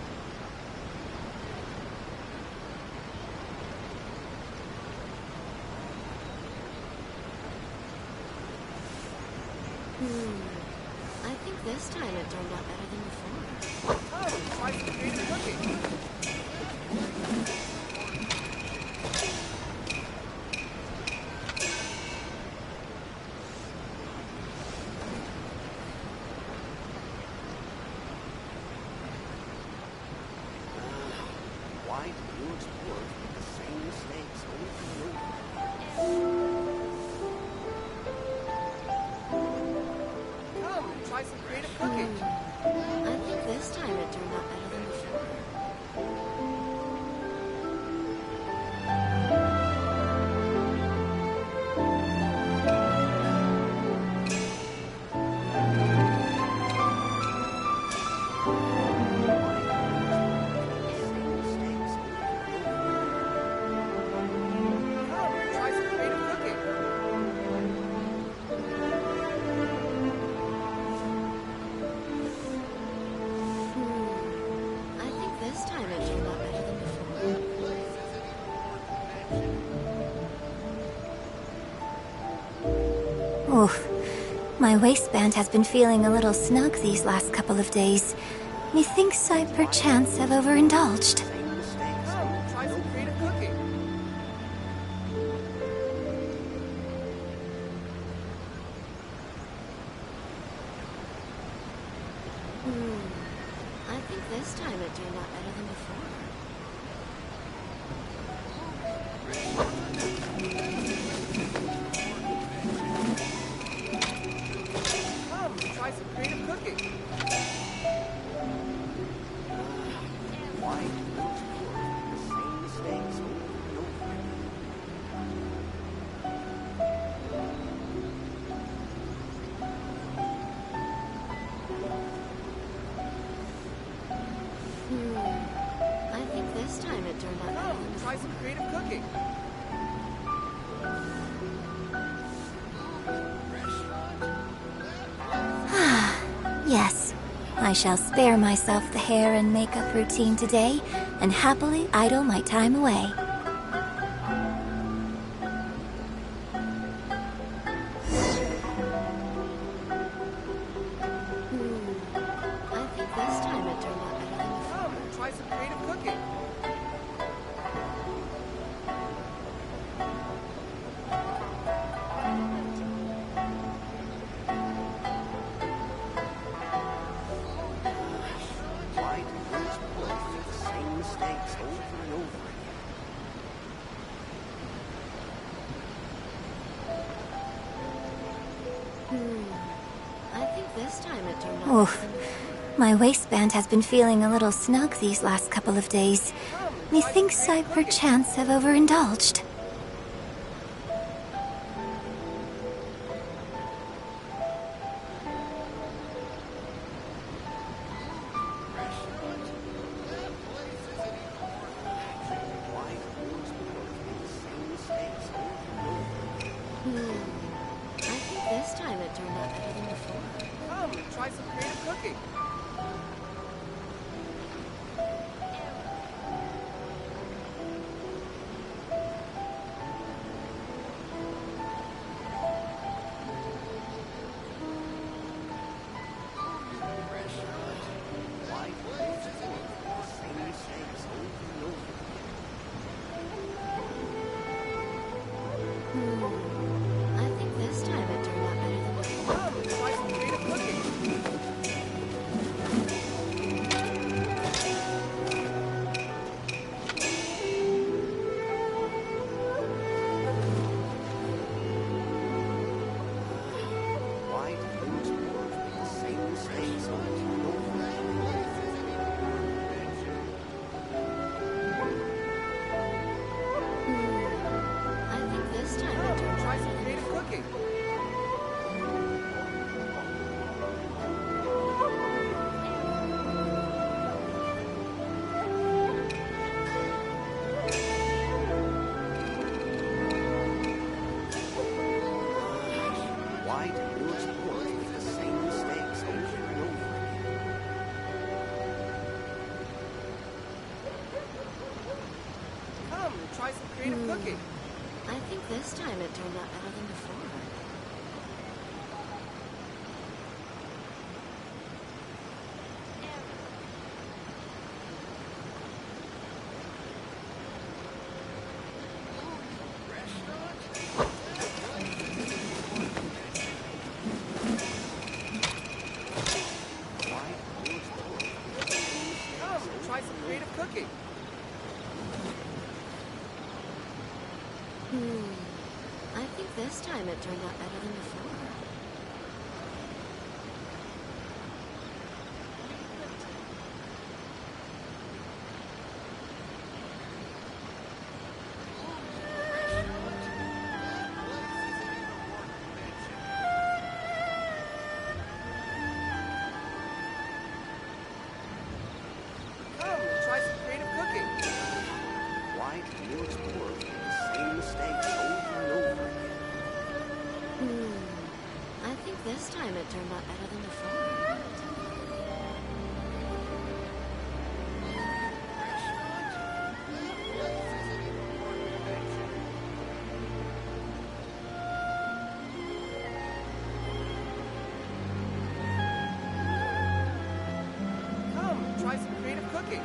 I think this time it turned out better than before. Come and try some creative cooking. Why do new explorers make the same mistakes over and over again? I think this time it turned out better than before. Come and try some creative cooking. Why do new explorers make the same mistakes over and over again? Come and try some creative cooking. I think this time it turned out better than before. Come and try some creative cooking. I think this time it turned out better than before. Oof. My waistband has been feeling a little snug these last couple of days. Methinks I perchance have overindulged. Come and try some creative cooking. I think this time it turned out better than before. Come and try some creative cooking. Why do new explorers make the same mistakes over and over again? I think this time it turned out better Come than and before. try some creative cooking. Yes, I shall spare myself the hair and makeup routine today and happily idle my time away. I think this time it turned out better than before. Come and try some creative cooking. Why do new explorers make the same mistakes over and over again? this time it turned out. Oof. My waistband has been feeling a little snug these last couple of days. Methinks I perchance have overindulged. I think this time it turned out better than before. Come, try some creative cooking. I think this time it turned out better than before. Come, try some creative cooking. Why do you explorers make the same mistakes over and over I think this time it turned Try out some better than creative before. cooking. Why do you explorers make the same mistakes over and over again? Come, try some creative cooking. I think this time it turned out better than before. Come, try some creative cooking. I think this time it turned out better than before. Come, try some creative cooking. Why do you explorers make the same mistakes over and over again? I think this time it turned out better than before. Come, try some creative cooking.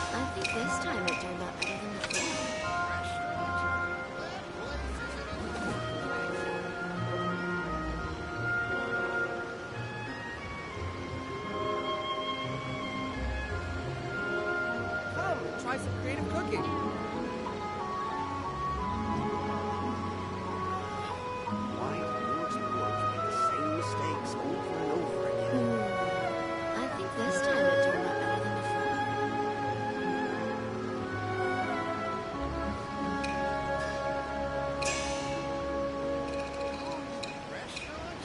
I think this time it turned out better than before. Come, try some creative cooking. Why do you explorers make the same mistakes over and over again? I think this time it turned out better than before.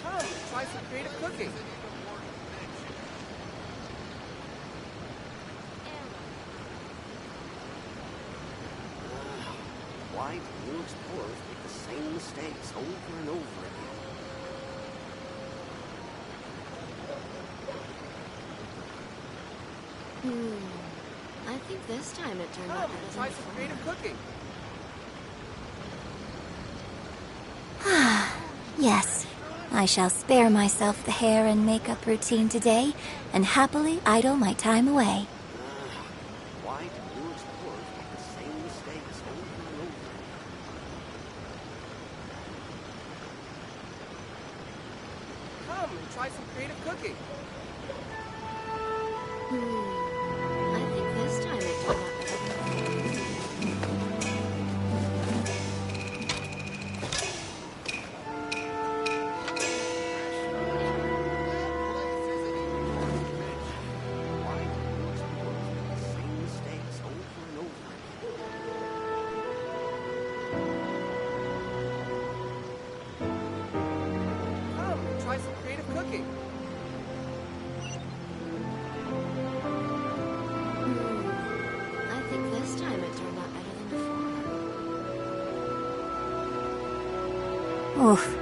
Come, try some creative cooking. Why do you explorers make the same mistakes over and over again? I think this time it turned out Come, better try than some before. creative cooking. Yes, I shall spare myself the hair and makeup routine today and happily idle my time away. Why do you explorers make the same mistakes over and over again? Come and try some creative cooking. I think this time it turned out better than before. Oof.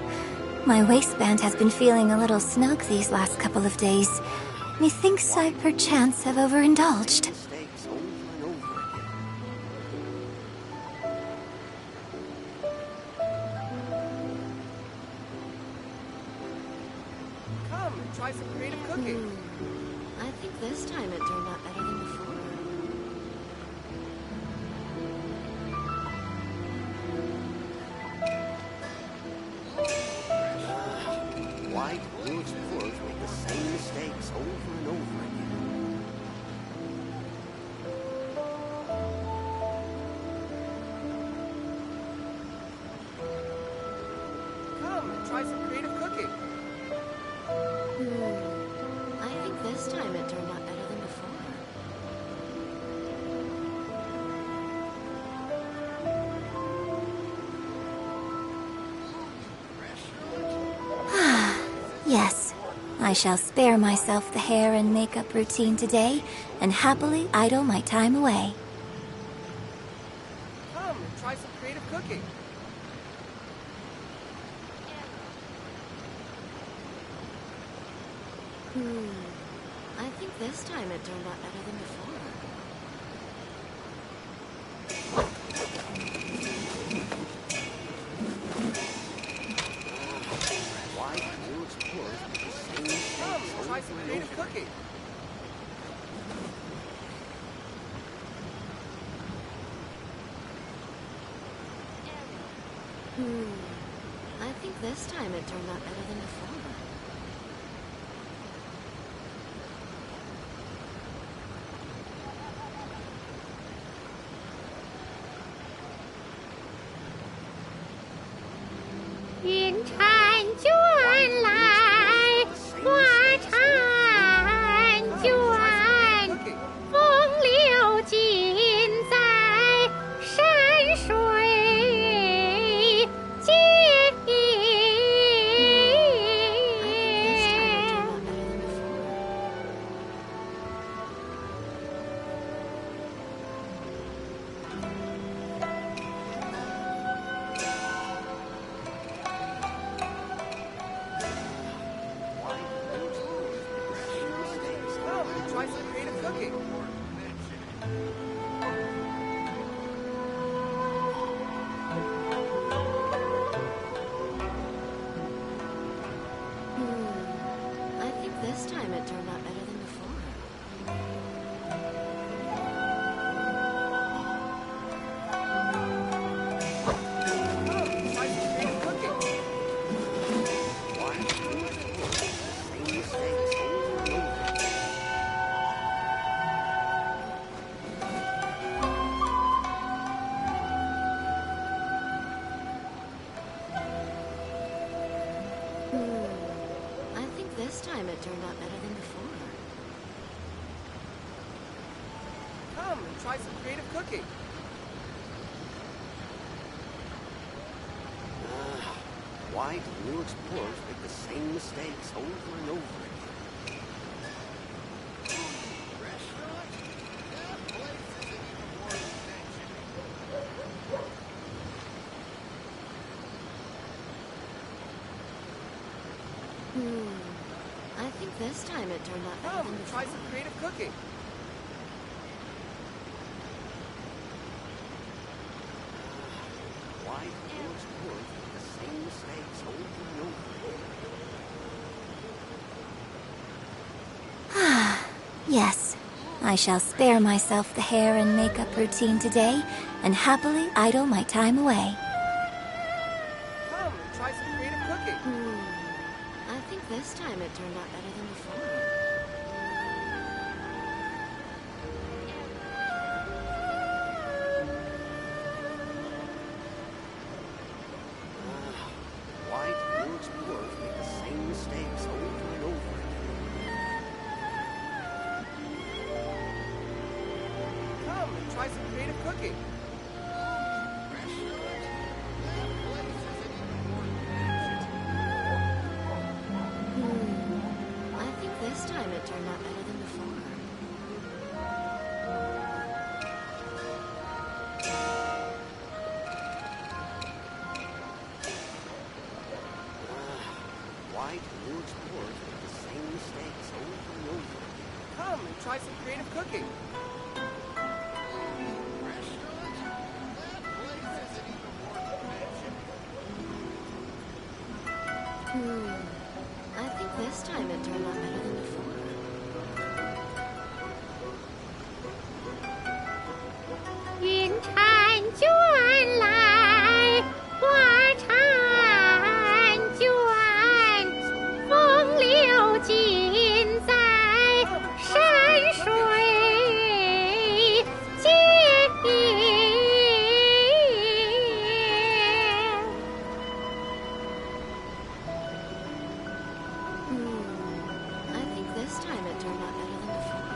My waistband has been feeling a little snug these last couple of days. Methinks I perchance have overindulged. Mistakes over and over again. Come and try some creative cooking. I think this time it turned out better than before. Why do new explorers make the same mistakes over and over again? Come and try some creative cooking. I think this time it turned out better than before. Yes, I shall spare myself the hair and makeup routine today and happily idle my time away. Come and try some creative cooking. I think this time it turned out better than before. Why do new explorers make the same mistakes Come and try over some and creative over cooking. I think this time it turned out better than before. Come and try some creative cooking. I think this time it turned out better than before. Come and try some creative cooking. Why do new explorers make the same mistakes over and over again? I think this time it turned out better than before. Come and try some creative cooking. Why do new explorers make the same mistakes over and over again? I think this time it turned out better Come than and try before. some creative cooking. Why do new explorers make the same mistakes over and over again? Yes, I shall spare myself the hair and makeup routine today and happily idle my time away. Come and try some creative cooking. I think this time it turned out better than before. Why do new explorers make the same mistakes over and over again? Come and try some creative cooking. I think this time it turned out better than before. try some creative cooking. I think this time it turned out better than before. 云婵卷来，花婵卷，风流尽在山水间。I think this time it turned out better than before.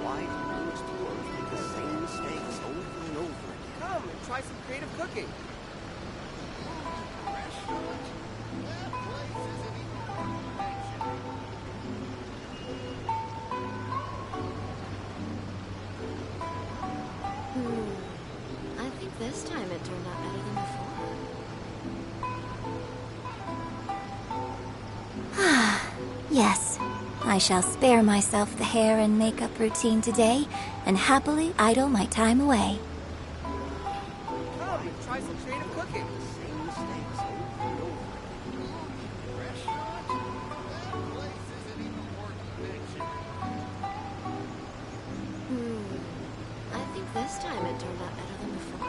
Why do new explorers make the same mistakes over and over again? Come and try some creative cooking. I think this time it turned out better than before. Yes, I shall spare myself the hair and makeup routine today and happily idle my time away. Come and try some creative cooking. Same mistakes over and over I think this time it turned out better than before.